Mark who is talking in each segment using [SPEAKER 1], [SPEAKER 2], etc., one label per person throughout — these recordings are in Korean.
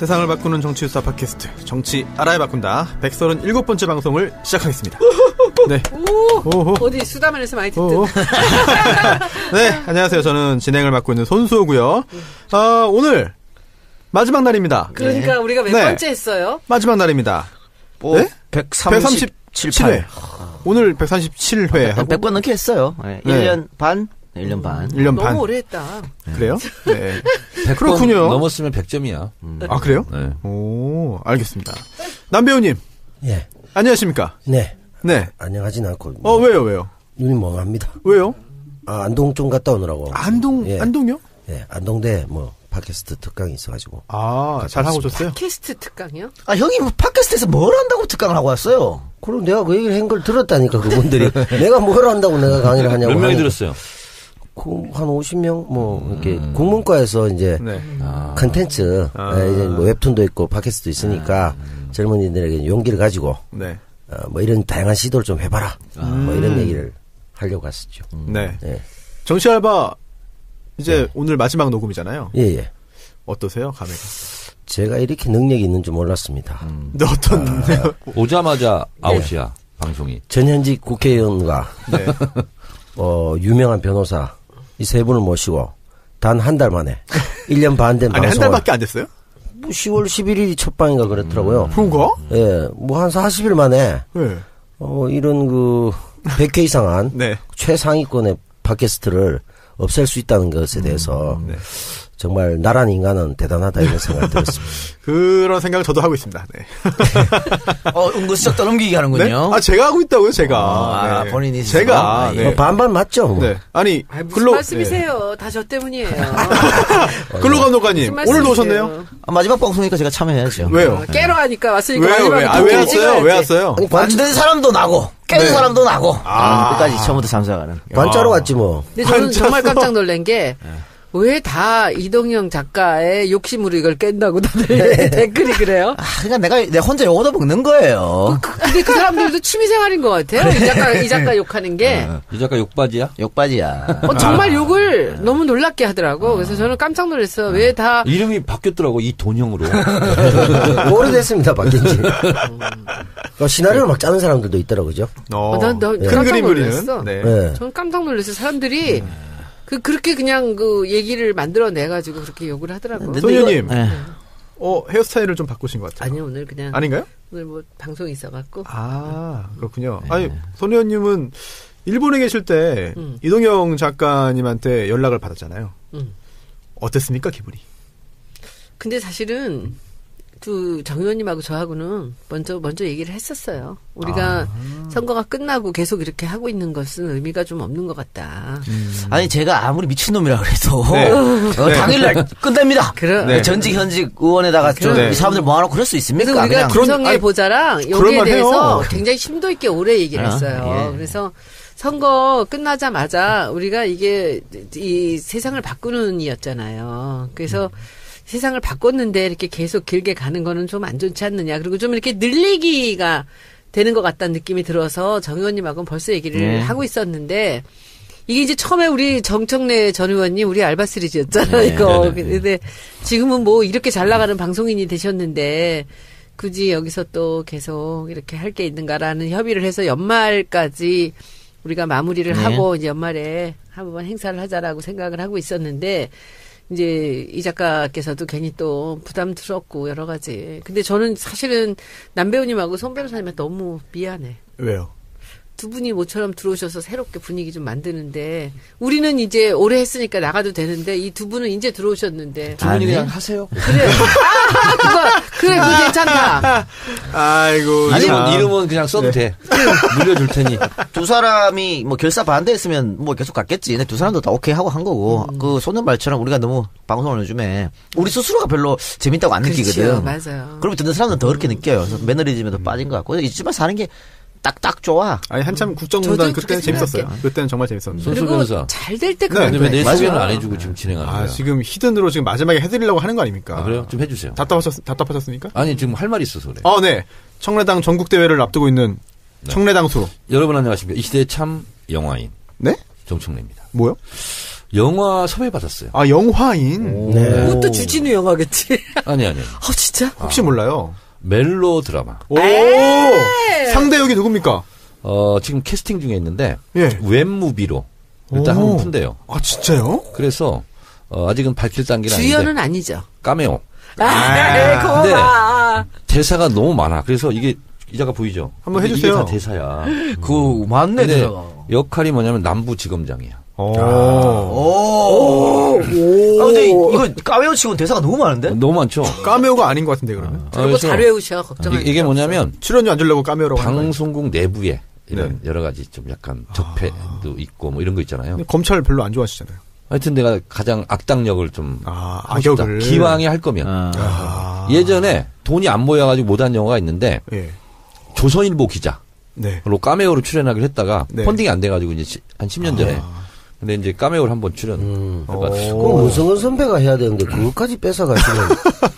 [SPEAKER 1] 세상을 바꾸는 정치수사 팟캐스트 정치 알아야 바꾼다 137번째 방송을 시작하겠습니다. 네.
[SPEAKER 2] 오, 어디 수다만에서 많이 듣던.
[SPEAKER 1] 네, 안녕하세요. 저는 진행을 맡고 있는 손수호고요. 오늘 마지막 날입니다.
[SPEAKER 2] 그러니까 우리가 몇 번째 했어요?
[SPEAKER 1] 마지막 날입니다.
[SPEAKER 3] 네? 137회.
[SPEAKER 1] 오늘 137회 하고
[SPEAKER 3] 100번 넘게 했어요. 네. 1년 반? 1년 반.
[SPEAKER 1] 1년 반.
[SPEAKER 2] 너무 오래 했다.
[SPEAKER 1] 그래요? 네.
[SPEAKER 4] 100번
[SPEAKER 1] 그렇군요.
[SPEAKER 4] 넘었으면 100점이야.
[SPEAKER 1] 아, 그래요?
[SPEAKER 4] 네.
[SPEAKER 1] 오, 알겠습니다. 남배우님.
[SPEAKER 5] 예.
[SPEAKER 1] 안녕하십니까?
[SPEAKER 5] 네.
[SPEAKER 1] 네.
[SPEAKER 5] 안녕하진 않고.
[SPEAKER 1] 왜요?
[SPEAKER 5] 눈이 멍합니다.
[SPEAKER 1] 왜요?
[SPEAKER 5] 안동 좀 갔다 오느라고.
[SPEAKER 1] 안동요?
[SPEAKER 5] 예. 안동대 팟캐스트 특강이 있어가지고.
[SPEAKER 1] 잘 하고 오셨어요?
[SPEAKER 2] 팟캐스트 특강이요?
[SPEAKER 3] 형이 팟캐스트에서 뭘 한다고 특강을 하고 왔어요?
[SPEAKER 5] 그럼 내가 그 얘기를 한 걸 들었다니까, 그분들이. 내가 뭘 한다고 내가 강의를 하냐고.
[SPEAKER 4] 몇 명이 들었어요?
[SPEAKER 5] 한 50명? 이렇게, 국문과에서 이제, 컨텐츠, 이제 웹툰도 있고, 팟캐스트도 있으니까, 젊은이들에게 용기를 가지고,
[SPEAKER 1] 네.
[SPEAKER 5] 이런 다양한 시도를 좀 해봐라. 이런 얘기를 하려고 했었죠.
[SPEAKER 1] 네.
[SPEAKER 5] 예.
[SPEAKER 1] 정치 알바, 이제 오늘 마지막 녹음이잖아요.
[SPEAKER 5] 예.
[SPEAKER 1] 어떠세요, 감회가?
[SPEAKER 5] 제가 이렇게 능력이 있는 줄 몰랐습니다.
[SPEAKER 1] 근데 어떤,
[SPEAKER 4] 오자마자 아웃이야, 방송이.
[SPEAKER 5] 전현직 국회의원과,
[SPEAKER 1] 네.
[SPEAKER 5] 유명한 변호사, 이 세 분을 모시고, 단 한 달 만에, 1년 반 된
[SPEAKER 1] 아니,
[SPEAKER 5] 방송을.
[SPEAKER 1] 한 달밖에 안 됐어요?
[SPEAKER 5] 10월 11일이 첫 방인가 그랬더라고요.
[SPEAKER 1] 그런가?
[SPEAKER 5] 예, 한 40일 만에,
[SPEAKER 1] 네.
[SPEAKER 5] 이런 100회 이상한,
[SPEAKER 1] 네.
[SPEAKER 5] 최상위권의 팟캐스트를 없앨 수 있다는 것에 대해서,
[SPEAKER 1] 네.
[SPEAKER 5] 정말 나란 인간은 대단하다 이런 생각이 들었습니다.
[SPEAKER 1] 그런 생각을 저도 하고 있습니다. 네.
[SPEAKER 3] 은근슬쩍 떠넘기기 하는군요.
[SPEAKER 1] 네? 제가 하고 있다고요, 제가. 네.
[SPEAKER 3] 본인이
[SPEAKER 1] 제가.
[SPEAKER 3] 스스로?
[SPEAKER 1] 네.
[SPEAKER 5] 반반 맞죠? 뭐.
[SPEAKER 1] 네. 아니,
[SPEAKER 2] 무슨 말씀이세요? 다 저 때문이에요.
[SPEAKER 1] 근로감독관님, 오늘도 오셨네요?
[SPEAKER 3] 마지막 방송이니까 제가 참여해야죠.
[SPEAKER 1] 왜요?
[SPEAKER 2] 깨러 가니까 왔으니까
[SPEAKER 1] 왜요?
[SPEAKER 2] 마지막에
[SPEAKER 1] 왜 왔어요? 왜 왔어요?
[SPEAKER 5] 아니,
[SPEAKER 3] 만든 사람도 나고, 깬 사람도 나고. 끝까지 처음부터 참석하는.
[SPEAKER 5] 관짜로 왔지 뭐.
[SPEAKER 2] 근데 저는 정말 깜짝 놀란 게, 왜 다 이동영 작가의 욕심으로 이걸 깬다고 다들 댓글이 그래요?
[SPEAKER 3] 그러니까 내가 혼자 욕 얻어먹는 거예요.
[SPEAKER 2] 근데 그 사람들도 취미생활인 것 같아요. 이 작가 욕하는 게.
[SPEAKER 4] 이 작가 욕바지야?
[SPEAKER 3] 욕바지야.
[SPEAKER 2] 정말 욕을 너무 놀랍게 하더라고. 그래서 저는 깜짝 놀랐어. 왜 다.
[SPEAKER 4] 이름이 바뀌었더라고, 이 돈형으로.
[SPEAKER 5] 오래됐습니다, 바뀐 지. 시나리오를 막 짜는 사람들도 있더라고요, 그죠?
[SPEAKER 2] 난
[SPEAKER 1] 큰
[SPEAKER 2] 깜짝
[SPEAKER 1] 그림
[SPEAKER 2] 놀랐어.
[SPEAKER 1] 그리는. 네.
[SPEAKER 5] 네.
[SPEAKER 2] 저는 깜짝 놀랐어요. 사람들이. 그렇게 그냥 얘기를 만들어내가지고 그렇게 욕을 하더라고요.
[SPEAKER 1] 소녀님, 헤어스타일을 좀 바꾸신 것 같아요.
[SPEAKER 2] 아니요, 오늘 그냥.
[SPEAKER 1] 아닌가요?
[SPEAKER 2] 오늘 방송이 있어갖고.
[SPEAKER 1] 그렇군요. 아니, 소녀님은 일본에 계실 때 이동영 작가님한테 연락을 받았잖아요. 어땠습니까, 기분이?
[SPEAKER 2] 근데 사실은 정 의원님하고 저하고는 먼저 얘기를 했었어요. 우리가 선거가 끝나고 계속 이렇게 하고 있는 것은 의미가 좀 없는 것 같다.
[SPEAKER 3] 아니 제가 아무리 미친놈이라 그래도
[SPEAKER 1] 네.
[SPEAKER 3] 당일날 끝냅니다.
[SPEAKER 1] 네.
[SPEAKER 3] 전직 현직 의원에다가 이 사람들 모아놓고 그럴 수 있습니까?
[SPEAKER 2] 그래서 우리가 구성의 보자랑 여기에 대해서
[SPEAKER 1] 해요.
[SPEAKER 2] 굉장히 심도 있게 오래 얘기를 했어요.
[SPEAKER 3] 예.
[SPEAKER 2] 그래서 선거 끝나자마자 우리가 이게 이 세상을 바꾸는 이었잖아요. 그래서 세상을 바꿨는데 이렇게 계속 길게 가는 거는 좀 안 좋지 않느냐. 그리고 좀 이렇게 늘리기가 되는 것 같다는 느낌이 들어서 정 의원님하고는 벌써 얘기를 하고 있었는데 이게 이제 처음에 우리 정청래 전 의원님 우리 알바 시리즈였잖아요. 이거. 근데 지금은 이렇게 잘 나가는 방송인이 되셨는데 굳이 여기서 또 계속 이렇게 할 게 있는가라는 협의를 해서 연말까지 우리가 마무리를 하고 이제 연말에 한번 행사를 하자라고 생각을 하고 있었는데 이제 이 작가께서도 괜히 또 부담스럽고 여러 가지. 근데 저는 사실은 남 배우님하고 손 변호사님한테 너무 미안해.
[SPEAKER 1] 왜요?
[SPEAKER 2] 두 분이 모처럼 들어오셔서 새롭게 분위기 좀 만드는데 우리는 이제 오래 했으니까 나가도 되는데 이 두 분은 이제 들어오셨는데
[SPEAKER 4] 두 분이 그냥 하세요.
[SPEAKER 2] 그래. 그거 괜찮다.
[SPEAKER 1] 아이고.
[SPEAKER 4] 이름은 그냥 써도 돼. 물려줄 테니.
[SPEAKER 3] 두 사람이 결사 반대했으면 계속 갔겠지. 근데 두 사람도 다 오케이 하고 한 거고 그 소년발처럼 우리가 너무 방송을 요즘에 우리 스스로가 별로 재밌다고 안 느끼거든.
[SPEAKER 2] 맞아요.
[SPEAKER 3] 그러면 듣는 사람들은 더 그렇게 느껴요. 그래서 매너리즘에도 빠진 것 같고 이쯤에 사는 게 딱 좋아.
[SPEAKER 1] 아니 한참 국정농단 그때는 재밌었어요. 그때는 정말 재밌었는데.
[SPEAKER 4] 손수 변호사.
[SPEAKER 2] 잘 될 때
[SPEAKER 4] 근데 왜 내
[SPEAKER 2] 그만둬야지.
[SPEAKER 4] 소개는 안 해주고 지금 진행하는 거야?
[SPEAKER 1] 지금 히든으로 지금 마지막에 해드리려고 하는 거 아닙니까?
[SPEAKER 4] 그래요? 좀 해주세요.
[SPEAKER 1] 답답하셨습니까?
[SPEAKER 4] 아니 지금 할 말이 있어서 그래.
[SPEAKER 1] 네. 청래당 전국대회를 앞두고 있는 청래당수.
[SPEAKER 4] 여러분 안녕하십니까. 이 시대의 참 영화인.
[SPEAKER 1] 네?
[SPEAKER 4] 정청래입니다.
[SPEAKER 1] 뭐요?
[SPEAKER 4] 영화 섭외 받았어요.
[SPEAKER 1] 아, 영화인.
[SPEAKER 5] 네.
[SPEAKER 2] 그것도 주진우 영화겠지.
[SPEAKER 4] 아니.
[SPEAKER 2] 진짜?
[SPEAKER 1] 혹시 몰라요.
[SPEAKER 4] 멜로 드라마.
[SPEAKER 1] 오! 상대 역이 누굽니까?
[SPEAKER 4] 지금 캐스팅 중에 있는데
[SPEAKER 1] 예.
[SPEAKER 4] 웹무비로 일단 한번 푼대요.
[SPEAKER 1] 아, 진짜요?
[SPEAKER 4] 그래서 아직은 밝힐 단계는
[SPEAKER 2] 주연은
[SPEAKER 4] 아닌데
[SPEAKER 2] 아니죠.
[SPEAKER 4] 까메오.
[SPEAKER 2] 근데
[SPEAKER 4] 대사가 너무 많아. 그래서 이게 기자가 보이죠?
[SPEAKER 1] 한번
[SPEAKER 4] 근데
[SPEAKER 1] 해주세요.
[SPEAKER 4] 이게 다 대사야.
[SPEAKER 3] 그 맞네.
[SPEAKER 4] 근데
[SPEAKER 3] 대사가.
[SPEAKER 4] 역할이 뭐냐면 남부지검장이야.
[SPEAKER 3] 오. 근데 이거 까메오 치고는 대사가 너무 많은데?
[SPEAKER 4] 너무 많죠?
[SPEAKER 1] 까메오가 아닌 것 같은데, 그러면.
[SPEAKER 2] 그리고
[SPEAKER 4] 그래서
[SPEAKER 2] 잘 외우셔. 걱정하지.
[SPEAKER 4] 이게 뭐냐면
[SPEAKER 1] 출연료 안 주려고 까메오라고 하는 거예요.
[SPEAKER 4] 방송국 내부에 이런
[SPEAKER 1] 네.
[SPEAKER 4] 여러 가지 좀 약간 적폐도 있고 뭐 이런 거 있잖아요.
[SPEAKER 1] 근데 검찰 별로 안 좋아하시잖아요.
[SPEAKER 4] 하여튼 내가 가장 악당 역을 좀 하고 싶다.
[SPEAKER 1] 악역을.
[SPEAKER 4] 기왕에 할 거면. 예전에 돈이 안 모여가지고 못한 영화가 있는데
[SPEAKER 1] 예.
[SPEAKER 4] 조선일보 기자로
[SPEAKER 1] 네.
[SPEAKER 4] 까메오로 출연하기로 했다가
[SPEAKER 1] 네.
[SPEAKER 4] 펀딩이 안 돼가지고 이제 한 10년 전에 근데 이제 까메오를 한번 출연.
[SPEAKER 5] 그럼 문성근 선배가 해야 되는데 그것까지 뺏어가시면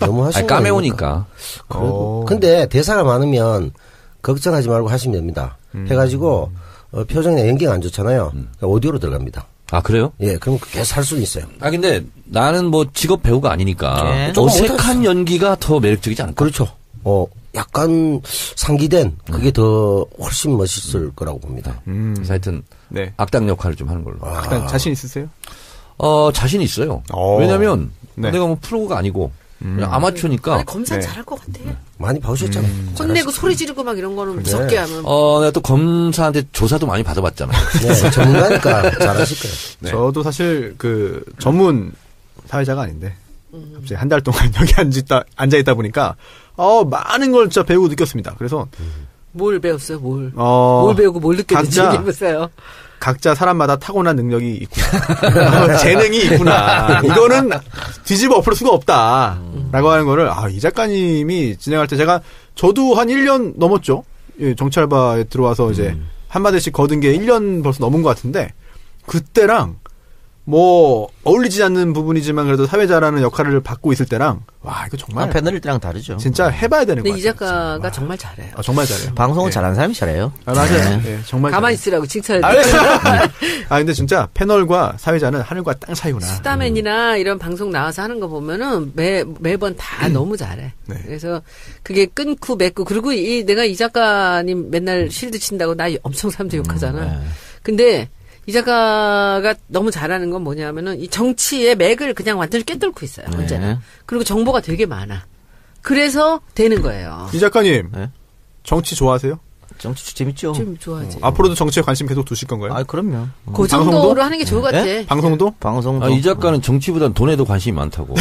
[SPEAKER 5] 너무 하시는 거
[SPEAKER 4] 까메오니까.
[SPEAKER 5] 그래도 근데 대사가 많으면 걱정하지 말고 하시면 됩니다. 해가지고 표정이나 연기가 안 좋잖아요. 오디오로 들어갑니다.
[SPEAKER 4] 아 그래요?
[SPEAKER 5] 예, 그럼 계속 할 수는 있어요.
[SPEAKER 4] 아 근데 나는 뭐 직업 배우가 아니니까
[SPEAKER 3] 네.
[SPEAKER 4] 어색한 연기가 더 매력적이지 않을까?
[SPEAKER 5] 그렇죠. 약간 상기된 그게 더 훨씬 멋있을 거라고 봅니다.
[SPEAKER 4] 그래서 하여튼
[SPEAKER 1] 네.
[SPEAKER 4] 악당 역할을 좀 하는 걸로.
[SPEAKER 1] 일단 자신 있으세요?
[SPEAKER 4] 자신 있어요.
[SPEAKER 1] 오.
[SPEAKER 4] 왜냐면
[SPEAKER 1] 네.
[SPEAKER 4] 내가 뭐 프로가 아니고 그냥 아마추어니까.
[SPEAKER 2] 아니, 검사
[SPEAKER 1] 네.
[SPEAKER 2] 잘할 것 같아.
[SPEAKER 5] 많이 봐오셨잖아요.
[SPEAKER 2] 혼내고 소리 지르고 막 이런 거는 무섭게 하면.
[SPEAKER 4] 내가 또 검사한테 조사도 많이 받아봤잖아요.
[SPEAKER 5] 네, 전문가니까 잘하실 거예요.
[SPEAKER 4] 네.
[SPEAKER 1] 저도 사실 그 전문 사회자가 아닌데 갑자기 한 달 동안 여기 앉아있다 보니까 많은 걸 진짜 배우고 느꼈습니다. 그래서
[SPEAKER 2] 뭘 배웠어요, 뭘? 뭘 배우고 뭘 느꼈는지
[SPEAKER 1] 각자
[SPEAKER 2] 얘기해보세요.
[SPEAKER 1] 각자 사람마다 타고난 능력이 있구나. 재능이 있구나. 이거는 뒤집어 엎을 수가 없다. 라고 하는 거를, 이 작가님이 진행할 때 저도 한 1년 넘었죠. 예, 정찰바에 들어와서 이제 한마디씩 거둔 게 1년 벌써 넘은 것 같은데, 그때랑 뭐, 어울리지 않는 부분이지만 그래도 사회자라는 역할을 받고 있을 때랑, 와, 이거 정말.
[SPEAKER 3] 패널일 때랑 다르죠.
[SPEAKER 1] 진짜 해봐야 되는 것
[SPEAKER 2] 근데
[SPEAKER 1] 같아요.
[SPEAKER 2] 이 작가가 정말 잘해요.
[SPEAKER 1] 정말 잘해요.
[SPEAKER 3] 방송을
[SPEAKER 1] 예.
[SPEAKER 3] 잘하는 사람이 잘해요.
[SPEAKER 1] 맞아요. 예, 정말.
[SPEAKER 2] 가만히
[SPEAKER 1] 잘해요.
[SPEAKER 2] 있으라고 칭찬해.
[SPEAKER 1] 근데 진짜 패널과 사회자는 하늘과 땅 차이구나.
[SPEAKER 2] 수다맨이나 이런 방송 나와서 하는 거 보면은 매번 다 너무 잘해.
[SPEAKER 1] 네.
[SPEAKER 2] 그래서 그게 끊고 맺고 그리고 내가 이 작가님 맨날 쉴드 친다고 나 엄청 사람들 욕하잖아. 근데 이 작가가 너무 잘하는 건 뭐냐면은 이 정치의 맥을 그냥 완전히 꿰뚫고 있어요. 언제나. 그리고 정보가 되게 많아. 그래서 되는 거예요.
[SPEAKER 1] 이 작가님,
[SPEAKER 3] 네?
[SPEAKER 1] 정치 좋아하세요?
[SPEAKER 3] 정치 재밌죠.
[SPEAKER 2] 좀 좋아하지.
[SPEAKER 1] 앞으로도 정치에 관심 계속 두실 건가요?
[SPEAKER 3] 그럼요.
[SPEAKER 2] 그 정도로
[SPEAKER 1] 방송도?
[SPEAKER 2] 하는 게 좋을 것 같아.
[SPEAKER 1] 방송도?
[SPEAKER 3] 방송도.
[SPEAKER 4] 이 작가는 정치보단 돈에도 관심이 많다고.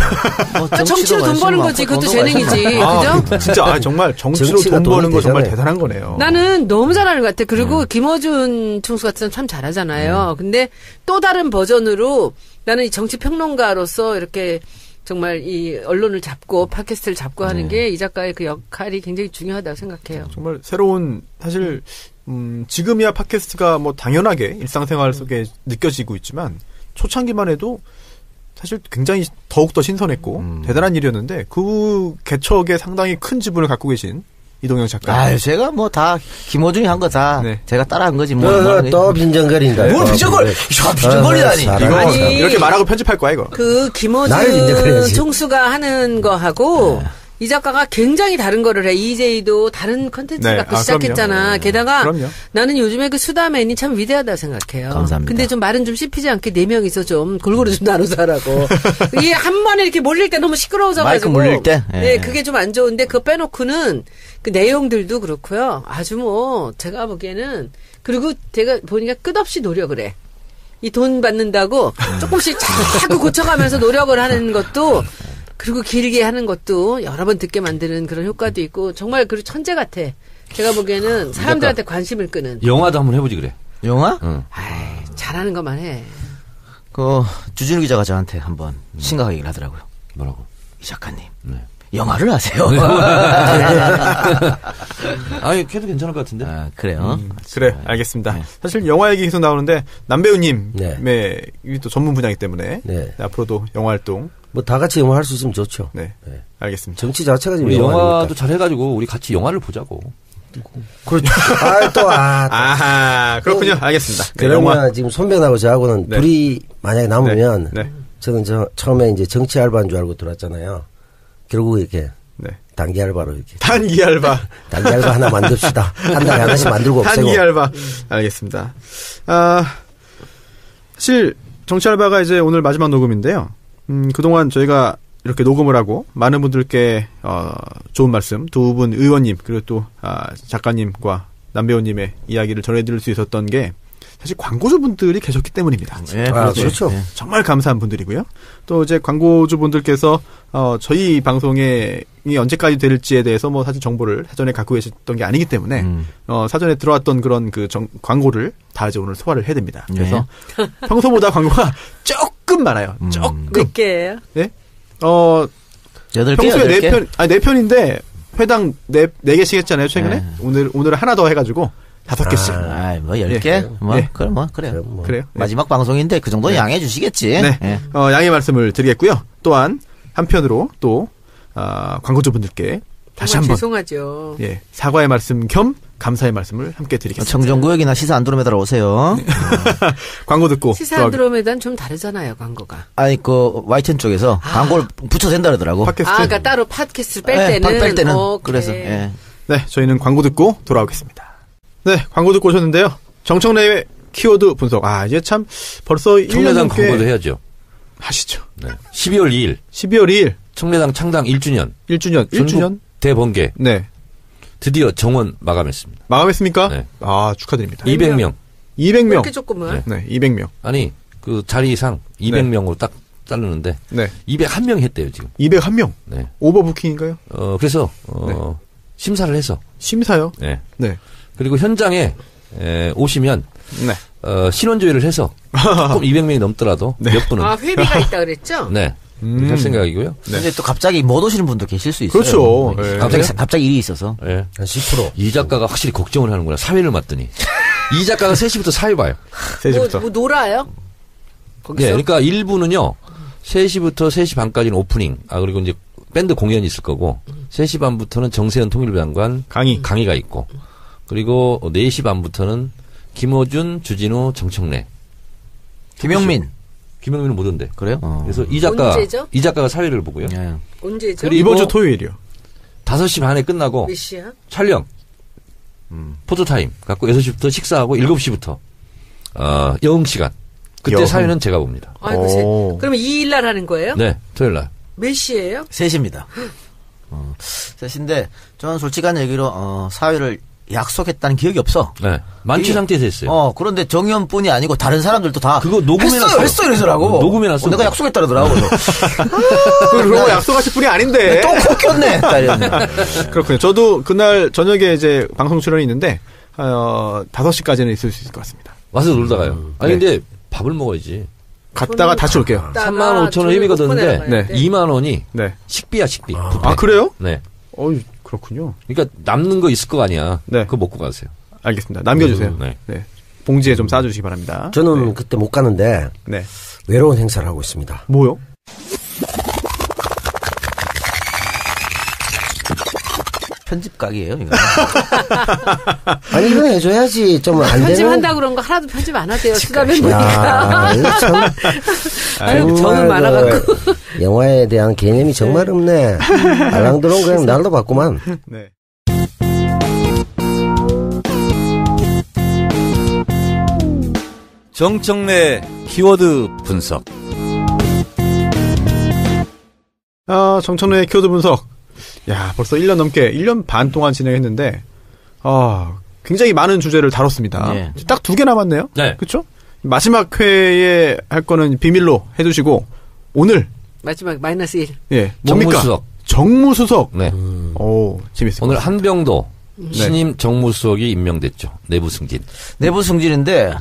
[SPEAKER 2] 정치로 돈 버는 거지. 그것도 재능이지. 그죠?
[SPEAKER 1] 진짜 정말 정치로
[SPEAKER 5] 정치가
[SPEAKER 1] 돈 버는 거
[SPEAKER 5] 돈이
[SPEAKER 1] 정말
[SPEAKER 5] 되잖아요.
[SPEAKER 1] 대단한 거네요.
[SPEAKER 2] 나는 너무 잘하는 것 같아. 그리고 김어준 총수 같은 사람 참 잘하잖아요. 근데 또 다른 버전으로 나는 이 정치 평론가로서 이렇게 정말 이 언론을 잡고 팟캐스트를 잡고 하는 게 이 작가의 그 역할이 굉장히 중요하다고 생각해요.
[SPEAKER 1] 정말 새로운 사실 지금이야 팟캐스트가 뭐 당연하게 일상생활 속에 느껴지고 있지만 초창기만 해도 사실 굉장히 더욱더 신선했고 대단한 일이었는데 그 개척에 상당히 큰 지분을 갖고 계신 이동영 작가.
[SPEAKER 3] 제가 뭐 다 김호중이 한 거 다
[SPEAKER 1] 네.
[SPEAKER 3] 제가 따라한 거지 뭐.
[SPEAKER 5] 또 빈정거린다.
[SPEAKER 3] 뭘 빈정거려? 빈정거리다니.
[SPEAKER 1] 이거
[SPEAKER 2] 아니.
[SPEAKER 1] 이렇게 말하고 편집할 거야 이거.
[SPEAKER 2] 그
[SPEAKER 5] 나를
[SPEAKER 2] 김어준
[SPEAKER 5] 인정해야지.
[SPEAKER 2] 총수가 하는 거하고 이 작가가 굉장히 다른 거를 해. EJ도 다른 컨텐츠
[SPEAKER 1] 네.
[SPEAKER 2] 갖고
[SPEAKER 1] 아,
[SPEAKER 2] 시작했잖아.
[SPEAKER 1] 그럼요.
[SPEAKER 2] 게다가
[SPEAKER 1] 그럼요.
[SPEAKER 2] 나는 요즘에 그 수다맨이 참 위대하다고 생각해요.
[SPEAKER 3] 감사합니다.
[SPEAKER 2] 근데 좀 말은 좀 씹히지 않게 4명이서 좀 골고루 좀 나눠서 하라고. 이게 한 번에 이렇게 몰릴 때 너무 시끄러워져가지고.
[SPEAKER 3] 마이크 몰릴 때? 예.
[SPEAKER 2] 네, 그게 좀 안 좋은데 그거 빼놓고는 그 내용들도 그렇고요. 아주 뭐 제가 보기에는 그리고 제가 보니까 끝없이 노력을 해. 이 돈 받는다고 조금씩 자꾸 고쳐가면서 노력을 하는 것도 그리고 길게 하는 것도 여러 번 듣게 만드는 그런 효과도 있고 정말 그 천재 같아. 제가 보기에는 사람들한테 관심을 끄는.
[SPEAKER 4] 영화도 한번 해보지 그래.
[SPEAKER 3] 영화?
[SPEAKER 4] 응.
[SPEAKER 2] 아이, 잘하는 것만 해.
[SPEAKER 3] 주진우 기자가 저한테 한번 심각하게 얘기를 하더라고요.
[SPEAKER 4] 뭐라고?
[SPEAKER 3] 이 작가님.
[SPEAKER 4] 네.
[SPEAKER 3] 영화를 하세요.
[SPEAKER 4] 아니, 걔도 괜찮을 것 같은데.
[SPEAKER 3] 그래요.
[SPEAKER 1] 그래, 알겠습니다. 사실 영화 얘기 계속 나오는데 남배우님의
[SPEAKER 5] 네.
[SPEAKER 1] 이게 또 전문 분야이기 때문에
[SPEAKER 5] 네.
[SPEAKER 1] 앞으로도 영화 활동
[SPEAKER 5] 뭐 다 같이 영화 할 수 있으면 좋죠.
[SPEAKER 1] 네, 알겠습니다.
[SPEAKER 5] 정치 자체가 지금
[SPEAKER 4] 우리
[SPEAKER 5] 영화니까.
[SPEAKER 4] 영화도 잘해가지고 우리 같이 영화를 보자고.
[SPEAKER 5] 그렇죠.
[SPEAKER 1] 아하, 그렇군요. 알겠습니다. 네,
[SPEAKER 5] 그러면
[SPEAKER 1] 영화.
[SPEAKER 5] 지금 손병하고 저하고는
[SPEAKER 1] 네.
[SPEAKER 5] 둘이 만약에 남으면
[SPEAKER 1] 네.
[SPEAKER 5] 저는 처음에 이제 정치 알바인 줄 알고 들어왔잖아요. 결국 이렇게
[SPEAKER 1] 네.
[SPEAKER 5] 단기 알바로 이렇게.
[SPEAKER 1] 단기 알바.
[SPEAKER 5] 단기 알바 하나 만듭시다. 한 달에 하나씩 만들고 없애고.
[SPEAKER 1] 단기 알바. 알겠습니다. 사실 정치 알바가 이제 오늘 마지막 녹음인데요. 그동안 저희가 이렇게 녹음을 하고 많은 분들께 좋은 말씀, 두 분 의원님 그리고 또 작가님과 남배우님의 이야기를 전해드릴 수 있었던 게 사실 광고주분들이 계셨기 때문입니다.
[SPEAKER 3] 네,
[SPEAKER 5] 그렇죠.
[SPEAKER 3] 네.
[SPEAKER 1] 정말 감사한 분들이고요. 또 이제 광고주분들께서 저희 방송이 언제까지 될지에 대해서 뭐 사실 정보를 사전에 갖고 계셨던 게 아니기 때문에 사전에 들어왔던 그런 광고를 다 이제 오늘 소화를 해야 됩니다. 그래서 평소보다 광고가 조금 많아요. 조금.
[SPEAKER 2] 몇 개예요?
[SPEAKER 1] 네?
[SPEAKER 3] 8개,
[SPEAKER 1] 평소에
[SPEAKER 3] 8개?
[SPEAKER 1] 4편인데 회당 4개씩 했잖아요, 최근에.
[SPEAKER 3] 네.
[SPEAKER 1] 오늘 하나 더 해가지고 5개씩.
[SPEAKER 3] 뭐 10개?
[SPEAKER 1] 예.
[SPEAKER 3] 뭐,
[SPEAKER 1] 예.
[SPEAKER 3] 그래요.
[SPEAKER 1] 그래요.
[SPEAKER 3] 마지막 방송인데 그 정도는 양해해 주시겠지.
[SPEAKER 1] 네.
[SPEAKER 3] 예.
[SPEAKER 1] 양해 말씀을 드리겠고요. 또한 한편으로 또 광고주분들께 다시
[SPEAKER 2] 정말
[SPEAKER 1] 한번
[SPEAKER 2] 죄송하죠.
[SPEAKER 1] 예, 사과의 말씀 겸 감사의 말씀을 함께 드리겠습니다.
[SPEAKER 3] 청정구역이나 시사 안드로메다로 오세요.
[SPEAKER 1] 광고 듣고
[SPEAKER 2] 시사 안드로메다는 좀 다르잖아요, 광고가.
[SPEAKER 3] 아니 그 YTN 쪽에서 광고를 붙여 된다 그러더라고.
[SPEAKER 1] 팟캐스트.
[SPEAKER 2] 그러니까 따로 팟캐스트를 뺄
[SPEAKER 3] 네,
[SPEAKER 2] 때는.
[SPEAKER 3] 뺄 때는
[SPEAKER 2] 오케이.
[SPEAKER 3] 그래서 예.
[SPEAKER 1] 네, 저희는 광고 듣고 돌아오겠습니다. 네, 광고 듣고 오셨는데요. 정청래의 키워드 분석. 이제 참 벌써 1년
[SPEAKER 4] 청래당
[SPEAKER 1] 넘게
[SPEAKER 4] 광고도 해야죠.
[SPEAKER 1] 하시죠.
[SPEAKER 4] 네. 12월 2일
[SPEAKER 1] 12월 2일
[SPEAKER 4] 청래당 창당 1주년
[SPEAKER 1] 1주년
[SPEAKER 4] 대번개
[SPEAKER 1] 네.
[SPEAKER 4] 드디어 정원 마감했습니다.
[SPEAKER 1] 마감했습니까?
[SPEAKER 4] 네.
[SPEAKER 1] 축하드립니다.
[SPEAKER 4] 200명.
[SPEAKER 1] 200명.
[SPEAKER 2] 이렇게 조금은.
[SPEAKER 1] 네, 200명.
[SPEAKER 4] 아니 그 자리상 200명으로 딱 자르는데
[SPEAKER 1] 네.
[SPEAKER 4] 201명 했대요 지금.
[SPEAKER 1] 201명.
[SPEAKER 4] 네.
[SPEAKER 1] 오버부킹인가요?
[SPEAKER 4] 그래서
[SPEAKER 1] 네.
[SPEAKER 4] 심사를 해서.
[SPEAKER 1] 심사요?
[SPEAKER 4] 네.
[SPEAKER 1] 네.
[SPEAKER 4] 그리고 현장에 오시면
[SPEAKER 1] 네.
[SPEAKER 4] 신원조회를 해서 조금 200명이 넘더라도
[SPEAKER 1] 네.
[SPEAKER 4] 몇 분은
[SPEAKER 2] 회비가 있다 그랬죠?
[SPEAKER 4] 네. 할 생각이고요.
[SPEAKER 1] 네.
[SPEAKER 3] 근데 또 갑자기 못 오시는 분도 계실 수 있어요.
[SPEAKER 1] 그렇죠. 네.
[SPEAKER 3] 갑자기 일이 있어서.
[SPEAKER 4] 네.
[SPEAKER 5] 한 10%.
[SPEAKER 4] 이 작가가 확실히 걱정을 하는구나. 사회를 맡더니. 이 작가가 3시부터 사회 봐요.
[SPEAKER 1] 3시부터.
[SPEAKER 2] 뭐 놀아요? 거기서?
[SPEAKER 4] 네. 그러니까 1부는요. 3시부터 3시 반까지는 오프닝. 그리고 이제 밴드 공연이 있을 거고 3시 반부터는 정세현 통일부 장관 강의가 있고 그리고 4시 반부터는 김어준, 주진우, 정청래. 김영민은 못 온대.
[SPEAKER 3] 그래요?
[SPEAKER 4] 그래서 이 작가가 사회를 보고요.
[SPEAKER 3] 예.
[SPEAKER 2] 언제죠?
[SPEAKER 4] 그리고
[SPEAKER 1] 이번 주 토요일이요.
[SPEAKER 4] 5시 반에 끝나고
[SPEAKER 2] 몇 시야?
[SPEAKER 4] 촬영. 포토타임 갖고 6시부터 식사하고 7시부터 여흥 시간. 그때
[SPEAKER 1] 여흥.
[SPEAKER 4] 사회는 제가 봅니다.
[SPEAKER 1] 오.
[SPEAKER 2] 그러면 2일 날 하는 거예요?
[SPEAKER 4] 네, 토요일 날.
[SPEAKER 2] 몇 시예요?
[SPEAKER 3] 3시입니다. 3시인데 저는 솔직한 얘기로 사회를 약속했다는 기억이 없어.
[SPEAKER 4] 네. 만취 상태에서 했어요.
[SPEAKER 3] 그런데 정의원뿐이 아니고 다른 사람들도 다
[SPEAKER 4] 그거 녹음해놨어요.
[SPEAKER 3] 했어 이러더라고.
[SPEAKER 4] 녹음해놨어.
[SPEAKER 3] 내가 약속했다 그러더라고.
[SPEAKER 1] 그러고 약속하실 분이 아닌데.
[SPEAKER 3] 또 콕꼈네.
[SPEAKER 1] 그렇군요. 저도 그날 저녁에 이제 방송 출연이 있는데 5시까지는 있을 수 있을 것 같습니다.
[SPEAKER 4] 와서 놀다가요. 아니 근데 밥을 먹어야지.
[SPEAKER 1] 갔다가 다시 올게요.
[SPEAKER 4] 35,000원 회비가 드는데
[SPEAKER 1] 네.
[SPEAKER 4] 2만 원이
[SPEAKER 1] 네.
[SPEAKER 4] 식비야 식비.
[SPEAKER 1] 그래요?
[SPEAKER 4] 네.
[SPEAKER 1] 그렇군요.
[SPEAKER 4] 그러니까 남는 거 있을 거 아니야.
[SPEAKER 1] 네.
[SPEAKER 4] 그거 먹고 가세요.
[SPEAKER 1] 알겠습니다. 남겨주세요.
[SPEAKER 4] 네.
[SPEAKER 1] 네. 봉지에 좀 싸주시기 바랍니다.
[SPEAKER 5] 저는
[SPEAKER 1] 네.
[SPEAKER 5] 그때 못 가는데
[SPEAKER 1] 네.
[SPEAKER 5] 외로운 행사를 하고 있습니다.
[SPEAKER 1] 뭐요?
[SPEAKER 3] 편집 각이에요, 이거.
[SPEAKER 5] 아니 이건 해줘야지 좀 안 되는.
[SPEAKER 2] 편집한다 그런 거 하나도 편집 안 하대요. 수다맨
[SPEAKER 5] 야,
[SPEAKER 2] 보니까.
[SPEAKER 5] 이거 참
[SPEAKER 2] 아유, 저는
[SPEAKER 5] 정말
[SPEAKER 2] 많아갖고.
[SPEAKER 5] 영화에 대한 개념이 정말 없네. 알랑드롱 그냥 날도 봤구만.
[SPEAKER 1] 네.
[SPEAKER 4] 정청래 키워드 분석.
[SPEAKER 1] 정청래의 키워드 분석. 야, 벌써 1년 넘게, 1년 반 동안 진행했는데, 굉장히 많은 주제를 다뤘습니다.
[SPEAKER 3] 네.
[SPEAKER 1] 딱 2개 남았네요.
[SPEAKER 4] 네.
[SPEAKER 1] 그쵸? 마지막 회에 할 거는 비밀로 해두시고, 오늘,
[SPEAKER 2] 마지막 -1.
[SPEAKER 1] 예, 뭡니까?
[SPEAKER 4] 정무수석.
[SPEAKER 1] 정무수석.
[SPEAKER 4] 네.
[SPEAKER 1] 오, 재밌습니다.
[SPEAKER 4] 오늘 한병도 신임 정무수석이 임명됐죠. 내부 승진.
[SPEAKER 3] 내부 승진인데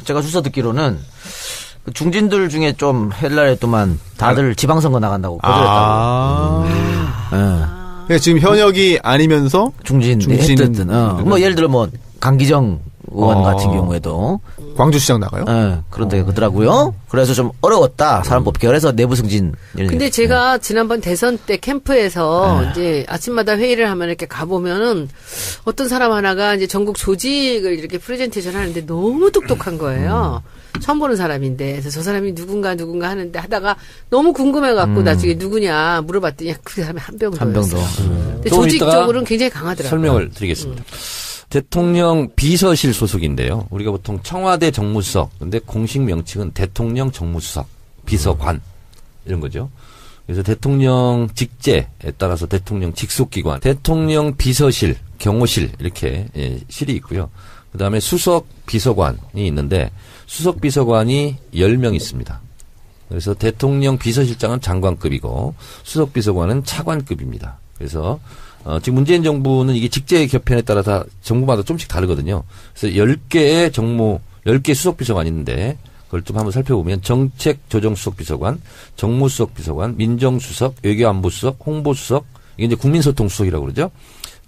[SPEAKER 3] 제가 주워 듣기로는 그 중진들 중에 좀 헬라에 또만 다들 지방선거 나간다고 거절했다고.
[SPEAKER 1] 그러니까 지금 현역이 아니면서
[SPEAKER 3] 중진 했든 뭐 예를 들어 뭐 강기정 의원 같은 경우에도
[SPEAKER 1] 광주시장 나가요?
[SPEAKER 3] 네, 그런데 그러더라고요. 그래서 좀 어려웠다. 사람 뽑기. 그래서 내부 승진.
[SPEAKER 2] 근데 제가 지난번 대선 때 캠프에서 이제 아침마다 회의를 하면 이렇게 가보면은 어떤 사람 하나가 이제 전국 조직을 이렇게 프레젠테이션 하는데 너무 똑똑한 거예요. 처음 보는 사람인데. 그래서 저 사람이 누군가 하는데 하다가 너무 궁금해갖고 나중에 누구냐 물어봤더니 그 사람이 한병도였어요. 근데 조직적으로는 굉장히 강하더라고요.
[SPEAKER 4] 설명을 드리겠습니다. 대통령 비서실 소속인데요. 우리가 보통 청와대 정무수석, 근데 공식 명칭은 대통령 정무수석, 비서관 이런 거죠. 그래서 대통령 직제에 따라서 대통령 직속기관, 대통령 비서실, 경호실 이렇게 실이 있고요. 그다음에 수석 비서관이 있는데 수석 비서관이 10명 있습니다. 그래서 대통령 비서실장은 장관급이고 수석 비서관은 차관급입니다. 그래서 지금 문재인 정부는 이게 직제 겹편에 따라 다 정부마다 좀씩 다르거든요. 그래서 10개의 10개 수석비서관이 있는데 그걸 좀 한번 살펴보면 정책조정수석비서관, 정무수석비서관, 민정수석, 외교안보수석, 홍보수석, 이게 이제 국민소통수석이라고 그러죠.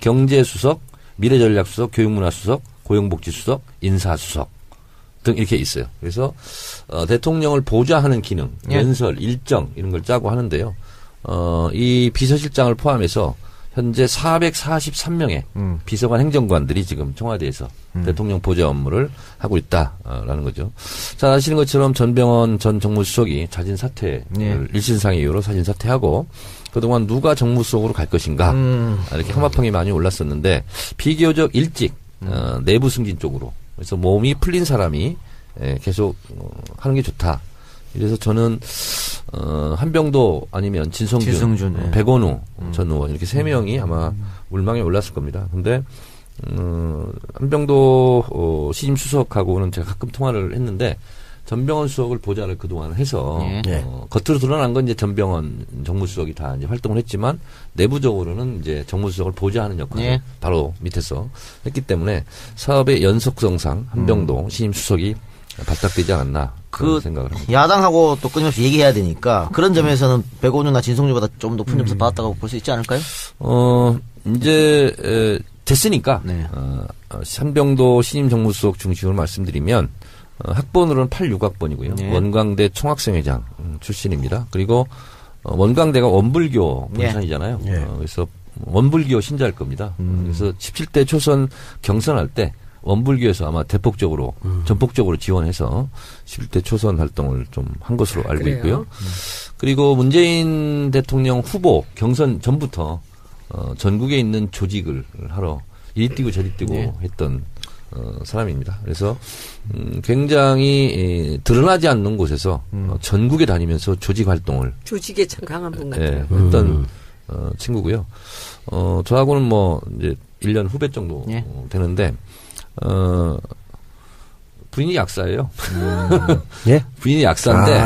[SPEAKER 4] 경제수석, 미래전략수석, 교육문화수석, 고용복지수석, 인사수석 등 이렇게 있어요. 그래서 대통령을 보좌하는 기능, 연설, 일정 이런 걸 짜고 하는데요. 이 비서실장을 포함해서 현재 443명의 비서관 행정관들이 지금 청와대에서 대통령 보좌 업무를 하고 있다라는 거죠. 자, 아시는 것처럼 전병헌 전 정무수석이 자진 사퇴를 일신상의 이유로 자진 사퇴하고 그동안 누가 정무수석으로 갈 것인가 이렇게 혐오평이 많이 올랐었는데 비교적 일찍 내부 승진 쪽으로 그래서 몸이 풀린 사람이 계속 하는 게 좋다. 그래서 저는 한병도 아니면 진성준, 백원우 전 의원 이렇게 3명이 아마 물망에 올랐을 겁니다. 근데 한병도 신임 수석하고는 제가 가끔 통화를 했는데 전병헌 수석을 보좌를 그동안 해서 겉으로 드러난 건 이제 전병헌 정무수석이 다 이제 활동을 했지만 내부적으로는 이제 정무수석을 보좌하는 역할을 바로 밑에서 했기 때문에 사업의 연속성상 한병도 신임 수석이 발탁되지 않았나 그런 생각을 합니다.
[SPEAKER 3] 야당하고 또 끊임없이 얘기해야 되니까 그런 점에서는 백원우나 진성준보다 좀 높은 점수 받았다고 볼 수 있지 않을까요?
[SPEAKER 4] 이제 됐으니까 한병도 신임 정무수석 중심으로 말씀드리면 학번으로는 86학번이고요. 원광대 총학생회장 출신입니다. 그리고 원광대가 원불교 본산이잖아요. 그래서 원불교 신자일 겁니다. 그래서 17대 초선 경선할 때 원불교에서 아마 대폭적으로 전폭적으로 지원해서 11대 초선 활동을 좀 한 것으로 알고
[SPEAKER 2] 그래요?
[SPEAKER 4] 있고요. 그리고 문재인 대통령 후보 경선 전부터 전국에 있는 조직을 하러 이리 뛰고 저리 뛰고 했던 사람입니다. 그래서 굉장히 드러나지 않는 곳에서 전국에 다니면서 조직 활동을
[SPEAKER 2] 조직에 참 강한 분 같아요.
[SPEAKER 4] 했던 친구고요. 저하고는 뭐 이제 1년 후배 정도 되는데 부인이 약사예요. 부인이 약사인데,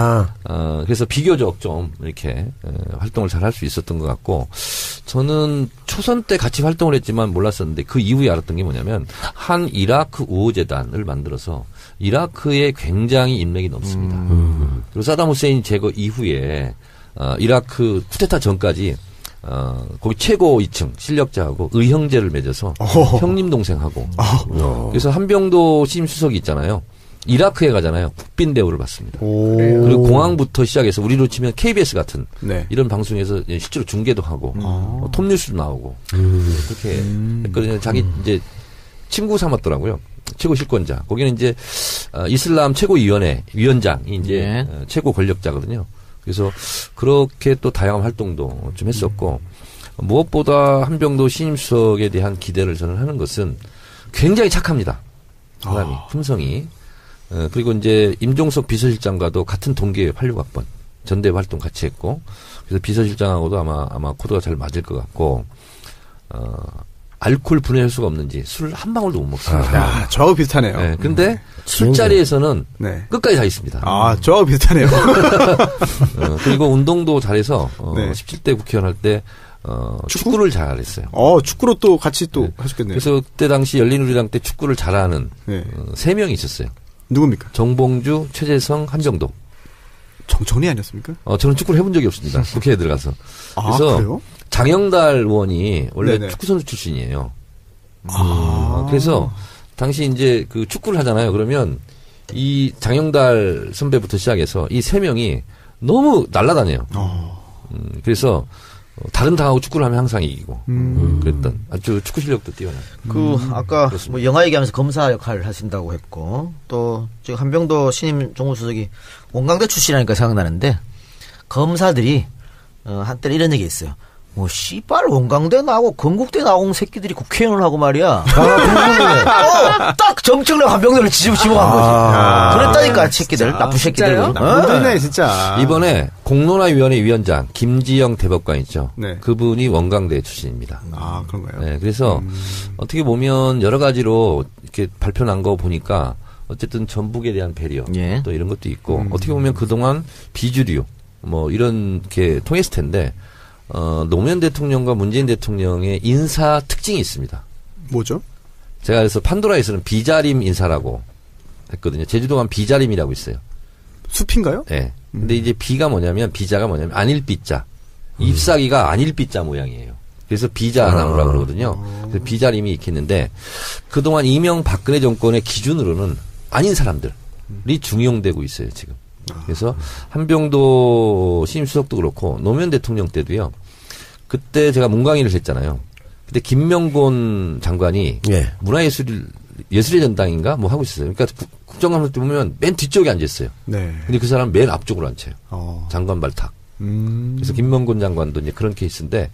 [SPEAKER 4] 그래서 비교적 좀 이렇게 활동을 잘 할 수 있었던 것 같고, 저는 초선 때 같이 활동을 했지만 몰랐었는데 그 이후에 알았던 게 뭐냐면, 한 이라크 우호재단을 만들어서 이라크에 굉장히 인맥이 높습니다. 그리고 사담 후세인 제거 이후에, 이라크 쿠데타 전까지 거기 최고 2층 실력자하고 의형제를 맺어서 형님 동생하고 그래서 한병도 신임 수석이 있잖아요. 이라크에 가잖아요. 국빈 대우를 받습니다. 그리고 공항부터 시작해서 우리로 치면 KBS 같은 이런 방송에서 실제로 중계도 하고 톱뉴스도 나오고 그렇게 했거든요. 자기 이제 친구 삼았더라고요. 최고 실권자. 거기는 이제 이슬람 최고위원회 위원장이 이제 최고 권력자거든요. 그래서 그렇게 또 다양한 활동도 좀 했었고 무엇보다 한병도 신임 수석에 대한 기대를 저는 하는 것은 굉장히 착합니다. 사람이 품성이. 그리고 이제 임종석 비서실장과도 같은 동기의 86학번 전대 활동 같이 했고 그래서 비서실장하고도 아마 코드가 잘 맞을 것 같고 알코올 분해할 수가 없는지 술 한 방울도 못 먹습니다.
[SPEAKER 1] 저하고 비슷하네요.
[SPEAKER 4] 네, 근데 술자리에서는 끝까지 다 있습니다.
[SPEAKER 1] 저하고 비슷하네요.
[SPEAKER 4] 그리고 운동도 잘해서 17대 국회의원 할 때 축구를 잘했어요.
[SPEAKER 1] 축구로 또 같이 또 하셨겠네요.
[SPEAKER 4] 그래서 그때 당시 열린우리당 때 축구를 잘하는 3명이 있었어요.
[SPEAKER 1] 누굽니까?
[SPEAKER 4] 정봉주, 최재성, 한병도.
[SPEAKER 1] 정청래 아니었습니까?
[SPEAKER 4] 저는 축구를 해본 적이 없습니다. 국회에 들어가서. 그래서
[SPEAKER 1] 그래요?
[SPEAKER 4] 장영달 의원이 원래 축구 선수 출신이에요. 그래서 당시 이제 그 축구를 하잖아요. 그러면 이 장영달 선배부터 시작해서 이 세 명이 너무 날아다녀요. 그래서 다른 당하고 축구를 하면 항상 이기고 그랬던 아주 축구 실력도 뛰어나요.
[SPEAKER 3] 아까 뭐 영화 얘기하면서 검사 역할을 하신다고 했고 또 지금 한병도 신임 정무수석이 원광대 출신이라니까 생각나는데 검사들이 한때 이런 얘기 했어요. 뭐 씨발 원광대 나오고 건국대 나온 새끼들이 국회의원을 하고 말이야. 딱 정청래 한병도를 집어간 거지. 그랬다니까 새끼들 나쁜 새끼들.
[SPEAKER 1] 문제네 진짜.
[SPEAKER 4] 이번에 공론화위원회 위원장 김지영 대법관 있죠.
[SPEAKER 1] 네.
[SPEAKER 4] 그분이 원광대 출신입니다.
[SPEAKER 1] 아 그런가요?
[SPEAKER 4] 네, 그래서 어떻게 보면 여러 가지로 이렇게 발표 난 거 보니까 어쨌든 전북에 대한 배려
[SPEAKER 3] 예.
[SPEAKER 4] 또 이런 것도 있고 어떻게 보면 그동안 비주류 뭐 이런 게 통했을 텐데. 노무현 대통령과 문재인 대통령의 인사 특징이 있습니다.
[SPEAKER 1] 뭐죠?
[SPEAKER 4] 제가 그래서 판도라에서는 비자림 인사라고 했거든요. 제주도 가면 비자림이라고 있어요.
[SPEAKER 1] 숲인가요?
[SPEAKER 4] 네. 근데 이제 비가 뭐냐면 비자가 뭐냐면 안일비자. ip사귀가 안일비자 모양이에요. 그래서 비자나무라고 그러거든요. 그래서 비자림이 있겠는데 그동안 이명박근혜 정권의 기준으로는 아닌 사람들이 중용되고 있어요, 지금. 그래서 한병도 신임 수석도 그렇고 노무현 대통령 때도요. 그때 제가 문광일을 했잖아요. 그때 김명곤 장관이
[SPEAKER 5] 예.
[SPEAKER 4] 예술의 전당인가 뭐 하고 있었어요. 그러니까 국정감사 때 보면 맨 뒤쪽에 앉아 있어요.
[SPEAKER 1] 네.
[SPEAKER 4] 근데 그 사람 맨 앞쪽으로 앉혀요. 장관 발탁. 그래서 김명곤 장관도 이제 그런 케이스인데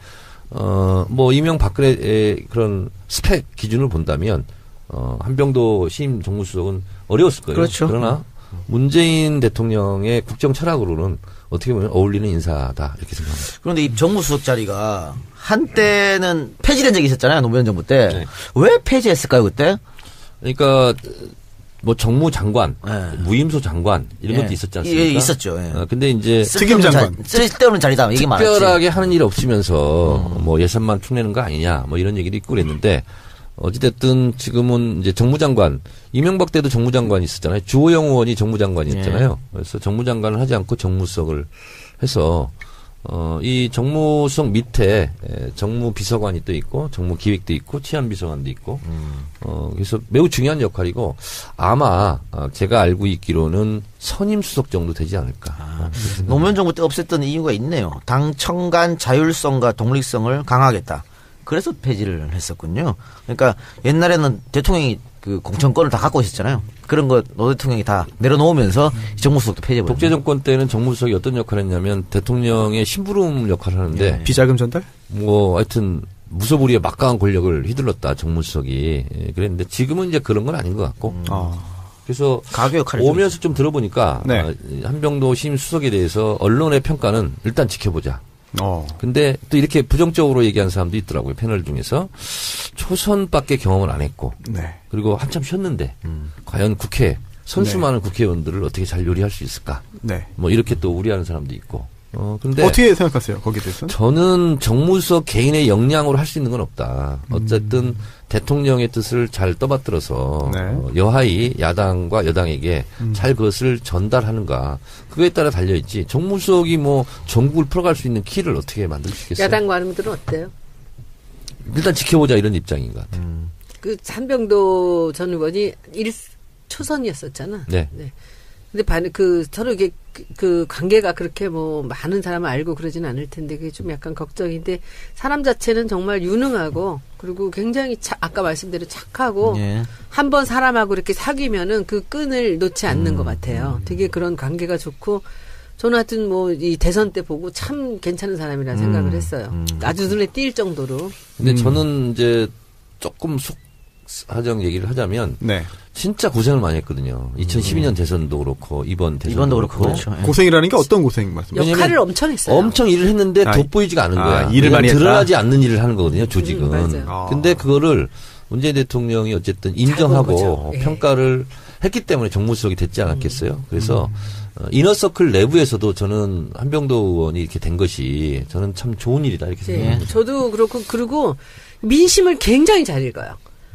[SPEAKER 4] 뭐 이명박근혜의 그런 스펙 기준을 본다면 한병도 신임 정무수석은 어려웠을 거예요.
[SPEAKER 3] 그렇죠.
[SPEAKER 4] 그러나 문재인 대통령의 국정 철학으로는 어떻게 보면 어울리는 인사다 이렇게 생각합니다.
[SPEAKER 3] 그런데 이 정무수석 자리가 한때는 폐지된 적이 있었잖아요. 노무현 정부 때.
[SPEAKER 4] 네.
[SPEAKER 3] 왜 폐지했을까요 그때?
[SPEAKER 4] 그러니까 뭐 정무장관,
[SPEAKER 3] 네.
[SPEAKER 4] 무임소 장관 이런 것도 있었지 않습니까?
[SPEAKER 3] 예, 있었죠. 예.
[SPEAKER 4] 근데 이제
[SPEAKER 1] 특임장관.
[SPEAKER 3] 쓸데없는 자리다. 이게 많았지.
[SPEAKER 4] 특별하게 하는 일 없으면서 뭐 예산만 축내는 거 아니냐 뭐 이런 얘기도 있고 그랬는데 어찌됐든 지금은 이제 정무장관, 이명박 때도 정무장관이 있었잖아요. 주호영 의원이 정무장관이었잖아요. 그래서 정무장관을 하지 않고 정무수석을 해서 이 정무수석 밑에 정무비서관이 또 있고 정무기획도 있고 치안비서관도 있고 그래서 매우 중요한 역할이고 아마 제가 알고 있기로는 선임수석 정도 되지 않을까.
[SPEAKER 3] 노무현 정부 때 없앴던 이유가 있네요. 당 청간 자율성과 독립성을 강화하겠다. 그래서 폐지를 했었군요. 그러니까 옛날에는 대통령이 그 공천권을 다 갖고 있었잖아요. 그런 거 노 대통령이 다 내려놓으면서 정무수석도 폐지해버렸어요.
[SPEAKER 4] 독재 정권 때는 정무수석이 어떤 역할을 했냐면 대통령의 심부름 역할을 하는데
[SPEAKER 1] 비자금 전달?
[SPEAKER 4] 뭐 하여튼 무소불위의 막강한 권력을 휘둘렀다 정무수석이 그랬는데 지금은 이제 그런 건 아닌 것 같고 그래서
[SPEAKER 3] 가교 역할을
[SPEAKER 4] 오면서 좀 들어보니까
[SPEAKER 1] 네.
[SPEAKER 4] 한병도 신임 수석에 대해서 언론의 평가는 일단 지켜보자. 근데 또 이렇게 부정적으로 얘기한 사람도 있더라고요. 패널 중에서 초선밖에 경험을 안 했고
[SPEAKER 1] 네.
[SPEAKER 4] 그리고 한참 쉬었는데 과연 국회 선수 많은 국회의원들을 어떻게 잘 요리할 수 있을까?
[SPEAKER 1] 네.
[SPEAKER 4] 뭐 이렇게 또 우려하는 사람도 있고. 근데
[SPEAKER 1] 어떻게 생각하세요? 거기에 대해서는?
[SPEAKER 4] 저는 정무수석 개인의 역량으로 할 수 있는 건 없다. 어쨌든 대통령의 뜻을 잘 떠받들어서
[SPEAKER 1] 네.
[SPEAKER 4] 여하이 야당과 여당에게 잘 그것을 전달하는가. 그거에 따라 달려있지. 정무수석이 뭐 전국을 풀어갈 수 있는 키를 어떻게 만들 수 있겠어요?
[SPEAKER 2] 야당 관음들은 어때요?
[SPEAKER 4] 일단 지켜보자 이런 입장인 것 같아요.
[SPEAKER 2] 그 한병도 전 의원이 1초선이었었잖아.
[SPEAKER 4] 네.
[SPEAKER 2] 근데 서로 이게 그 관계가 그렇게 뭐 많은 사람을 알고 그러지는 않을 텐데 그게 좀 약간 걱정인데 사람 자체는 정말 유능하고 그리고 굉장히 아까 말씀대로 착하고
[SPEAKER 3] 예.
[SPEAKER 2] 한번 사람하고 이렇게 사귀면은 그 끈을 놓지 않는 것 같아요. 되게 그런 관계가 좋고 저는 하여튼 뭐 이 대선 때 보고 참 괜찮은 사람이라 생각을 했어요. 아주 눈에 띌 정도로.
[SPEAKER 4] 근데 저는 이제 조금 속하정 얘기를 하자면
[SPEAKER 1] 네.
[SPEAKER 4] 진짜 고생을 많이 했거든요. 2012년 대선도 그렇고 이번도
[SPEAKER 3] 그렇고 그렇죠. 예.
[SPEAKER 1] 고생이라는 게 어떤 고생 말씀이세요?
[SPEAKER 2] 역할을 엄청 했어요.
[SPEAKER 4] 엄청 일을 했는데 돋보이지가 않은 거야.
[SPEAKER 1] 일을 많이 했다.
[SPEAKER 4] 드러나지 않는 일을 하는 거거든요, 조직은.
[SPEAKER 2] 맞아요.
[SPEAKER 4] 근데 그거를 문재인 대통령이 어쨌든 인정하고
[SPEAKER 2] 예.
[SPEAKER 4] 평가를 했기 때문에 정무수석이 됐지 않았겠어요. 그래서 이너서클 내부에서도 저는 한병도 의원이 이렇게 된 것이 저는 참 좋은 일이다 이렇게 생각합니다.
[SPEAKER 2] 저도 그렇고 그리고 민심을 굉장히 잘 읽어요.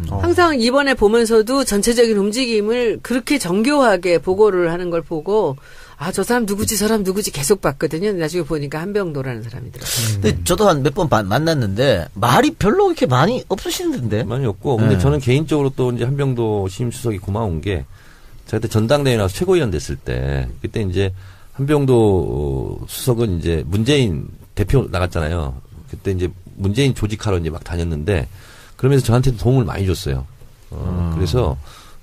[SPEAKER 2] 항상 이번에 보면서도 전체적인 움직임을 그렇게 정교하게 보고를 하는 걸 보고 아, 저 사람 누구지, 저 사람 누구지 계속 봤거든요. 나중에 보니까 한병도라는 사람이더라고요.
[SPEAKER 3] 근데 저도 한 몇 번 만났는데 말이 별로 그렇게 많이 없으시는데.
[SPEAKER 4] 많이 없고. 근데 저는 개인적으로 또 이제 한병도 신임 수석이 고마운 게 제가 그때 전당대회 나와서 최고위원 됐을 때 그때 이제 한병도 수석은 이제 문재인 대표 나갔잖아요. 그때 이제 문재인 조직하러 이제 막 다녔는데 그러면서 저한테도 도움을 많이 줬어요. 그래서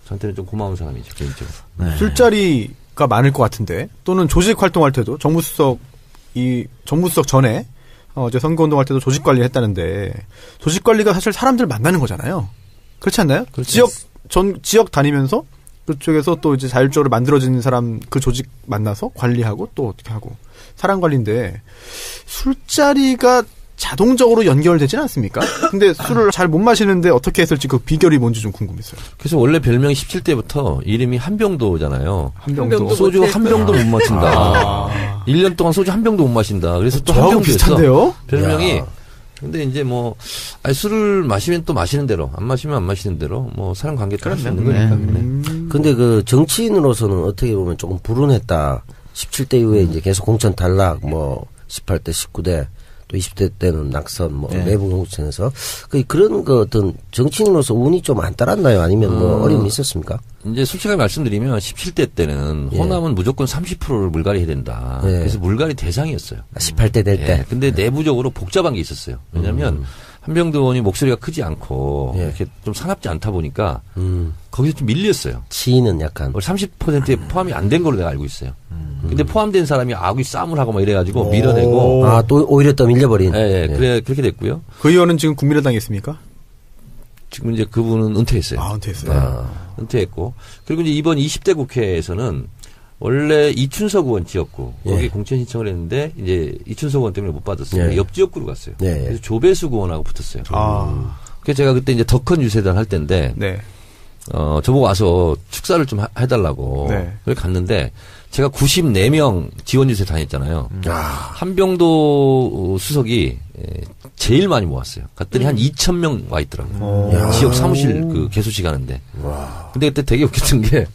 [SPEAKER 4] 저한테는 좀 고마운 사람이죠, 개인적으로.
[SPEAKER 3] 네.
[SPEAKER 1] 술자리가 많을 것 같은데 또는 조직 활동할 때도 정무수석 전에 이제 선거운동할 때도 조직 관리를 했다는데 조직 관리가 사실 사람들 만나는 거잖아요. 그렇지 않나요?
[SPEAKER 4] 그렇죠.
[SPEAKER 1] 지역 다니면서 그쪽에서 또 이제 자율적으로 만들어지는 사람 그 조직 만나서 관리하고 또 어떻게 하고 사람 관리인데 술자리가 자동적으로 연결되지는 않습니까? 근데 술을 잘 못 마시는데 어떻게 했을지 그 비결이 뭔지 좀 궁금했어요.
[SPEAKER 4] 그래서 원래 별명이 17대부터 이름이 한병도잖아요.
[SPEAKER 1] 한병도.
[SPEAKER 4] 소주 한 병도 못 마신다. 1년 동안 소주 한 병도 못 마신다. 그래서 또
[SPEAKER 1] 저하고
[SPEAKER 4] 한병도였어.
[SPEAKER 1] 비슷한데요?
[SPEAKER 4] 별명이.
[SPEAKER 5] 야.
[SPEAKER 4] 근데 이제 뭐 술을 마시면 또 마시는 대로, 안 마시면 안 마시는 대로 뭐 사람 관계 할 수 있는 거니까. 네.
[SPEAKER 5] 근데 그 정치인으로서는 어떻게 보면 조금 불운했다. 17대 이후에 이제 계속 공천 탈락, 뭐 18대, 19대, 또 20대 때는 낙선, 뭐 내부 공천에서 그런 그 어떤 정치인으로서 운이 좀 안 따랐나요? 아니면 뭐 어려움이 있었습니까?
[SPEAKER 4] 이제 솔직하게 말씀드리면 17대 때는 호남은 무조건 30%를 물갈이 해야 된다. 그래서 물갈이 대상이었어요.
[SPEAKER 5] 18대 될 때.
[SPEAKER 4] 근데 내부적으로 복잡한 게 있었어요. 왜냐하면 한병도 의원이 목소리가 크지 않고 이렇게 좀 사납지 않다 보니까 거기서 좀 밀렸어요.
[SPEAKER 5] 지인은 약간
[SPEAKER 4] 30%에 포함이 안 된 걸로 내가 알고 있어요. 근데 포함된 사람이 아귀 싸움을 하고 막 이래가지고 밀어내고
[SPEAKER 5] 또 오히려 더 밀려버린.
[SPEAKER 4] 그래 그렇게 됐고요.
[SPEAKER 1] 그 의원은 지금 국민의당에 있습니까?
[SPEAKER 4] 지금 이제 그분은 은퇴했어요.
[SPEAKER 1] 은퇴했어요.
[SPEAKER 4] 은퇴했고 그리고 이제 이번 20대 국회에서는 원래 이춘석 의원 지역구 여기 공천 신청을 했는데 이제 이춘석 의원 때문에 못 받았어요. 옆 지역구로 갔어요. 그래서 조배수 의원하고 붙었어요. 그래서 제가 그때 이제 더 큰 유세단 할 때인데 저보고 와서 축사를 좀 해달라고 그래 갔는데 제가 94명 지원 유세 다녔잖아요. 한병도 수석이 제일 많이 모았어요. 갔더니 한 2,000명 와 있더라고요. 지역 사무실 그 개소식 하는데. 근데 그때 되게 웃겼던 게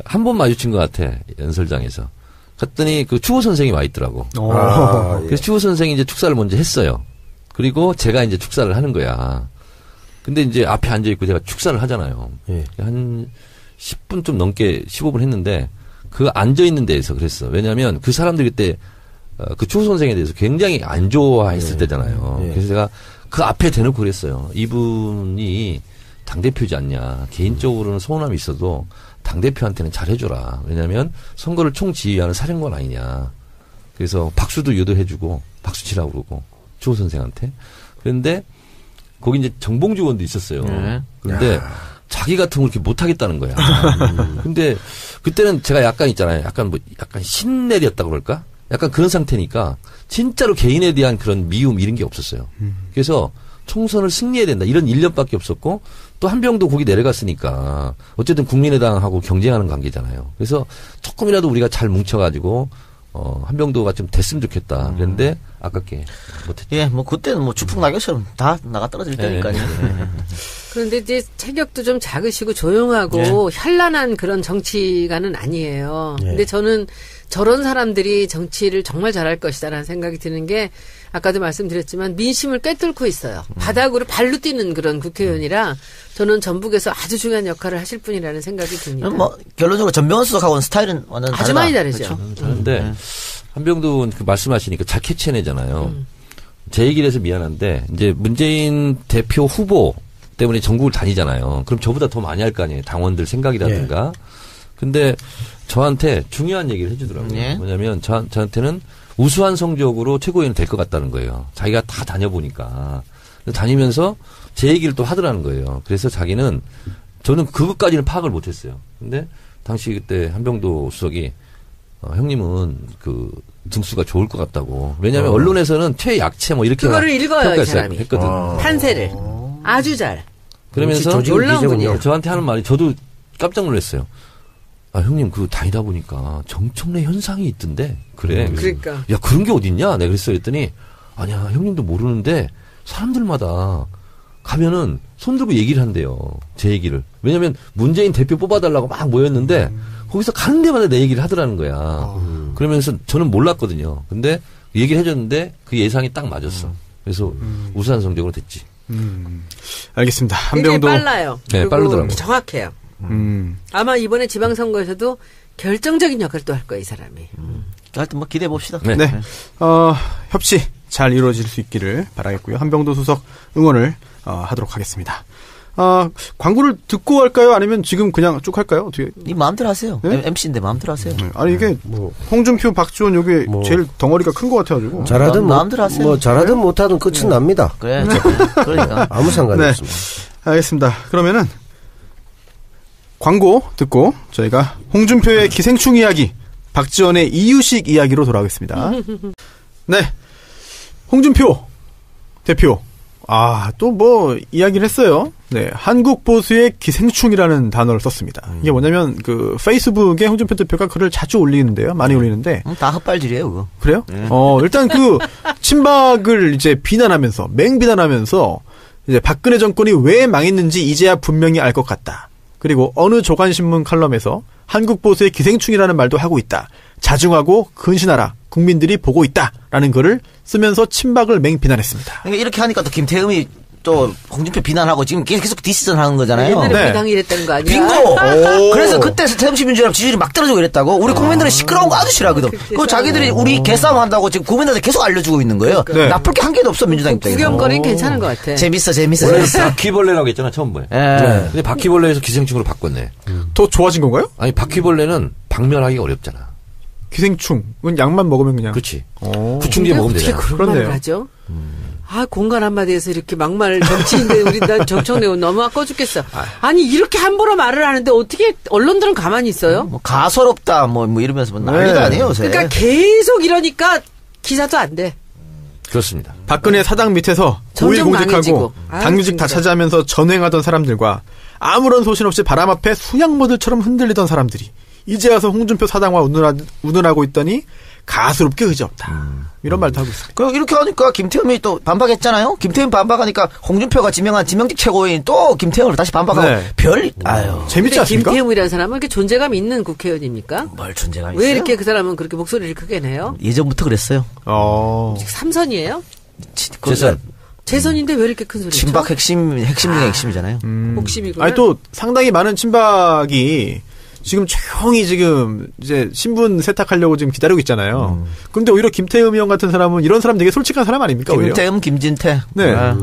[SPEAKER 4] 한 번 마주친 것 같아, 연설장에서. 갔더니 그 추호 선생이 와 있더라고. 그래서 추호 선생이 이제 축사를 먼저 했어요. 그리고 제가 이제 축사를 하는 거야. 근데 이제 앞에 앉아있고 제가 축사를 하잖아요. 한 10분 좀 넘게 15분 했는데 그 앉아있는 데에서 그랬어. 왜냐하면 그 사람들이 그때 그 추호 선생에 대해서 굉장히 안 좋아했을 때잖아요. 그래서 제가 그 앞에 대놓고 그랬어요. 이분이 당대표지 않냐. 개인적으로는 서운함이 있어도 당대표한테는 잘해줘라. 왜냐하면 선거를 총지휘하는 사령관 아니냐. 그래서 박수도 유도해주고 박수 치라고 그러고 추호 선생한테. 그런데 거기 이제 정봉주 의원도 있었어요. 그런데 자기 같은 걸 이렇게 못하겠다는 거야. 근데 그때는 제가 약간 있잖아요. 약간 신내렸다고 그럴까? 약간 그런 상태니까 진짜로 개인에 대한 그런 미움 이런 게 없었어요. 그래서 총선을 승리해야 된다. 이런 1년밖에 없었고 또 한병도 거기 내려갔으니까 어쨌든 국민의당하고 경쟁하는 관계잖아요. 그래서 조금이라도 우리가 잘 뭉쳐가지고 한병도가 좀 됐으면 좋겠다. 그런데 아깝게 못했죠.
[SPEAKER 3] 뭐 그때는 뭐 추풍 낙엽처럼 다 나가 떨어질 때니까요.
[SPEAKER 2] 그런데 이제 체격도 좀 작으시고 조용하고 현란한 그런 정치가는 아니에요. 근데 저는 저런 사람들이 정치를 정말 잘할 것이다라는 생각이 드는 게 아까도 말씀드렸지만 민심을 꿰뚫고 있어요. 바닥으로 발로 뛰는 그런 국회의원이라 저는 전북에서 아주 중요한 역할을 하실 분이라는 생각이 듭니다.
[SPEAKER 3] 뭐 결론적으로 전병헌 수석하고는 스타일은 완전
[SPEAKER 2] 아주 많이 다르죠.
[SPEAKER 4] 그렇죠. 다른데 한병도 그 말씀하시니까 잘 캐치해내잖아요. 제 얘기를 해서 미안한데 이제 문재인 대표 후보 때문에 전국을 다니잖아요. 그럼 저보다 더 많이 할 거 아니에요. 당원들 생각이라든가. 근데 저한테 중요한 얘기를 해주더라고요. 뭐냐면 저한테는 우수한 성적으로 최고위원이 될 것 같다는 거예요. 자기가 다 다녀보니까. 다니면서 제 얘기를 또 하더라는 거예요. 그래서 자기는 저는 그것까지는 파악을 못했어요. 근데 당시 그때 한병도 수석이 형님은 그 등수가 좋을 것 같다고. 왜냐하면 언론에서는 최약체 뭐 이렇게
[SPEAKER 2] 그거를 읽어요, 이 사람이.
[SPEAKER 4] 했거든.
[SPEAKER 2] 판세를 아주 잘.
[SPEAKER 4] 그러면서
[SPEAKER 2] 놀라운 분이에요.
[SPEAKER 4] 저한테 하는 말이 저도 깜짝 놀랐어요. 아 형님 그 다니다 보니까 정청래 현상이 있던데 그래.
[SPEAKER 2] 그러니까.
[SPEAKER 4] 야 그런 게 어딨냐? 내가 그랬어 했더니 아니야 형님도 모르는데 사람들마다 가면은 손 들고 얘기를 한대요. 제 얘기를. 왜냐면 문재인 대표 뽑아달라고 막 모였는데 거기서 가는 데마다 내 얘기를 하더라는 거야. 그러면서 저는 몰랐거든요. 근데 얘기를 해줬는데 그 예상이 딱 맞았어. 그래서 우수한 성적으로 됐지.
[SPEAKER 1] 알겠습니다.
[SPEAKER 2] 굉장히
[SPEAKER 1] 한병도
[SPEAKER 2] 빨라요.
[SPEAKER 4] 네,
[SPEAKER 2] 그리고
[SPEAKER 4] 빠르더라고요.
[SPEAKER 2] 정확해요. 아마 이번에 지방선거에서도 결정적인 역할을 또 할 거예요, 이 사람이.
[SPEAKER 3] 하여튼 뭐 기대해 봅시다.
[SPEAKER 4] 네.
[SPEAKER 1] 네. 협치 잘 이루어질 수 있기를 바라겠고요. 한병도 수석 응원을 하도록 하겠습니다. 광고를 듣고 할까요? 아니면 지금 그냥 쭉 할까요? 어떻게?
[SPEAKER 3] 이 마음대로 하세요.
[SPEAKER 1] 네?
[SPEAKER 3] MC인데 마음대로 하세요.
[SPEAKER 1] 아니 이게 홍준표, 박지원 요게 제일 덩어리가 큰 것 같아가지고.
[SPEAKER 5] 잘하든
[SPEAKER 3] 마음대로 하세요.
[SPEAKER 5] 뭐 잘하든 못하든 끝은 납니다.
[SPEAKER 3] 그래. 그러니까.
[SPEAKER 5] 아무 상관이
[SPEAKER 1] 네.
[SPEAKER 5] 없습니다.
[SPEAKER 1] 알겠습니다. 그러면은 광고 듣고 저희가 홍준표의 기생충 이야기, 박지원의 이유식 이야기로 돌아오겠습니다. 네, 홍준표 대표. 또 뭐 이야기를 했어요. 네, 한국 보수의 기생충이라는 단어를 썼습니다. 이게 뭐냐면 그 페이스북에 홍준표 대표가 글을 자주 올리는데요, 많이 올리는데.
[SPEAKER 3] 다 헛발질이에요, 그거.
[SPEAKER 1] 그래요? 일단 그 친박을 이제 비난하면서 맹비난하면서 이제 박근혜 정권이 왜 망했는지 이제야 분명히 알 것 같다. 그리고 어느 조간신문 칼럼에서 한국 보수의 기생충이라는 말도 하고 있다. 자중하고 근신하라. 국민들이 보고 있다라는 글을 쓰면서 친박을 맹비난했습니다.
[SPEAKER 3] 그러니까 이렇게 하니까 또 김태흠이 또 홍준표 비난하고 지금 계속 디스전 하는 거잖아요.
[SPEAKER 2] 옛날에
[SPEAKER 1] 네.
[SPEAKER 2] 비당이 이랬다는 거 아니야?
[SPEAKER 3] 빙고! 그래서 그때 새정치민주연합 지지율이 막 떨어지고 이랬다고. 우리 국민들은 시끄러운 거 아주 싫어하거든. 그거 자기들이 우리 개싸움 한다고 지금 국민들한테 계속 알려주고 있는 거예요.
[SPEAKER 1] 네.
[SPEAKER 3] 나쁠 게 한 개도 없어, 민주당 입장에서.
[SPEAKER 2] 구경거리는 괜찮은 것 같아.
[SPEAKER 3] 재밌어.
[SPEAKER 4] 원래 바퀴벌레라고 했잖아, 처음에.
[SPEAKER 3] 예.
[SPEAKER 4] 근데 바퀴벌레에서 기생충으로 바꿨네.
[SPEAKER 1] 더 좋아진 건가요?
[SPEAKER 4] 아니, 바퀴벌레는 박멸하기가 어렵잖아.
[SPEAKER 1] 기생충은 약만 먹으면 그냥.
[SPEAKER 4] 그렇지.
[SPEAKER 1] 오.
[SPEAKER 4] 구충제 먹으면
[SPEAKER 2] 어떻게
[SPEAKER 4] 되잖아.
[SPEAKER 2] 그런
[SPEAKER 1] 그렇네요.
[SPEAKER 2] 말을 하죠? 공간 한마디에서 이렇게 막말 정치인데 우리 난 정청래고 너무 아까워 죽겠어. 아니 이렇게 함부로 말을 하는데 어떻게 언론들은 가만히 있어요?
[SPEAKER 3] 뭐 가소롭다, 뭐 이러면서 뭐 난리도
[SPEAKER 1] 네.
[SPEAKER 3] 아니에요, 요새.
[SPEAKER 2] 그러니까 계속 이러니까 기사도 안 돼.
[SPEAKER 4] 그렇습니다.
[SPEAKER 1] 박근혜 사당 밑에서
[SPEAKER 2] 점점
[SPEAKER 1] 고위공직하고
[SPEAKER 2] 망해지고.
[SPEAKER 1] 당규직 다
[SPEAKER 2] 진짜.
[SPEAKER 1] 차지하면서 전횡하던 사람들과 아무런 소신 없이 바람 앞에 수양모들처럼 흔들리던 사람들이 이제 와서 홍준표 사당과 운운하고 있더니 가스롭게 의지없다. 이런 말도 하고 있습니다.
[SPEAKER 3] 그 이렇게 하니까 김태흠이 또 반박했잖아요. 김태흠 반박하니까 홍준표가 지명한 지명직 최고위인 또 김태흠을 다시 반박하고
[SPEAKER 1] 네.
[SPEAKER 3] 아유.
[SPEAKER 1] 재밌지
[SPEAKER 2] 근데
[SPEAKER 1] 않습니까?
[SPEAKER 2] 김태흠이라는 사람은 이렇게 존재감 있는 국회의원입니까?
[SPEAKER 3] 뭘 존재감이
[SPEAKER 2] 왜
[SPEAKER 3] 있어요?
[SPEAKER 2] 이렇게 그 사람은 그렇게 목소리를 크게 내요?
[SPEAKER 3] 예전부터 그랬어요.
[SPEAKER 2] 삼선이에요?
[SPEAKER 4] 재산.
[SPEAKER 2] 재선인데 왜 이렇게 큰 소리 쳐?
[SPEAKER 3] 친박 핵심 중에 핵심이잖아요.
[SPEAKER 2] 복심이구나.
[SPEAKER 1] 아니 또 상당히 많은 친박이 지금 조용히 지금 이제 신분 세탁하려고 지금 기다리고 있잖아요. 근데 오히려 김태흠 의원 같은 사람은 이런 사람 되게 솔직한 사람 아닙니까? 오히려?
[SPEAKER 3] 김태흠, 김진태.
[SPEAKER 1] 네.
[SPEAKER 3] 아,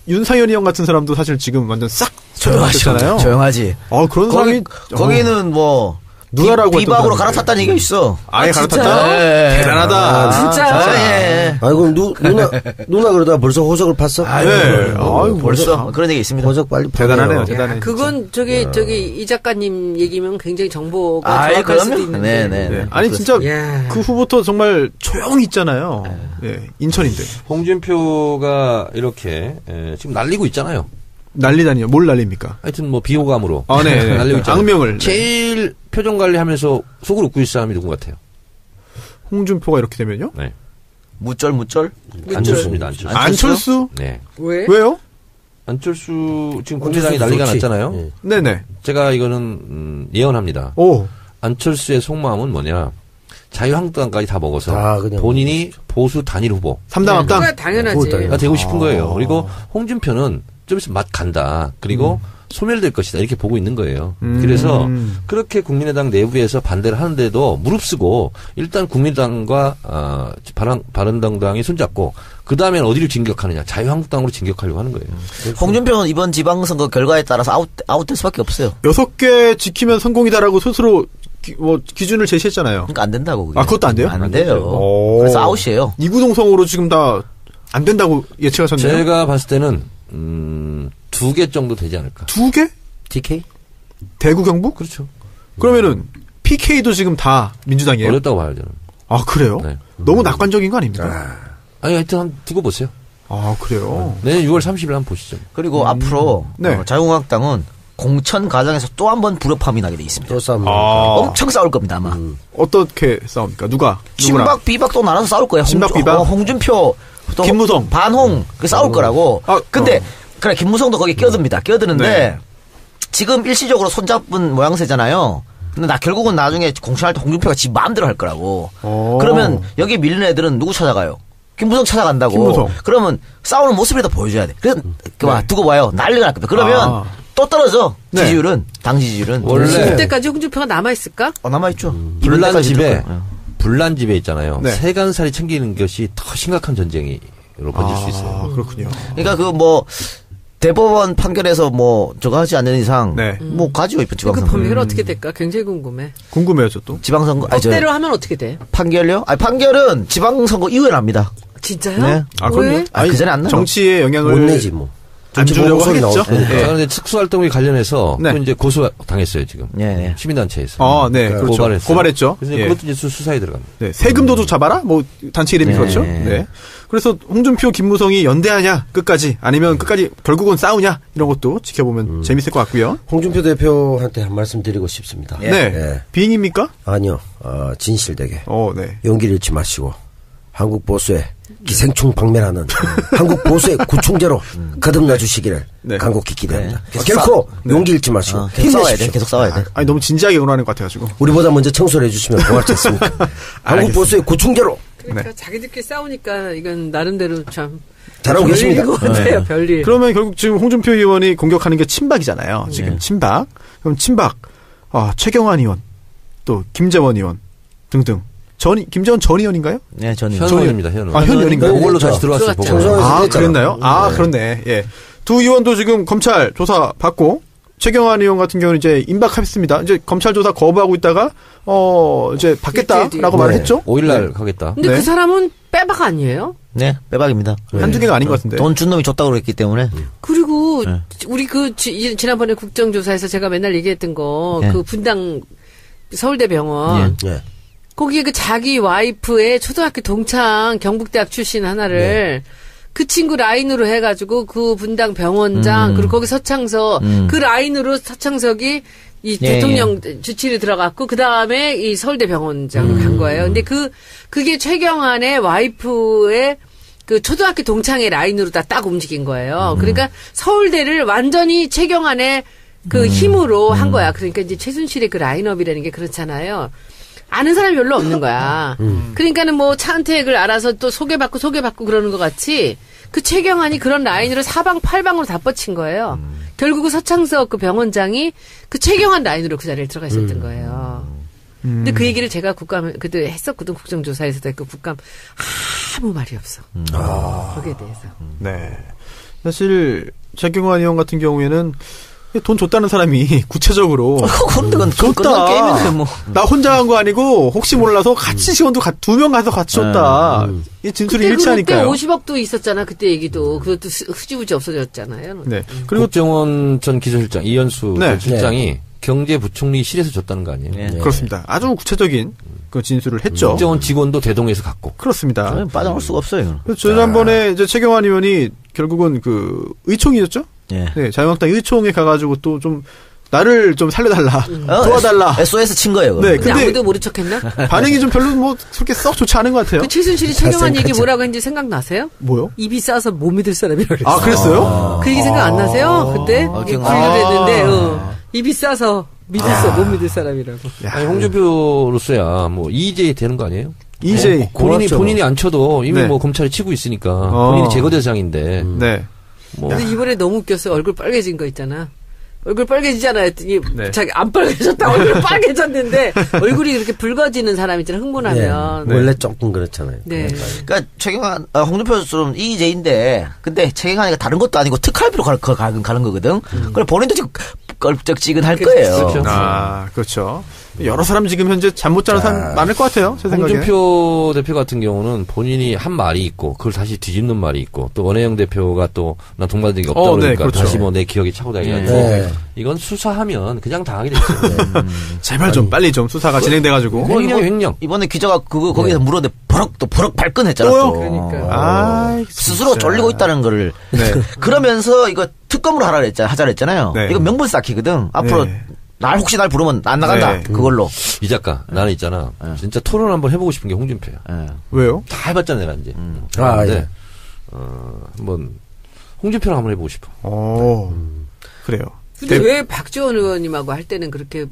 [SPEAKER 1] 윤상현 의원 같은 사람도 사실 지금 완전 싹 조용하잖아요.
[SPEAKER 3] 조용하지.
[SPEAKER 1] 그런 사람이
[SPEAKER 3] 거기는 뭐
[SPEAKER 1] 누나라고
[SPEAKER 3] 비박으로
[SPEAKER 1] 했던
[SPEAKER 3] 갈아탔다는 얘기가 있어.
[SPEAKER 1] 아예
[SPEAKER 2] 진짜요?
[SPEAKER 1] 갈아탔다.
[SPEAKER 3] 네.
[SPEAKER 1] 대단하다.
[SPEAKER 2] 진짜.
[SPEAKER 3] 예.
[SPEAKER 5] 그럼 누나 그러다가 벌써 호적을 팠어?
[SPEAKER 1] 네. 아유,
[SPEAKER 3] 벌써 그런 얘기 있습니다.
[SPEAKER 5] 호적 빨리
[SPEAKER 1] 대단하네요.
[SPEAKER 5] 파네요.
[SPEAKER 1] 대단해.
[SPEAKER 2] 그건 저기 이 작가님 얘기면 굉장히 정보가
[SPEAKER 3] 아이,
[SPEAKER 2] 정확할 수도
[SPEAKER 3] 그럼요.
[SPEAKER 2] 있는데.
[SPEAKER 3] 네.
[SPEAKER 1] 아니 진짜
[SPEAKER 2] 야.
[SPEAKER 1] 그 후부터 정말 조용히 있잖아요. 네. 인천인데
[SPEAKER 4] 홍준표가 이렇게 지금 날리고 있잖아요.
[SPEAKER 1] 난리다니요. 뭘 난립니까?
[SPEAKER 4] 하여튼 뭐 비호감으로
[SPEAKER 1] 네.
[SPEAKER 4] 날리고 있잖아요.
[SPEAKER 1] 악명을.
[SPEAKER 4] 제일 표정 관리하면서 속을 웃고 있을 사람이 누군 것 같아요?
[SPEAKER 1] 홍준표가 이렇게 되면요?
[SPEAKER 4] 네.
[SPEAKER 3] 무쩔.
[SPEAKER 4] 안철수입니다. 안철수.
[SPEAKER 1] 안철수?
[SPEAKER 4] 네.
[SPEAKER 2] 왜?
[SPEAKER 1] 왜요?
[SPEAKER 4] 안철수 지금 국민당이 난리가
[SPEAKER 5] 좋지.
[SPEAKER 4] 났잖아요.
[SPEAKER 5] 예.
[SPEAKER 1] 네네.
[SPEAKER 4] 제가 이거는 예언합니다.
[SPEAKER 1] 오.
[SPEAKER 4] 안철수의 속마음은 뭐냐? 자유한국당까지 다 먹어서
[SPEAKER 5] 다 그냥
[SPEAKER 4] 본인이 보수 단일 후보가
[SPEAKER 1] 3당 합당.
[SPEAKER 2] 그거야 당연하지.
[SPEAKER 4] 되고 싶은 거예요. 그리고 홍준표는 좀 있으면 맛 간다. 그리고 소멸될 것이다. 이렇게 보고 있는 거예요. 그래서 그렇게 국민의당 내부에서 반대를 하는데도 무릅쓰고 일단 국민의당과 바른정당이 손잡고 그 다음엔 어디를 진격하느냐. 자유한국당으로 진격하려고 하는 거예요.
[SPEAKER 3] 홍준표는 이번 지방선거 결과에 따라서 아웃될 수밖에 없어요.
[SPEAKER 1] 6개 지키면 성공이다라고 스스로 기준을 제시했잖아요.
[SPEAKER 3] 그러니까 안 된다고. 그게.
[SPEAKER 1] 그것도 안 돼요?
[SPEAKER 3] 안 돼요.
[SPEAKER 1] 오.
[SPEAKER 3] 그래서 아웃이에요.
[SPEAKER 1] 이구동성으로 지금 다 안 된다고 예측하셨나요?
[SPEAKER 4] 제가 봤을 때는 2개 정도 되지 않을까.
[SPEAKER 1] 2개?
[SPEAKER 5] TK?
[SPEAKER 1] 대구 경북?
[SPEAKER 4] 그렇죠.
[SPEAKER 1] 그러면은 PK도 지금 다 민주당이에요?
[SPEAKER 4] 어렵다고 봐요, 저는.
[SPEAKER 1] 아, 그래요?
[SPEAKER 4] 네.
[SPEAKER 1] 너무 낙관적인 거 아닙니까?
[SPEAKER 4] 아니, 하여튼 한번 두고 보세요.
[SPEAKER 1] 아, 그래요?
[SPEAKER 4] 내년 6월 30일 한번 보시죠.
[SPEAKER 3] 그리고 앞으로
[SPEAKER 1] 네.
[SPEAKER 3] 자유한국당은 공천 과정에서 또 한 번 불협화음이 나게 돼 있습니다.
[SPEAKER 5] 또 싸움.
[SPEAKER 3] 엄청 싸울 겁니다 아마.
[SPEAKER 1] 어떻게 싸웁니까? 누구랑?
[SPEAKER 3] 친박 비박 또 나눠서 싸울 거예요.
[SPEAKER 1] 친박, 비박?
[SPEAKER 3] 홍준표 또
[SPEAKER 1] 김무성.
[SPEAKER 3] 반홍 그 싸울 거라고. 근데 그래 김무성도 거기 껴듭니다. 껴드는데
[SPEAKER 1] 네.
[SPEAKER 3] 지금 일시적으로 손잡은 모양새잖아요. 근데 결국은 나중에 공천할 때 홍준표가 지 마음대로 할 거라고.
[SPEAKER 1] 오.
[SPEAKER 3] 그러면 여기 밀린 애들은 누구 찾아가요? 김무성 찾아간다고.
[SPEAKER 1] 김무성.
[SPEAKER 3] 그러면 싸우는 모습이라도 보여줘야 돼. 그래서 두고 봐요. 난리가 날 겁니다. 그러면 또 떨어져.
[SPEAKER 1] 네.
[SPEAKER 3] 지지율은 당 지지율은.
[SPEAKER 4] 원래
[SPEAKER 2] 그때까지 홍준표가 남아 있을까?
[SPEAKER 3] 남아있죠.
[SPEAKER 4] 불난 집에
[SPEAKER 3] 어.
[SPEAKER 4] 불난 집에 있잖아요.
[SPEAKER 1] 네.
[SPEAKER 4] 세간살이 챙기는 것이 더 심각한 전쟁으로 번질 수 있어요.
[SPEAKER 1] 그렇군요.
[SPEAKER 3] 그러니까 대법원 판결에서 저거 하지 않는 이상
[SPEAKER 1] 네.
[SPEAKER 3] 가지고 있고
[SPEAKER 2] 그
[SPEAKER 3] 지방선거.
[SPEAKER 2] 범위가 어떻게 될까? 굉장히 궁금해.
[SPEAKER 1] 궁금해요, 저도.
[SPEAKER 3] 지방선거.
[SPEAKER 2] 법대로 하면 어떻게 돼?
[SPEAKER 3] 판결요? 판결은 지방선거 이후에 납니다.
[SPEAKER 2] 진짜요?
[SPEAKER 3] 네.
[SPEAKER 2] 왜?
[SPEAKER 3] 그 전에 안 나요.
[SPEAKER 1] 정치에 영향을
[SPEAKER 5] 못 내지 뭐.
[SPEAKER 1] 안 주려고
[SPEAKER 5] 정치
[SPEAKER 1] 하겠죠.
[SPEAKER 5] 나오니까.
[SPEAKER 1] 네.
[SPEAKER 4] 그런데 특수활동에 관련해서
[SPEAKER 1] 네.
[SPEAKER 4] 또 이제 고소 당했어요 지금.
[SPEAKER 3] 네.
[SPEAKER 4] 시민단체에서.
[SPEAKER 1] 네, 그렇죠.
[SPEAKER 4] 고발했어요.
[SPEAKER 1] 고발했죠.
[SPEAKER 4] 그래서
[SPEAKER 1] 예.
[SPEAKER 4] 그것도 이제 수사에 들어갑니다.
[SPEAKER 1] 네, 세금 도둑 잡아라? 단체 이름이
[SPEAKER 3] 네.
[SPEAKER 1] 그렇죠. 네. 그래서 홍준표, 김무성이 연대하냐, 끝까지. 아니면 끝까지 결국은 싸우냐, 이런 것도 지켜보면 재밌을 것 같고요.
[SPEAKER 5] 홍준표 대표한테 한 말씀 드리고 싶습니다.
[SPEAKER 1] 네.
[SPEAKER 5] 예.
[SPEAKER 1] 비행입니까?
[SPEAKER 5] 아니요, 진실되게.
[SPEAKER 1] 네.
[SPEAKER 5] 용기를 잃지 마시고, 한국 보수에 기생충 박멸하는 한국 보수의 구충제로 거듭나 주시기를
[SPEAKER 1] 네.
[SPEAKER 5] 간곡히 기대합니다.
[SPEAKER 3] 계속
[SPEAKER 5] 결코 용기 잃지 마시고
[SPEAKER 3] 계속 싸워야 돼.
[SPEAKER 5] 힘내십시오.
[SPEAKER 3] 계속 싸워야 돼.
[SPEAKER 1] 아니, 너무 진지하게 응원하는 것 같아가지고.
[SPEAKER 5] 우리보다 먼저 청소를 해주시면 고맙지 않습니까? 한국
[SPEAKER 1] 알겠습니다.
[SPEAKER 5] 보수의 구충제로
[SPEAKER 2] 그러니까 자기들끼리 싸우니까 이건 나름대로 참
[SPEAKER 5] 잘하고 계십니다.
[SPEAKER 2] 별일인 것 같아요. 별일.
[SPEAKER 1] 그러면 결국 지금 홍준표 의원이 공격하는 게 친박이잖아요. 지금 친박. 그럼 친박, 최경환 의원, 또 김재원 의원 등등. 김재원 전 의원인가요?
[SPEAKER 3] 네, 저는.
[SPEAKER 4] 현 의원입니다. 현 의원.
[SPEAKER 1] 현 의원인가요?
[SPEAKER 4] 그걸로 다시 들어왔어요.
[SPEAKER 2] 들어갔죠.
[SPEAKER 4] 보고가.
[SPEAKER 1] 그랬나요? 그렇네. 예. 두 의원도 지금 검찰 조사 받고, 최경환 의원 같은 경우는 이제 임박했습니다. 이제 검찰 조사 거부하고 있다가, 이제 받겠다라고 말을 했죠?
[SPEAKER 4] 5일날 가겠다.
[SPEAKER 2] 근데
[SPEAKER 1] 네.
[SPEAKER 2] 그 사람은 빼박 아니에요?
[SPEAKER 3] 네, 빼박입니다.
[SPEAKER 1] 한두 개가 아닌 것 같은데.
[SPEAKER 3] 돈 준 놈이 줬다고 그랬기 때문에.
[SPEAKER 2] 그리고 우리 지난번에 국정조사에서 제가 맨날 얘기했던 거,
[SPEAKER 3] 네.
[SPEAKER 2] 그 분당 서울대병원.
[SPEAKER 5] 예.
[SPEAKER 2] 거기에 그 자기 와이프의 초등학교 동창 경북대학 출신 하나를 그 친구 라인으로 해가지고 그 분당 병원장 그리고 거기 서창석 그 라인으로 서창석이 이 대통령 주치를 들어갔고 그 다음에 이 서울대 병원장으로 간 거예요. 근데 그게 최경환의 와이프의 그 초등학교 동창의 라인으로 다 딱 움직인 거예요. 그러니까 서울대를 완전히 최경환의 그 힘으로 한 거야. 그러니까 이제 최순실의 그 라인업이라는 게 그렇잖아요. 아는 사람이 별로 없는 거야. 그러니까는 차은택을 알아서 또 소개받고 그러는 것 같이 그 최경환이 그런 라인으로 사방팔방으로 다 뻗친 거예요. 결국은 서창석 그 병원장이 그 최경환 라인으로 그 자리에 들어가 있었던 거예요. 근데 그 얘기를 제가 그때 했었거든. 국정조사에서도 했고 국감 아무 말이 없어. 거기에 대해서.
[SPEAKER 1] 네. 사실, 최경환 의원 같은 경우에는 돈 줬다는 사람이 구체적으로
[SPEAKER 3] 그건
[SPEAKER 1] 줬다.
[SPEAKER 3] 게임인데
[SPEAKER 1] 나 혼자 한 거 아니고 혹시 몰라서 같이 지원도 2명 가서 같이 줬다. 이 진술이
[SPEAKER 2] 그때
[SPEAKER 1] 일치하니까요.
[SPEAKER 2] 50억도 있었잖아. 그때 얘기도. 그것도 흐지부지 없어졌잖아요.
[SPEAKER 1] 네.
[SPEAKER 4] 그리고 국정원 전 기조실장 이현수
[SPEAKER 1] 네.
[SPEAKER 4] 전 실장이 경제부총리실에서 줬다는 거 아니에요?
[SPEAKER 3] 네.
[SPEAKER 1] 그렇습니다. 아주 구체적인 그 진술을 했죠.
[SPEAKER 4] 국정원 직원도 대동에서 갔고.
[SPEAKER 1] 그렇습니다.
[SPEAKER 3] 빠져나올 수가 없어요.
[SPEAKER 1] 지난번에 이제 최경환 의원이 결국은 그 의총이었죠?
[SPEAKER 3] 예.
[SPEAKER 1] 네. 자유한국당 의총에 가가지고 또 좀 나를 좀 살려달라. 도와달라.
[SPEAKER 3] SOS 친 거예요.
[SPEAKER 1] 네.
[SPEAKER 2] 근데
[SPEAKER 1] 근데
[SPEAKER 2] 아무도 모른 척했나?
[SPEAKER 1] 반응이 좀 별로 그렇게 썩 좋지 않은 것 같아요.
[SPEAKER 2] 그 최순실이 최경환 얘기 뭐라고 했는지 생각나세요?
[SPEAKER 1] 뭐요?
[SPEAKER 2] 입이 싸서 못 믿을 사람이라고 그랬어.
[SPEAKER 1] 그랬어요?
[SPEAKER 2] 그 얘기 생각 안 나세요? 그때?
[SPEAKER 3] 기억나.
[SPEAKER 2] 분류를 했는데, 입이 싸서 못 믿을 사람이라고.
[SPEAKER 4] 아니, 홍준표로서야 EJ 되는 거 아니에요?
[SPEAKER 1] EJ.
[SPEAKER 4] 본인이 안 쳐도 이미
[SPEAKER 1] 네.
[SPEAKER 4] 검찰이 치고 있으니까 본인이 제거 대상인데.
[SPEAKER 1] 네.
[SPEAKER 2] 근데 이번에 너무 웃겼어. 얼굴 빨개진 거 있잖아. 얼굴 빨개지잖아요. 했더니 자기 안 빨개졌다. 얼굴 빨개졌는데 얼굴이 그렇게 붉어지는 사람 있잖아. 흥분하면.
[SPEAKER 5] 네. 원래 조금 그렇잖아요.
[SPEAKER 2] 네.
[SPEAKER 3] 그러니까 최경환, 홍준표처럼 EJ인데, 근데 최경환이가 다른 것도 아니고 특활비로 가는 거거든. 그래 본인도 지금 껄쩍지근할 거예요.
[SPEAKER 4] 그렇죠.
[SPEAKER 1] 그렇죠. 여러 사람 지금 현재 잠 못 자는 사람 많을 것 같아요. 제 생각에.
[SPEAKER 4] 홍준표 대표 같은 경우는 본인이 한 말이 있고 그걸 다시 뒤집는 말이 있고 또 원혜영 대표가 또 난 동반된 게 없다 그러니까
[SPEAKER 1] 네, 그렇죠.
[SPEAKER 4] 다시 내 기억이 차고 다니고
[SPEAKER 5] 네.
[SPEAKER 4] 이건 수사하면 그냥 당하게 됐죠.
[SPEAKER 1] 제발 좀 빨리 좀 수사가 진행돼가지고.
[SPEAKER 4] 횡령.
[SPEAKER 3] 이번에 기자가 거기서 물었는데 버럭 발끈했잖아.
[SPEAKER 1] 또요?
[SPEAKER 3] 또.
[SPEAKER 2] 그러니까.
[SPEAKER 3] 스스로 쫄리고 있다는 거를.
[SPEAKER 1] 네.
[SPEAKER 3] 그러면서 이거 특검으로 하자 그랬잖아요.
[SPEAKER 1] 네.
[SPEAKER 3] 이거 명분 쌓기거든. 앞으로
[SPEAKER 1] 네.
[SPEAKER 3] 혹시 날 부르면 안 나간다.
[SPEAKER 1] 네.
[SPEAKER 3] 그걸로.
[SPEAKER 4] 이 작가 나는 있잖아. 진짜 토론 한번 해보고 싶은 게 홍준표야.
[SPEAKER 1] 왜요?
[SPEAKER 4] 다 해봤잖아 내가 이제.
[SPEAKER 5] 예.
[SPEAKER 4] 한번 홍준표랑 한번 해보고 싶어.
[SPEAKER 1] 그래요.
[SPEAKER 2] 근데 왜 박지원 의원님하고 할 때는 그렇게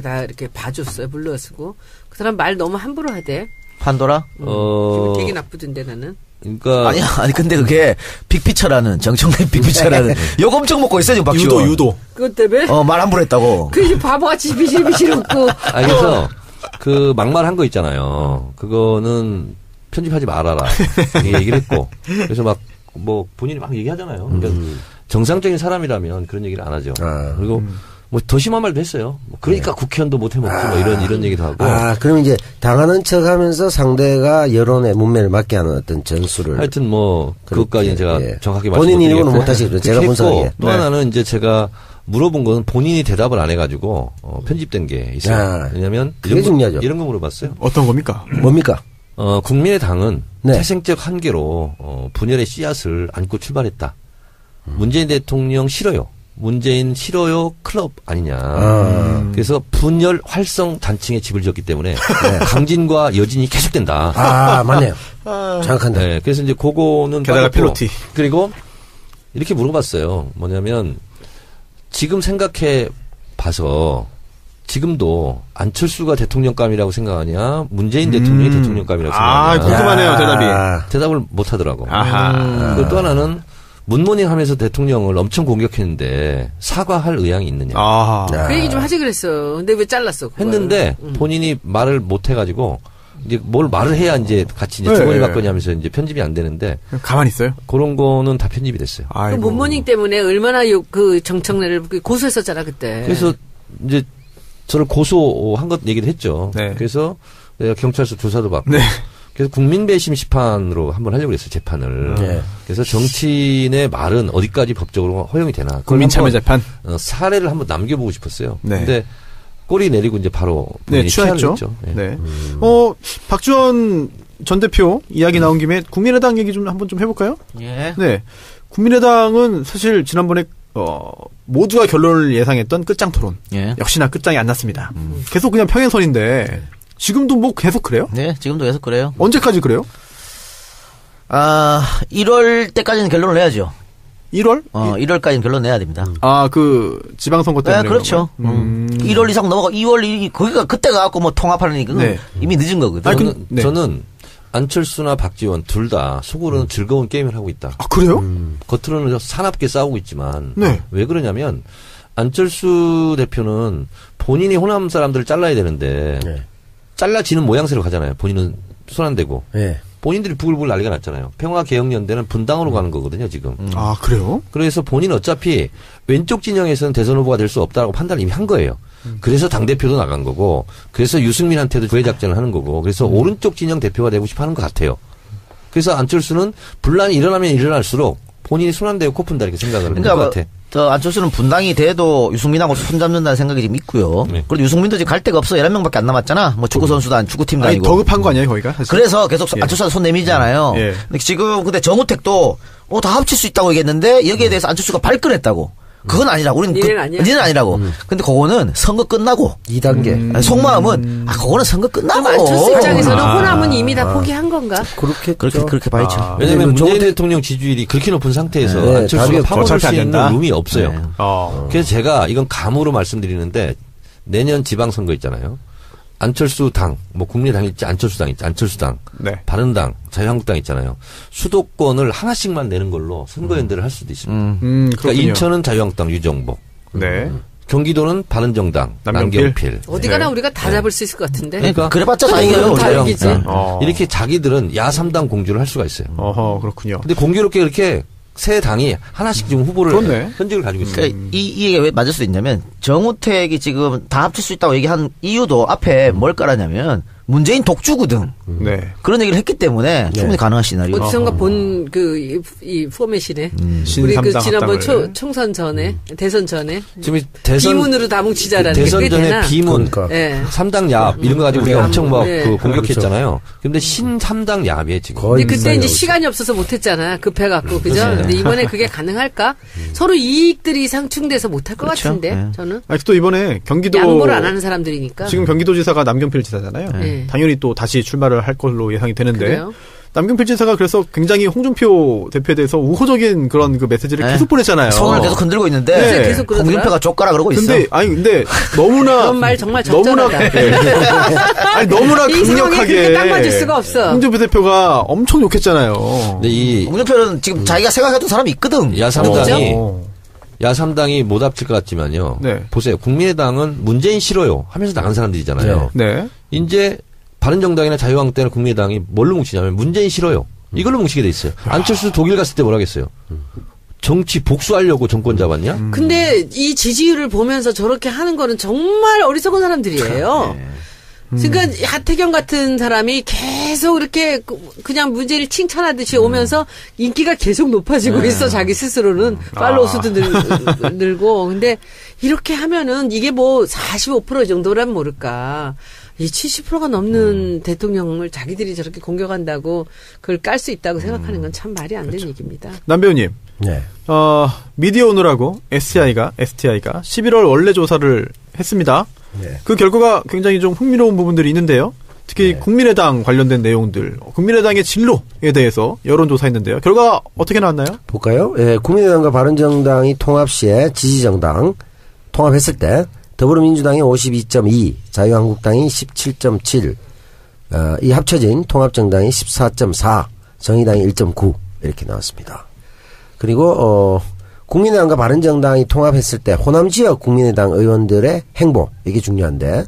[SPEAKER 2] 다 이렇게 봐줬어요, 불러쓰고. 그 사람 말 너무 함부로 하대.
[SPEAKER 3] 판도라?
[SPEAKER 2] 기분 되게 나쁘던데 나는.
[SPEAKER 4] 그러니까
[SPEAKER 3] 아니 근데 그게 빅피처라는 정청래 빅피처라는 욕 엄청 먹고 있어요 지금 박지원.
[SPEAKER 1] 유도.
[SPEAKER 2] 그것 때문에?
[SPEAKER 3] 말 함부로 했다고.
[SPEAKER 2] 그 바보같이 비실비실 웃고.
[SPEAKER 4] 그래서 그 막말한 거 있잖아요. 그거는 편집하지 말아라. 이렇게 얘기를 했고. 그래서 막 뭐 본인이 막 얘기하잖아요. 그러니까 정상적인 사람이라면 그런 얘기를 안 하죠. 그리고 뭐 더 심한 말도 했어요. 뭐 그러니까 국회의원도 못 해먹지 뭐 이런 얘기도 하고.
[SPEAKER 5] 그럼 이제 당하는 척하면서 상대가 여론의 문매를 맞게 하는 어떤 전술을.
[SPEAKER 4] 하여튼 뭐 그것까지는 제가 정확히
[SPEAKER 5] 본인 일고는 못 하시거든요. 제가 분석하기에.
[SPEAKER 4] 또 하나는 이제 제가 물어본 거는 본인이 대답을 안 해가지고 편집된 게 있어요. 왜냐하면
[SPEAKER 5] 그게 중요하죠.
[SPEAKER 4] 이런 거 물어봤어요.
[SPEAKER 1] 어떤 겁니까?
[SPEAKER 5] 뭡니까?
[SPEAKER 4] 국민의당은 태생적 한계로 분열의 씨앗을 안고 출발했다. 문재인 대통령 싫어요. 문재인 싫어요 클럽 아니냐. 그래서 분열 활성 단층에 집을 지었기 때문에 강진과 여진이 계속된다.
[SPEAKER 5] 맞네요. 정확한데.
[SPEAKER 4] 네, 그래서 이제 그거는
[SPEAKER 1] 게다가 필로티.
[SPEAKER 4] 그리고 이렇게 물어봤어요. 뭐냐면 지금 생각해 봐서 지금도 안철수가 대통령감이라고 생각하냐, 문재인 대통령이 대통령감이라고 생각하냐.
[SPEAKER 1] 궁금하네요, 대답이.
[SPEAKER 4] 대답을 못 하더라고.
[SPEAKER 1] 그리고
[SPEAKER 4] 또 하나는 문모닝 하면서 대통령을 엄청 공격했는데 사과할 의향이 있느냐.
[SPEAKER 2] 그 얘기 좀 하지 그랬어. 근데 왜 잘랐어? 그걸.
[SPEAKER 4] 했는데 본인이 말을 못 해가지고 이제 뭘 말을 해야 이제 같이 이제 주거니 받거니 하면서 이제 편집이 안 되는데.
[SPEAKER 1] 가만히 있어요?
[SPEAKER 4] 그런 거는 다 편집이 됐어요.
[SPEAKER 2] 그 문모닝 때문에 얼마나 그 정청래를 고소했었잖아, 그때.
[SPEAKER 4] 그래서 이제 저를 고소한 것 얘기를 했죠.
[SPEAKER 1] 네.
[SPEAKER 4] 그래서 내가 경찰서 조사도 받고.
[SPEAKER 1] 네.
[SPEAKER 4] 그래서 국민배심 시판으로 한번 하려고 했어요, 재판을.
[SPEAKER 5] 네.
[SPEAKER 4] 그래서 정치인의 말은 어디까지 법적으로 허용이 되나.
[SPEAKER 1] 국민참여재판?
[SPEAKER 4] 사례를 한번 남겨보고 싶었어요.
[SPEAKER 1] 네.
[SPEAKER 4] 근데 꼬리 내리고 이제 바로.
[SPEAKER 1] 취하했죠. 네. 박지원 전 대표 이야기 나온 김에 국민의당 얘기 좀 한번 좀 해볼까요?
[SPEAKER 3] 예.
[SPEAKER 1] 네. 국민의당은 사실 지난번에 모두가 결론을 예상했던 끝장 토론.
[SPEAKER 3] 예.
[SPEAKER 1] 역시나 끝장이 안 났습니다. 계속 그냥 평행선인데 지금도 뭐 계속 그래요?
[SPEAKER 3] 네, 지금도 계속 그래요.
[SPEAKER 1] 언제까지 그래요?
[SPEAKER 3] 1월 때까지는 결론을 내야죠.
[SPEAKER 1] 1월?
[SPEAKER 3] 1월까지는 결론 내야 됩니다.
[SPEAKER 1] 그 지방선거 때문에.
[SPEAKER 3] 네, 그렇죠. 1월 이상 넘어가 2월 거기가 그때 가갖고 뭐 통합하는 건 이미 늦은 거거든요.
[SPEAKER 4] 저는 안철수나 박지원 둘 다 속으로는 즐거운 게임을 하고 있다.
[SPEAKER 1] 그래요?
[SPEAKER 4] 겉으로는 사납게 싸우고 있지만
[SPEAKER 1] 네.
[SPEAKER 4] 왜 그러냐면 안철수 대표는 본인이 호남 사람들을 잘라야 되는데 잘라지는 모양새로 가잖아요. 본인은 손 안 대고.
[SPEAKER 5] 네.
[SPEAKER 4] 본인들이 부글부글 난리가 났잖아요. 평화개혁연대는 분당으로 가는 거거든요, 지금.
[SPEAKER 1] 그래요?
[SPEAKER 4] 그래서 본인은 어차피 왼쪽 진영에서는 대선 후보가 될 수 없다라고 판단을 이미 한 거예요. 그래서 당대표도 나간 거고, 그래서 유승민한테도 구애작전을 하는 거고, 그래서 오른쪽 진영 대표가 되고 싶어 하는 것 같아요. 그래서 안철수는 분란이 일어나면 일어날수록 본인이 손 안 대고 코 푼다 이렇게 생각을 하는 것 같아.
[SPEAKER 3] 안철수는 분당이 돼도 유승민하고 손잡는다는 생각이 지금 있고요. 네. 그리고 유승민도 지금 갈 데가 없어. 11명밖에 안 남았잖아. 뭐 축구선수도 아니고 축구팀도 아니고.
[SPEAKER 1] 더 급한 거 아니에요, 거기가? 사실?
[SPEAKER 3] 그래서 계속 안철수한테 손 내밀잖아요. 근데 지금 근데 정우택도 다 합칠 수 있다고 얘기했는데 여기에 대해서 안철수가 발끈했다고. 그건 아니라고. 우리는 니는 아니라고. 근데 그거는 선거 끝나고
[SPEAKER 5] 2단계.
[SPEAKER 3] 속마음은 그거는 선거 끝나고.
[SPEAKER 2] 안철수 입장에서는 호남은 이미 다 포기한 건가?
[SPEAKER 3] 그렇게 봐야죠.
[SPEAKER 4] 왜냐하면 문재인 대통령 지지율이 그렇게 높은 상태에서 안철수가 파고들 수 있는 룸이 없어요. 그래서 제가 이건 감으로 말씀드리는데 내년 지방선거 있잖아요. 안철수 당, 뭐 국민의당 있지, 안철수 당 있지, 안철수 당, 바른당, 자유한국당 있잖아요. 수도권을 하나씩만 내는 걸로 선거연대를 할 수도 있습니다. 그러니까 인천은 자유한국당 유정복, 경기도는 바른정당 남경필.
[SPEAKER 2] 어디 가나 우리가 다 잡을 수 있을 것 같은데.
[SPEAKER 3] 그러니까 그래봤자 다 이겨요.
[SPEAKER 4] 이렇게 자기들은 야3당 공주를 할 수가 있어요.
[SPEAKER 1] 그렇군요.
[SPEAKER 4] 근데 공교롭게 이렇게 세 당이 하나씩 지금 후보를 현직을 가지고 있어요.
[SPEAKER 3] 그러니까 이 얘기가 왜 맞을 수 있냐면 정우택이 지금 다 합칠 수 있다고 얘기한 이유도 앞에 뭘 깔았냐면 문재인 독주거든. 그런 얘기를 했기 때문에 충분히 가능한 시나리오.
[SPEAKER 2] 어디선가 본 이 포맷이네. 우리 지난번 총선 전에 대선 전에
[SPEAKER 4] 지금 대선
[SPEAKER 2] 비문으로 다 뭉치자라는
[SPEAKER 4] 대선 전에 비문,
[SPEAKER 5] 그러니까.
[SPEAKER 4] 3당 야합 이런 거 가지고 우리가 엄청 막 공격했잖아요. 근데 신 3당 야합이에요 지금.
[SPEAKER 2] 근데 그때 이제 시간이 없어서 못했잖아. 급해갖고 그죠? 근데 이번에 그게 가능할까? 서로 이익들이 상충돼서 못할 것 같은데 저는.
[SPEAKER 1] 또 이번에 경기도
[SPEAKER 2] 양보를 안 하는 사람들이니까.
[SPEAKER 1] 지금 경기도지사가 남경필 지사잖아요. 당연히 또 다시 출마를 할 걸로 예상이 되는데 남경필 지사가 그래서 굉장히 홍준표 대표에 대해서 우호적인 그런 그 메시지를
[SPEAKER 3] 네.
[SPEAKER 1] 계속 보냈잖아요.
[SPEAKER 3] 손을 계속 흔들고 있는데
[SPEAKER 1] 네.
[SPEAKER 2] 계속 그러더라.
[SPEAKER 3] 홍준표가 족가라 그러고 있어.
[SPEAKER 1] 근데 너무나
[SPEAKER 2] 그런 말 정말
[SPEAKER 1] 너무나
[SPEAKER 2] 적절하다.
[SPEAKER 1] 아니 너무나
[SPEAKER 2] 이 상황에
[SPEAKER 1] 강력하게
[SPEAKER 2] 그렇게 딱 맞을 수가 없어.
[SPEAKER 1] 홍준표 대표가 엄청 욕했잖아요.
[SPEAKER 4] 근데 이
[SPEAKER 3] 홍준표는 지금 자기가 생각했던 사람이 있거든.
[SPEAKER 4] 야삼당이 못 합칠 것 같지만요.
[SPEAKER 1] 네.
[SPEAKER 4] 보세요. 국민의당은 문재인 싫어요 하면서 나간 사람들이잖아요.
[SPEAKER 1] 네.
[SPEAKER 4] 이제 바른정당이나 자유한국당이나 국민의당이 뭘로 뭉치냐면 문재인 싫어요. 이걸로 뭉치게 돼 있어요. 안철수 독일 갔을 때 뭐라겠어요. 정치 복수하려고 정권 잡았냐?
[SPEAKER 2] 근데 이 지지율을 보면서 저렇게 하는 거는 정말 어리석은 사람들이에요. 그러니까 하태경 같은 사람이 계속 이렇게 그냥 문재인을 칭찬하듯이 오면서 인기가 계속 높아지고 있어. 자기 스스로는 팔로우 수도 늘고. 근데 이렇게 하면은 이게 뭐 45% 정도란 모를까. 이 70%가 넘는 대통령을 자기들이 저렇게 공격한다고 그걸 깔 수 있다고 생각하는 건 참 말이 안 되는 얘기입니다.
[SPEAKER 1] 남 배우님.
[SPEAKER 5] 네.
[SPEAKER 1] 미디어 오늘하고 STI가 11월 원래 조사를 했습니다.
[SPEAKER 5] 네.
[SPEAKER 1] 그 결과가 굉장히 좀 흥미로운 부분들이 있는데요. 특히 국민의당 관련된 내용들, 국민의당의 진로에 대해서 여론조사했는데요. 결과 어떻게 나왔나요?
[SPEAKER 5] 볼까요? 예, 국민의당과 바른정당이 통합 시에 지지정당 통합했을 때 더불어민주당이 52.2, 자유한국당이 17.7, 이 합쳐진 통합정당이 14.4, 정의당이 1.9 이렇게 나왔습니다. 그리고 국민의당과 바른정당이 통합했을 때 호남 지역 국민의당 의원들의 행보 이게 중요한데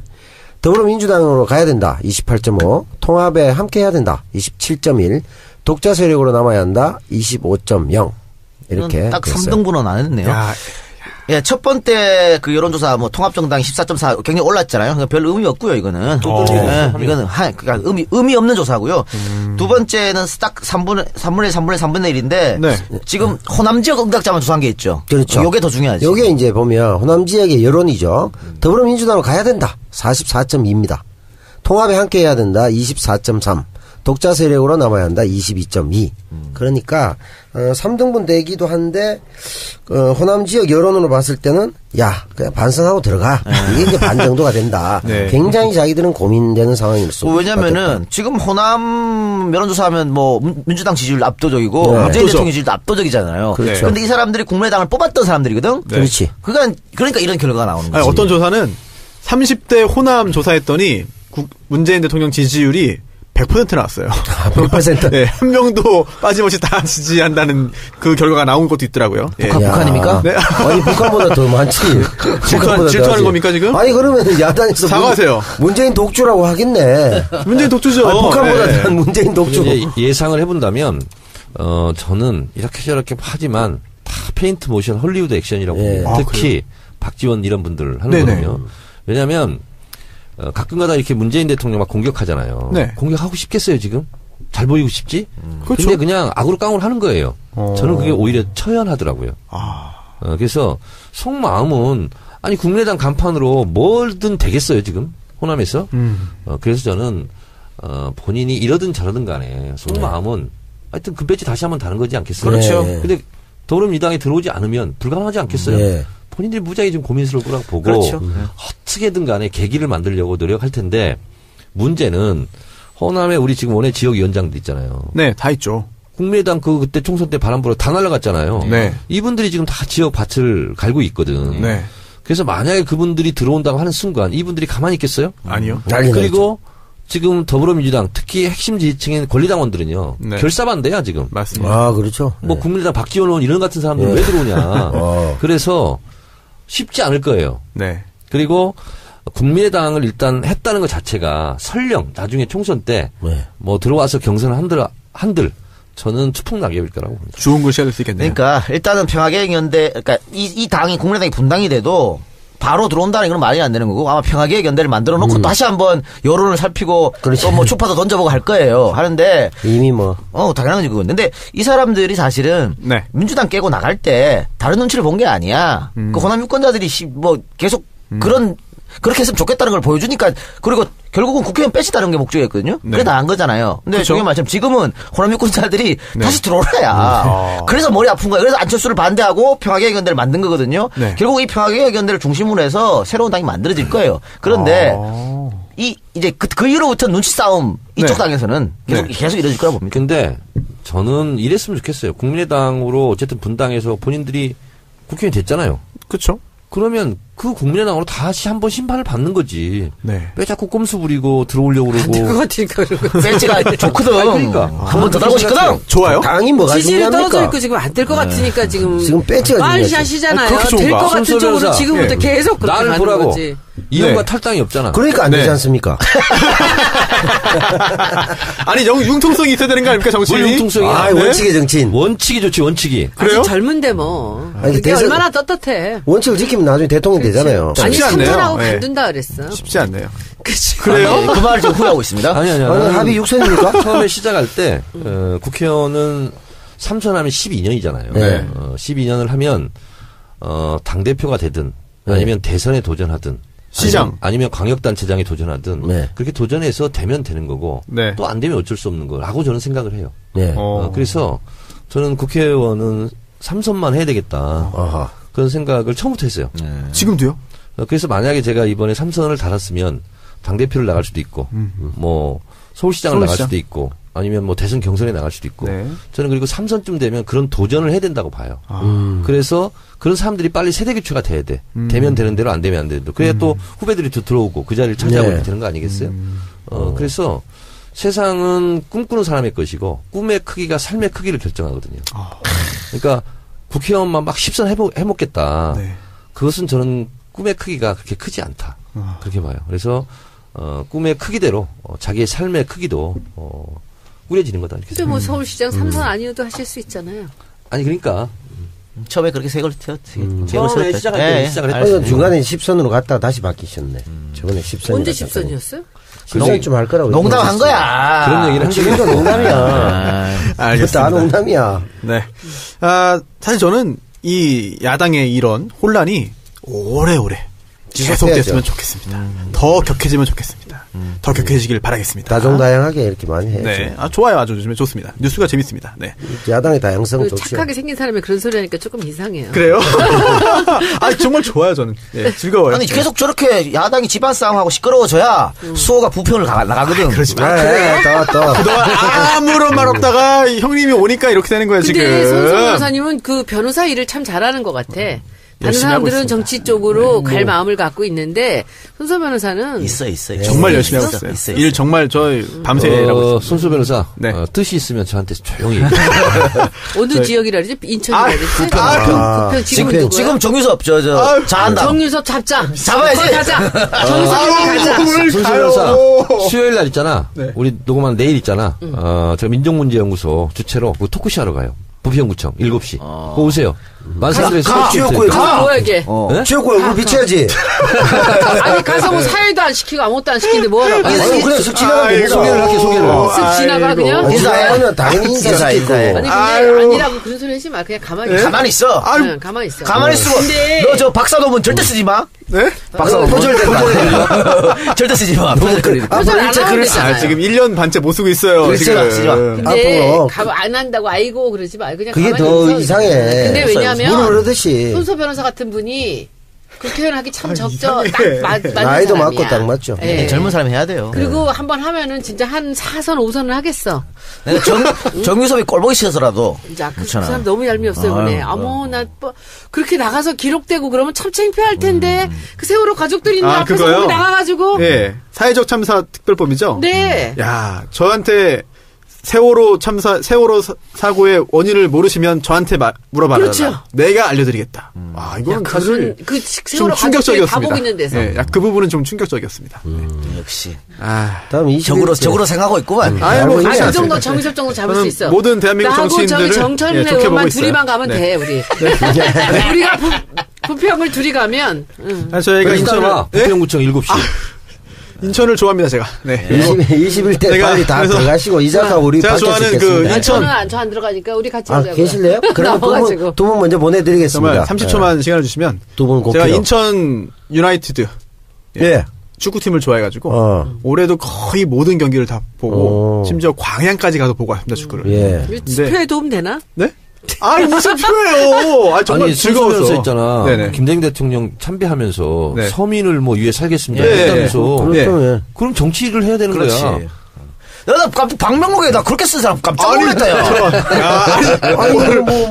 [SPEAKER 5] 더불어민주당으로 가야 된다 28.5, 통합에 함께해야 된다 27.1, 독자 세력으로 남아야 한다 25.0 이렇게
[SPEAKER 3] 딱
[SPEAKER 5] 됐어요.
[SPEAKER 3] 3등분은 안 했네요.
[SPEAKER 1] 야,
[SPEAKER 3] 예, 첫 번째 그 여론조사 뭐 통합정당 14.4 굉장히 올랐잖아요. 그러니까 별 의미 없고요, 이거는. 예, 이거는 그러니까 의미 없는 조사고요. 두 번째는 딱 3분의 1인데
[SPEAKER 1] 네.
[SPEAKER 3] 지금 호남 지역 응답자만 조사한 게 있죠.
[SPEAKER 5] 그렇죠.
[SPEAKER 3] 요게 더 중요하지.
[SPEAKER 5] 요게 이제 보면 호남 지역의 여론이죠. 더불어민주당으로 가야 된다. 44.2입니다. 통합에 함께해야 된다. 24.3. 독자 세력으로 남아야 한다. 22.2. 그러니까 3등분 되기도 한데 호남 지역 여론으로 봤을 때는 야 그냥 반성하고 들어가. 이게 이제 반 정도가 된다.
[SPEAKER 1] 네.
[SPEAKER 5] 굉장히 자기들은 고민되는 상황일 수.
[SPEAKER 3] 왜냐면은 지금 호남 여론조사하면 뭐 민주당 지지율 압도적이고
[SPEAKER 5] 네.
[SPEAKER 3] 문재인 대통령 지지율 압도적이잖아요.
[SPEAKER 5] 그렇죠.
[SPEAKER 3] 그런데 이 사람들이 국민의당을 뽑았던 사람들이거든.
[SPEAKER 1] 네.
[SPEAKER 5] 그렇지.
[SPEAKER 3] 그러니까 이런 결과가 나오는 거지.
[SPEAKER 1] 아니, 어떤 조사는 30대 호남 조사했더니 문재인 대통령 지지율이 100% 나왔어요.
[SPEAKER 5] 100%?
[SPEAKER 1] 네, 한 명도 빠짐없이 다 지지한다는 그 결과가 나온 것도 있더라고요. 예.
[SPEAKER 3] 북한입니까?
[SPEAKER 1] 네.
[SPEAKER 5] 아니 북한보다 더 많지. 북한보다 더
[SPEAKER 1] 질투하는
[SPEAKER 5] 하지.
[SPEAKER 1] 겁니까 지금?
[SPEAKER 5] 아니 그러면 야당에서
[SPEAKER 1] 사과하세요.
[SPEAKER 5] 문재인 독주라고 하겠네.
[SPEAKER 1] 문재인 독주죠.
[SPEAKER 5] 아니, 북한보다
[SPEAKER 1] 네.
[SPEAKER 5] 더 문재인 독주.
[SPEAKER 4] 이제 예상을 해본다면 저는 이렇게 저렇게 하지만 다 페인트 모션 헐리우드 액션이라고
[SPEAKER 5] 예.
[SPEAKER 4] 봅니다. 특히 박지원 이런 분들 하는
[SPEAKER 1] 네네.
[SPEAKER 4] 거거든요. 왜냐하면 가끔가다 이렇게 문재인 대통령 막 공격하잖아요.
[SPEAKER 1] 네.
[SPEAKER 4] 공격하고 싶겠어요 지금? 잘 보이고 싶지?
[SPEAKER 1] 그렇죠.
[SPEAKER 4] 근데 그냥 악으로 깡으로 하는 거예요. 저는 그게 오히려 처연하더라고요.
[SPEAKER 1] 아.
[SPEAKER 4] 그래서 속마음은 아니 국민의당 간판으로 뭐든 되겠어요 지금 호남에서. 그래서 저는 본인이 이러든 저러든 간에 속마음은 하여튼 금배지 다시 한번 다는 거지 않겠어요?
[SPEAKER 5] 그렇죠.
[SPEAKER 4] 근데 더불어민주당에 들어오지 않으면 불가능하지 않겠어요?
[SPEAKER 5] 네.
[SPEAKER 4] 본인들이 무지하게 좀 고민스러울 거라고 보고
[SPEAKER 3] 그렇죠.
[SPEAKER 4] 어떻게든 간에 계기를 만들려고 노력할 텐데 문제는 호남에 우리 지금 원외 지역위원장들 있잖아요.
[SPEAKER 1] 네, 다 있죠.
[SPEAKER 4] 국민의당 그때 총선 때 바람 불어 다 날아갔잖아요.
[SPEAKER 1] 네.
[SPEAKER 4] 이분들이 지금 다 지역 밭을 갈고 있거든.
[SPEAKER 1] 네.
[SPEAKER 4] 그래서 만약에 그분들이 들어온다고 하는 순간 이분들이 가만히 있겠어요?
[SPEAKER 1] 아니요.
[SPEAKER 5] 난리
[SPEAKER 4] 그리고 지금 더불어민주당 특히 핵심 지지층인 권리당원들은요.
[SPEAKER 1] 네.
[SPEAKER 4] 결사반대야 지금.
[SPEAKER 1] 맞습니다.
[SPEAKER 5] 아 그렇죠.
[SPEAKER 4] 뭐 국민의당 박지원 의원 이런 같은 사람들 왜 들어오냐. 그래서 쉽지 않을 거예요.
[SPEAKER 1] 네.
[SPEAKER 4] 그리고 국민의당을 일단 했다는 것 자체가 설령 나중에 총선 때 뭐
[SPEAKER 5] 네.
[SPEAKER 4] 들어와서 경선을 한들 저는 추풍낙엽일 거라고 봅니다.
[SPEAKER 1] 좋은 글씨가 될 수 있겠네요.
[SPEAKER 3] 그러니까 일단은 평화계획연대 그러니까 이 당이 국민의당이 분당이 돼도 바로 들어온다는 건 말이 안 되는 거고 아마 평화계획연대를 만들어 놓고 다시 한번 여론을 살피고
[SPEAKER 5] 그렇지.
[SPEAKER 3] 또 뭐 추파도 던져보고 할 거예요. 하는데
[SPEAKER 5] 이미 뭐
[SPEAKER 3] 당연하지 그건. 근데 이 사람들이 사실은
[SPEAKER 1] 네.
[SPEAKER 3] 민주당 깨고 나갈 때 다른 눈치를 본 게 아니야. 그 호남 유권자들이 뭐 계속 그렇게 했으면 좋겠다는 걸 보여주니까 그리고 결국은 국회의원 빼시다는 게 목적이었거든요.
[SPEAKER 1] 네.
[SPEAKER 3] 그게 나은 거잖아요. 근데
[SPEAKER 1] 그쵸?
[SPEAKER 3] 중요한 말씀 지금은 호남 유권자들이
[SPEAKER 1] 네.
[SPEAKER 3] 다시 들어오라야. 그래서 머리 아픈 거예요. 그래서 안철수를 반대하고 평화개혁연대를 만든 거거든요.
[SPEAKER 1] 네.
[SPEAKER 3] 결국 이 평화개혁연대를 중심으로 해서 새로운 당이 만들어질 거예요. 그런데 이제 그 이후로부터 눈치 싸움 이쪽
[SPEAKER 1] 네.
[SPEAKER 3] 당에서는 계속 이뤄질 거라 봅니다.
[SPEAKER 4] 근데 저는 이랬으면 좋겠어요. 국민의당으로 어쨌든 분당에서 본인들이 국회의원이 됐잖아요.
[SPEAKER 1] 그렇죠.
[SPEAKER 4] 그러면 그 국민의당으로 다시 한번 심판을 받는 거지.
[SPEAKER 1] 네.
[SPEAKER 4] 왜 자꾸 꼼수 부리고 들어오려고
[SPEAKER 2] 그거
[SPEAKER 4] 그러고.
[SPEAKER 2] 같으니까 그러고.
[SPEAKER 3] 배지가 좋거든.
[SPEAKER 4] 그러니까.
[SPEAKER 3] 한 번 더 달고 싶거든.
[SPEAKER 1] 좋아요.
[SPEAKER 5] 당이 뭐가
[SPEAKER 2] 지지율이 떨어져
[SPEAKER 5] 중요합니까?
[SPEAKER 2] 있고 지금 안 될 것 같으니까 지금
[SPEAKER 5] 배지가 중요하죠.
[SPEAKER 2] 만샷이잖아요.
[SPEAKER 1] 그렇게 좋은가?
[SPEAKER 2] 될 것 같은
[SPEAKER 4] 순서
[SPEAKER 2] 쪽으로
[SPEAKER 4] 변호사.
[SPEAKER 2] 지금부터
[SPEAKER 1] 예.
[SPEAKER 2] 계속 그렇게
[SPEAKER 4] 나를
[SPEAKER 2] 가는
[SPEAKER 4] 보라고.
[SPEAKER 2] 거지.
[SPEAKER 4] 이용과
[SPEAKER 1] 네.
[SPEAKER 4] 탈당이 없잖아.
[SPEAKER 5] 그러니까 안 되지
[SPEAKER 1] 네.
[SPEAKER 5] 않습니까?
[SPEAKER 1] 아니 융통성이 있어야 되는 거 아닙니까 정치인이?
[SPEAKER 4] 뭘 융통성이야?
[SPEAKER 5] 아,
[SPEAKER 1] 네.
[SPEAKER 5] 원칙의 정치인.
[SPEAKER 4] 원칙이 좋지, 원칙이.
[SPEAKER 1] 그래요?
[SPEAKER 2] 아직 젊은데 뭐.
[SPEAKER 5] 아니,
[SPEAKER 2] 이게
[SPEAKER 5] 대선-
[SPEAKER 2] 얼마나 떳떳해.
[SPEAKER 5] 원칙을 지키면 나중에 대통령 되잖아요.
[SPEAKER 2] 아니
[SPEAKER 1] 쉽지 않네요.
[SPEAKER 2] 3선하고
[SPEAKER 1] 네.
[SPEAKER 2] 간둔다 그랬어.
[SPEAKER 1] 쉽지 않네요.
[SPEAKER 2] 그치.
[SPEAKER 1] 그래요?
[SPEAKER 3] 아니, 그 말을 지금 후회하고 있습니다.
[SPEAKER 4] 아니.
[SPEAKER 5] 아니,
[SPEAKER 4] 나는
[SPEAKER 5] 합의 6선입니까?
[SPEAKER 4] 처음에 시작할 때, 국회의원은 3선하면 12년이잖아요.
[SPEAKER 5] 네.
[SPEAKER 4] 12년을 하면, 당대표가 되든, 아니면 대선에 도전하든,
[SPEAKER 1] 시장.
[SPEAKER 4] 아니면 광역단체장에 도전하든,
[SPEAKER 5] 네.
[SPEAKER 4] 그렇게 도전해서 되면 되는 거고,
[SPEAKER 1] 네.
[SPEAKER 4] 또 안 되면 어쩔 수 없는 거라고 저는 생각을 해요.
[SPEAKER 5] 네.
[SPEAKER 4] 그래서 저는 국회의원은 3선만 해야 되겠다.
[SPEAKER 5] 아하.
[SPEAKER 4] 그런 생각을 처음부터 했어요.
[SPEAKER 1] 지금도요?
[SPEAKER 4] 그래서 만약에 제가 이번에 3선을 달았으면 당대표를 나갈 수도 있고, 뭐, 서울시장을 나갈
[SPEAKER 1] 서울시장.
[SPEAKER 4] 수도 있고, 아니면 뭐 대선 경선에 나갈 수도 있고,
[SPEAKER 1] 네.
[SPEAKER 4] 저는 그리고 3선쯤 되면 그런 도전을 해야 된다고 봐요. 그래서 그런 사람들이 빨리 세대 교체가 돼야 돼. 되면 되는 대로 안 되면 안 되는 대로. 그래야 또 후배들이 또 들어오고 그 자리를 차지하고
[SPEAKER 5] 네.
[SPEAKER 4] 이렇게 되는 거 아니겠어요? 그래서 세상은 꿈꾸는 사람의 것이고 꿈의 크기가 삶의 크기를 결정하거든요. 그러니까 국회의원만 막 10선 해먹겠다.
[SPEAKER 1] 네.
[SPEAKER 4] 그것은 저는 꿈의 크기가 그렇게 크지 않다. 그렇게 봐요. 그래서 꿈의 크기대로 자기의 삶의 크기도 꾸려지는 거다. 이렇게
[SPEAKER 2] 근데 뭐 서울시장 3선 아니어도 하실 수 있잖아요.
[SPEAKER 4] 아니 그러니까
[SPEAKER 3] 처음에 그렇게 색을 튀었지.
[SPEAKER 4] 처음에 시작할 때 시작을
[SPEAKER 5] 아니,
[SPEAKER 4] 했죠.
[SPEAKER 5] 중간에 10선으로 갔다가 다시 바뀌셨네. 저번에 10선.
[SPEAKER 2] 언제 10선이었어요?
[SPEAKER 5] 10선쯤 할 거라고.
[SPEAKER 3] 농담한 거야.
[SPEAKER 4] 그런 얘기를 한 적이
[SPEAKER 5] 지금도
[SPEAKER 4] 없어요.
[SPEAKER 5] 농담이야. 그것도
[SPEAKER 1] 알겠습니다.
[SPEAKER 5] 다 농담이야.
[SPEAKER 1] 네. 사실 저는 이 야당의 이런 혼란이 오래오래 계속됐으면 좋겠습니다. 더 격해지면 좋겠습니다. 더 격해지길 바라겠습니다.
[SPEAKER 5] 다종다양하게 이렇게 많이 해야죠.
[SPEAKER 1] 네. 좋아요. 아주 요즘에 좋습니다. 뉴스가 재밌습니다. 네.
[SPEAKER 5] 야당의 다양성은
[SPEAKER 2] 그
[SPEAKER 5] 좋죠.
[SPEAKER 2] 착하게 생긴 사람이 그런 소리 하니까 조금 이상해요.
[SPEAKER 1] 그래요? 정말 좋아요, 저는. 네, 즐거워요.
[SPEAKER 3] 아니 계속 저렇게 야당이 집안 싸움하고 시끄러워져야 수호가 부평을 나가거든.
[SPEAKER 1] 그러지 마.
[SPEAKER 5] 그래, 또.
[SPEAKER 1] 그동안 아무런 말 없다가 형님이 오니까 이렇게 되는 거야, 지금.
[SPEAKER 2] 근데 손수 변호사님은 그 변호사 일을 참 잘하는 것 같아. 다른
[SPEAKER 1] 열심히 하고
[SPEAKER 2] 사람들은
[SPEAKER 1] 있습니다.
[SPEAKER 2] 정치 쪽으로 갈 마음을 갖고 있는데 손수 변호사는
[SPEAKER 3] 있어.
[SPEAKER 1] 정말 열심히 하고 있어요.
[SPEAKER 3] 있어.
[SPEAKER 1] 일 정말 밤새 일하고 있어요.
[SPEAKER 4] 손수 변호사
[SPEAKER 1] 네.
[SPEAKER 4] 뜻이 있으면 저한테 조용히 얘기해.
[SPEAKER 2] 어느 지역이라 그러지? 인천이라 그러지? 부평 지금은 누구야?
[SPEAKER 3] 지금 정유섭 자한다.
[SPEAKER 2] 정유섭 잡자.
[SPEAKER 3] 잡아야지.
[SPEAKER 2] 거기 가자. 정유섭 여기 가자.
[SPEAKER 4] 손수 변호사 수요일 날 있잖아.
[SPEAKER 1] 네.
[SPEAKER 4] 우리 녹음한 내일 있잖아. 저 민족문제연구소 주최로 그 토크쇼 하러 가요. 부평구청 7시. 그거 오세요. 많은 사람들이
[SPEAKER 5] 지역구에 가.
[SPEAKER 2] 뭐야 이게?
[SPEAKER 4] 네?
[SPEAKER 5] 지역구에 얼굴 비춰야지.
[SPEAKER 2] 아니 가서 뭐 사회도 안 시키고 아무것도 안 시키는데 뭐 하라고?
[SPEAKER 5] 아니, 그냥 슥 지나가면
[SPEAKER 4] 소개를 할게 소개를.
[SPEAKER 2] 쓱 지나가 그냥?
[SPEAKER 5] 인사하면 당연히 인사시키고.
[SPEAKER 3] 인사해.
[SPEAKER 2] 아니 근데
[SPEAKER 1] 아유.
[SPEAKER 2] 아니라고 그런 소리 하지 마. 그냥 가만히 있어.
[SPEAKER 3] 가만히 있어.
[SPEAKER 2] 그냥 가만히 있어.
[SPEAKER 3] 가만히 있어.
[SPEAKER 2] 근데
[SPEAKER 3] 너 저 박사도문 절대 쓰지 마.
[SPEAKER 1] 네?
[SPEAKER 3] 박사도문
[SPEAKER 5] 표절된다.
[SPEAKER 3] 절대 쓰지 마. 표절거리.
[SPEAKER 2] 표절 안 하면 되잖아요.
[SPEAKER 1] 지금 1년 반째 못 쓰고 있어요.
[SPEAKER 3] 그렇지,
[SPEAKER 1] 지금.
[SPEAKER 3] 쓰지 마.
[SPEAKER 2] 근데
[SPEAKER 5] 앞으로.
[SPEAKER 2] 안 한다고 아이고 그러지 마. 그냥
[SPEAKER 5] 그게
[SPEAKER 2] 가만히
[SPEAKER 5] 더
[SPEAKER 2] 있어.
[SPEAKER 5] 이상해.
[SPEAKER 2] 근데
[SPEAKER 5] 물을
[SPEAKER 2] 왜냐하면
[SPEAKER 5] 흐르듯이.
[SPEAKER 2] 손소 변호사 같은 분이 국회의원 하기 참 적죠.
[SPEAKER 1] 이상해.
[SPEAKER 2] 딱 맞는
[SPEAKER 5] 나이도
[SPEAKER 2] 사람이야.
[SPEAKER 5] 맞고 딱 맞죠.
[SPEAKER 2] 예.
[SPEAKER 3] 젊은 사람이 해야 돼요.
[SPEAKER 2] 그리고 한번 하면은 진짜 한 4선 5선을 하겠어.
[SPEAKER 3] 내가 정유섭이 꼴보기 싫어서라도
[SPEAKER 2] 이제 그
[SPEAKER 3] 그렇잖아.
[SPEAKER 2] 사람 너무 얄미웠어요, 이번에. 나 뭐, 그렇게 나가서 기록되고 그러면 참 창피할 텐데, 그 세월호 가족들이 있는 앞에서
[SPEAKER 1] 그거요?
[SPEAKER 2] 거기 나가가지고.
[SPEAKER 1] 예. 사회적 참사 특별법이죠?
[SPEAKER 2] 네.
[SPEAKER 1] 야, 저한테 세월호 사고의 원인을 모르시면 저한테 물어봐라.
[SPEAKER 2] 그렇죠.
[SPEAKER 1] 내가 알려드리겠다. 이거는 사실
[SPEAKER 2] 그
[SPEAKER 1] 좀
[SPEAKER 2] 세월호 가족들이
[SPEAKER 1] 충격적이었습니다.
[SPEAKER 2] 가보고 있는 데서.
[SPEAKER 1] 예, 그 부분은 좀 충격적이었습니다.
[SPEAKER 3] 역시
[SPEAKER 5] 다음 21대.
[SPEAKER 3] 적으로 생각하고 있구만.
[SPEAKER 1] 아이, 뭐,
[SPEAKER 5] 알고 있지
[SPEAKER 2] 그
[SPEAKER 1] 않습니다.
[SPEAKER 2] 정도 정의섭 정도 잡을 수
[SPEAKER 1] 저는
[SPEAKER 2] 있어.
[SPEAKER 1] 모든 대한민국
[SPEAKER 2] 나하고
[SPEAKER 1] 정치인들을
[SPEAKER 2] 저기 정철민
[SPEAKER 1] 예, 좋게 보고
[SPEAKER 2] 의원만
[SPEAKER 1] 있어요.
[SPEAKER 2] 둘이만 가면
[SPEAKER 1] 네.
[SPEAKER 2] 돼, 우리. 우리가 부평을 둘이 가면.
[SPEAKER 1] 저희가
[SPEAKER 4] 인천아
[SPEAKER 1] 예?
[SPEAKER 4] 부평구청 7시.
[SPEAKER 1] 인천을 좋아합니다, 제가. 네.
[SPEAKER 5] 21대
[SPEAKER 1] 내가
[SPEAKER 5] 빨리 다
[SPEAKER 1] 그래서
[SPEAKER 5] 들어가시고 이자가 우리
[SPEAKER 1] 제가
[SPEAKER 5] 밖에
[SPEAKER 1] 좋아하는
[SPEAKER 5] 있겠습니다.
[SPEAKER 1] 인천.
[SPEAKER 2] 저는 안 들어가니까 우리 같이
[SPEAKER 5] 아,
[SPEAKER 2] 가자고요.
[SPEAKER 5] 계실래요? 그럼
[SPEAKER 2] 나와가지고.
[SPEAKER 5] 두 분 먼저 보내드리겠습니다.
[SPEAKER 1] 정말 30초만 시간을 주시면
[SPEAKER 5] 두 분 꼭
[SPEAKER 1] 제가
[SPEAKER 5] 필요.
[SPEAKER 1] 인천 유나이티드
[SPEAKER 5] 예.
[SPEAKER 1] 축구팀을 좋아해가지고 올해도 거의 모든 경기를 다 보고 심지어 광양까지 가서 보고 왔습니다, 축구를.
[SPEAKER 5] 예.
[SPEAKER 2] 투표에 도움 되나?
[SPEAKER 1] 네? 아니 무슨 표예요? 아 정말
[SPEAKER 4] 아니
[SPEAKER 1] 즐거웠어.
[SPEAKER 4] 순수면서 있잖아.
[SPEAKER 1] 네네.
[SPEAKER 4] 김대중 대통령 참배하면서
[SPEAKER 1] 네.
[SPEAKER 4] 서민을 뭐 위해 살겠습니다.
[SPEAKER 1] 네.
[SPEAKER 4] 했다면서.
[SPEAKER 1] 네.
[SPEAKER 5] 그렇죠.
[SPEAKER 4] 그럼 정치를 해야 되는
[SPEAKER 3] 그렇지.
[SPEAKER 4] 거야.
[SPEAKER 3] 나 깜짝 박명록에 나 그렇게 쓴 사람 깜짝 놀랐다, 야.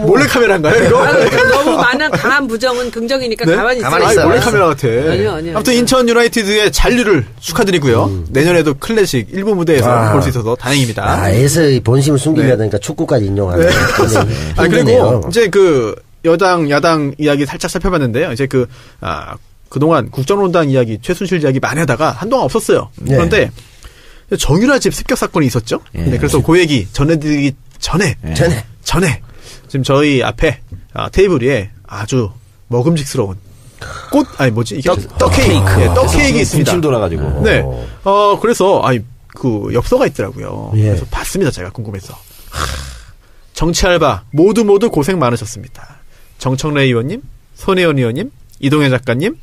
[SPEAKER 1] 몰래 카메라인가요 이거?
[SPEAKER 2] 아, 그러니까 너무 많은 강한 부정은 긍정이니까
[SPEAKER 1] 네?
[SPEAKER 2] 가만히
[SPEAKER 3] 가만히
[SPEAKER 2] 있어요.
[SPEAKER 3] 있어요.
[SPEAKER 1] 몰래 카메라 같아.
[SPEAKER 2] 아니요.
[SPEAKER 1] 아무튼 인천 유나이티드의 잔류를 축하드리고요. 내년에도 클래식 일부 무대에서 볼 수 있어서 다행입니다.
[SPEAKER 5] 아, 에서 본심을 숨기려야
[SPEAKER 1] 네.
[SPEAKER 5] 되니까 축구까지 인용하는.
[SPEAKER 1] 네.
[SPEAKER 5] 아,
[SPEAKER 1] 그리고 이제 그 여당 야당 이야기 살짝 살펴봤는데요. 이제 그동안 국정농단 이야기, 최순실 이야기 많이 하다가 한동안 없었어요.
[SPEAKER 5] 네.
[SPEAKER 1] 그런데 정유라 집 습격 사건이 있었죠. 네, 그래서 그 얘기 전해드리기 전에 지금 저희 앞에 테이블 위에 아주 먹음직스러운 떡 케이크. 예, 떡 케이크 있습니다.
[SPEAKER 4] 군침 돌아가지고.
[SPEAKER 1] 네. 그래서 그 엽서가 있더라고요.
[SPEAKER 5] 예.
[SPEAKER 1] 그래서 봤습니다. 제가 궁금해서. 정치 알바 모두 고생 많으셨습니다. 정청래 의원님, 손혜원 의원님, 이동현 작가님,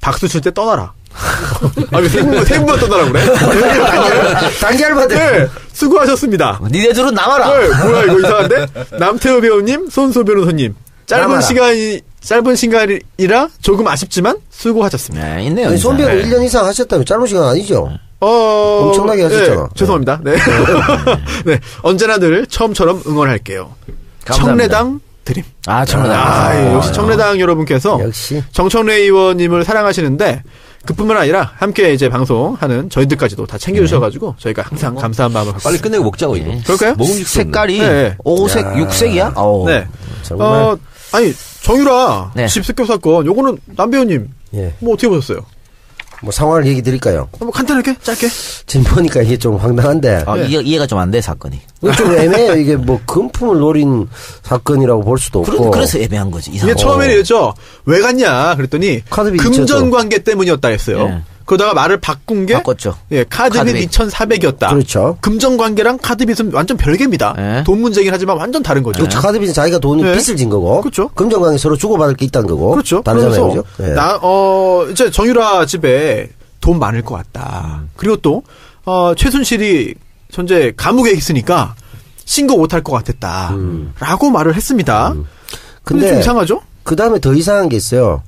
[SPEAKER 1] 박수 칠 때 떠나라. 세 분만 떠나라 그래?
[SPEAKER 5] 단기 알바들.
[SPEAKER 1] 네, 수고하셨습니다.
[SPEAKER 3] 니네들은 남아라.
[SPEAKER 1] 네, 뭐야 이거 이상한데? 남태호 배우님, 손소 변호사님,
[SPEAKER 5] 남아라.
[SPEAKER 1] 짧은 시간이라 조금 아쉽지만 수고하셨습니다.
[SPEAKER 3] 네, 있네요.
[SPEAKER 5] 아니, 손배우 1년 이상 하셨다면 짧은 시간 아니죠? 엄청나게 하셨잖아.
[SPEAKER 1] 네, 죄송합니다. 네. 네, 언제나 늘 처음처럼 응원할게요.
[SPEAKER 3] 감사합니다.
[SPEAKER 1] 청래당 드림.
[SPEAKER 3] 청래당.
[SPEAKER 1] 예, 역시 청래당 여러분께서
[SPEAKER 5] 역시.
[SPEAKER 1] 정청래 의원님을 사랑하시는데 그뿐만 아니라 함께 이제 방송하는 저희들까지도 다 챙겨주셔가지고 저희가 항상 감사한 마음을 갖고
[SPEAKER 4] 빨리
[SPEAKER 1] 있습니다.
[SPEAKER 4] 끝내고 먹자고 이거.
[SPEAKER 1] 그럴까요?
[SPEAKER 3] 색깔이
[SPEAKER 1] 네.
[SPEAKER 3] 5색,
[SPEAKER 5] 야.
[SPEAKER 3] 6색이야?
[SPEAKER 1] 네.
[SPEAKER 5] 정말.
[SPEAKER 1] 아니 정유라
[SPEAKER 3] 네.
[SPEAKER 1] 집 습격 사건 요거는 남 배우님
[SPEAKER 5] 예.
[SPEAKER 1] 뭐 어떻게 보셨어요?
[SPEAKER 5] 뭐 상황을 얘기 드릴까요?
[SPEAKER 1] 뭐 간단하게 짧게.
[SPEAKER 5] 지금 보니까 이게 좀 황당한데.
[SPEAKER 1] 네.
[SPEAKER 3] 이해가 좀 안 돼, 사건이.
[SPEAKER 5] 이거 좀 애매해요. 이게 뭐 금품을 노린 사건이라고 볼 수도 없고.
[SPEAKER 3] 그래서 애매한 거지.
[SPEAKER 1] 이게 처음에는 이랬죠. 왜 갔냐 그랬더니
[SPEAKER 5] 카드비
[SPEAKER 1] 금전
[SPEAKER 5] 미쳤죠.
[SPEAKER 1] 관계 때문이었다 했어요.
[SPEAKER 3] 네.
[SPEAKER 1] 그러다가 말을 바꾼 게
[SPEAKER 3] 바꿨죠.
[SPEAKER 1] 예, 카드빚
[SPEAKER 3] 카드빚.
[SPEAKER 1] 2,400이었다.
[SPEAKER 5] 그렇죠.
[SPEAKER 1] 금전 관계랑 카드빚은 완전 별개입니다.
[SPEAKER 3] 네.
[SPEAKER 1] 돈 문제긴 하지만 완전 다른 거죠.
[SPEAKER 5] 그렇죠. 카드빚은 자기가 돈이
[SPEAKER 1] 네.
[SPEAKER 5] 빚을 진 거고.
[SPEAKER 1] 그렇죠.
[SPEAKER 5] 금전관계 서로 주고받을 게 있다는 거고.
[SPEAKER 1] 그렇죠.
[SPEAKER 5] 다르잖아요.
[SPEAKER 1] 그러면서
[SPEAKER 5] 그죠? 네.
[SPEAKER 1] 이제 정유라 집에 돈 많을 것 같다. 그리고 또 최순실이 현재 감옥에 있으니까 신고 못할 것 같았다. 라고 말을 했습니다. 근데 좀 이상하죠?
[SPEAKER 5] 그 다음에 더 이상한 게 있어요.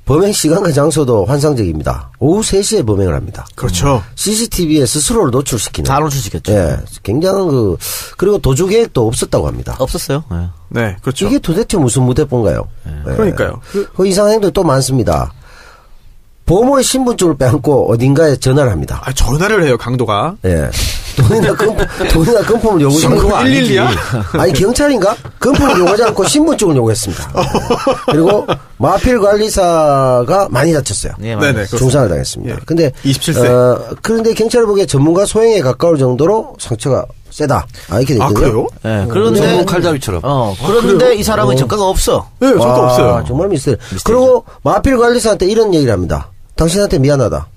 [SPEAKER 5] 범행 시간과 장소도 환상적입니다. 오후 3시에 범행을 합니다.
[SPEAKER 1] 그렇죠.
[SPEAKER 5] CCTV에 스스로를 노출시키는.
[SPEAKER 3] 다 노출시켰죠.
[SPEAKER 5] 예. 굉장한 그리고 도주 계획도 없었다고 합니다.
[SPEAKER 3] 없었어요. 네.
[SPEAKER 1] 네, 그렇죠.
[SPEAKER 5] 이게 도대체 무슨 무대본가요? 예.
[SPEAKER 1] 그러니까요.
[SPEAKER 5] 그 이상한 행동이 또 많습니다. 보모의 신분증을 빼앗고 어딘가에 전화를 합니다.
[SPEAKER 1] 전화를 해요, 강도가.
[SPEAKER 5] 예. 돈이나 금품을 요구하는 거
[SPEAKER 1] 112야?
[SPEAKER 5] 아니, 경찰인가? 금품을 요구하지 않고 신분증을 요구했습니다. 그리고 마필 관리사가 많이 다쳤어요.
[SPEAKER 3] 네,
[SPEAKER 1] 네네.
[SPEAKER 3] 맞아요.
[SPEAKER 5] 중상을 당했습니다.
[SPEAKER 1] 예.
[SPEAKER 5] 근데
[SPEAKER 1] 27세.
[SPEAKER 5] 그런데 경찰을 보기에 전문가 소행에 가까울 정도로 상처가 세다. 이렇게
[SPEAKER 1] 아,
[SPEAKER 5] 됐거든요.
[SPEAKER 1] 그래요?
[SPEAKER 3] 네, 그런데
[SPEAKER 4] 전문 칼잡이처럼.
[SPEAKER 3] 그런데 이 사람은 전과가 없어.
[SPEAKER 1] 네, 전과 없어요.
[SPEAKER 5] 정말 미스터리. 그리고 마필 관리사한테 이런 얘기를 합니다. 당신한테 미안하다.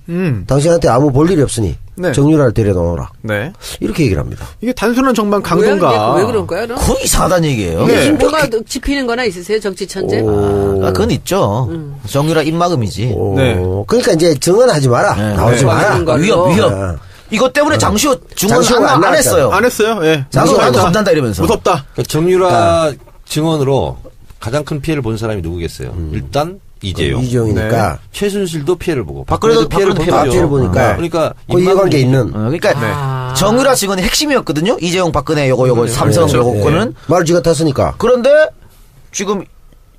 [SPEAKER 5] 당신한테 아무 볼 일이 없으니
[SPEAKER 1] 네.
[SPEAKER 5] 정유라를 데려놓으라.
[SPEAKER 1] 네.
[SPEAKER 5] 이렇게 얘기를 합니다.
[SPEAKER 1] 이게 단순한 정말 강도인가.
[SPEAKER 2] 왜 그런 거야?
[SPEAKER 3] 거의 이상하다는 얘기예요.
[SPEAKER 1] 네.
[SPEAKER 2] 뭐가 짚히는 거나 있으세요? 정치 천재?
[SPEAKER 3] 그건 있죠. 정유라 입막음이지.
[SPEAKER 1] 네.
[SPEAKER 5] 그러니까 이제 증언하지 마라.
[SPEAKER 3] 네.
[SPEAKER 5] 나오지
[SPEAKER 2] 네.
[SPEAKER 5] 마라.
[SPEAKER 2] 맞는 걸로.
[SPEAKER 3] 위협. 이것 때문에 장시호 증언
[SPEAKER 5] 장시호가
[SPEAKER 3] 안
[SPEAKER 5] 안
[SPEAKER 3] 했어요.
[SPEAKER 1] 안 했어요. 예.
[SPEAKER 3] 장시호 나도
[SPEAKER 1] 무섭다.
[SPEAKER 3] 겁난다 이러면서.
[SPEAKER 1] 무섭다.
[SPEAKER 4] 그러니까 정유라 증언으로 가장 큰 피해를 본 사람이 누구겠어요? 일단 이재용.
[SPEAKER 5] 이재용이니까.
[SPEAKER 4] 최순실도 피해를 보고.
[SPEAKER 3] 박근혜도
[SPEAKER 4] 피해를
[SPEAKER 3] 박근혜도
[SPEAKER 4] 보죠.
[SPEAKER 5] 피해를 보니까.
[SPEAKER 4] 그러니까
[SPEAKER 5] 그 이해관계 있는.
[SPEAKER 3] 그러니까 정유라 증언이 핵심이었거든요. 이재용, 박근혜 요거 삼성
[SPEAKER 1] 그렇죠.
[SPEAKER 3] 요거는.
[SPEAKER 5] 말을 쥐가 탔으니까.
[SPEAKER 3] 그런데 지금